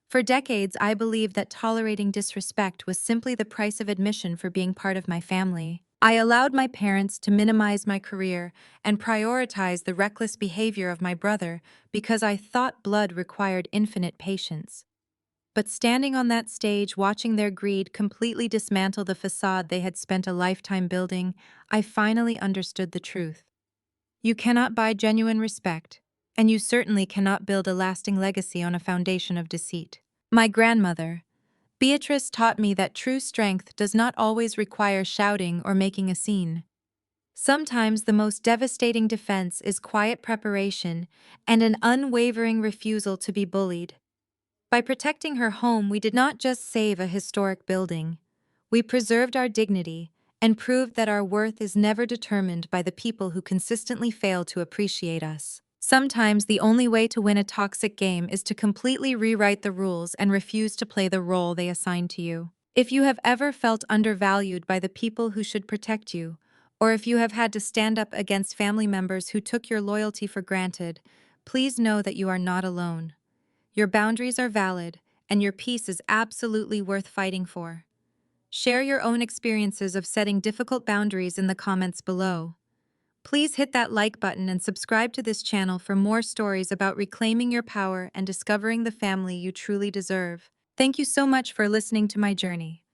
For decades, I believed that tolerating disrespect was simply the price of admission for being part of my family. I allowed my parents to minimize my career and prioritize the reckless behavior of my brother because I thought blood required infinite patience. But standing on that stage, watching their greed completely dismantle the facade they had spent a lifetime building, I finally understood the truth. You cannot buy genuine respect, and you certainly cannot build a lasting legacy on a foundation of deceit. My grandmother, Beatrice, taught me that true strength does not always require shouting or making a scene. Sometimes the most devastating defense is quiet preparation and an unwavering refusal to be bullied. By protecting her home, we did not just save a historic building. We preserved our dignity and proved that our worth is never determined by the people who consistently fail to appreciate us. Sometimes the only way to win a toxic game is to completely rewrite the rules and refuse to play the role they assign to you. If you have ever felt undervalued by the people who should protect you, or if you have had to stand up against family members who took your loyalty for granted, please know that you are not alone. Your boundaries are valid, and your peace is absolutely worth fighting for. Share your own experiences of setting difficult boundaries in the comments below. Please hit that like button and subscribe to this channel for more stories about reclaiming your power and discovering the family you truly deserve. Thank you so much for listening to my journey.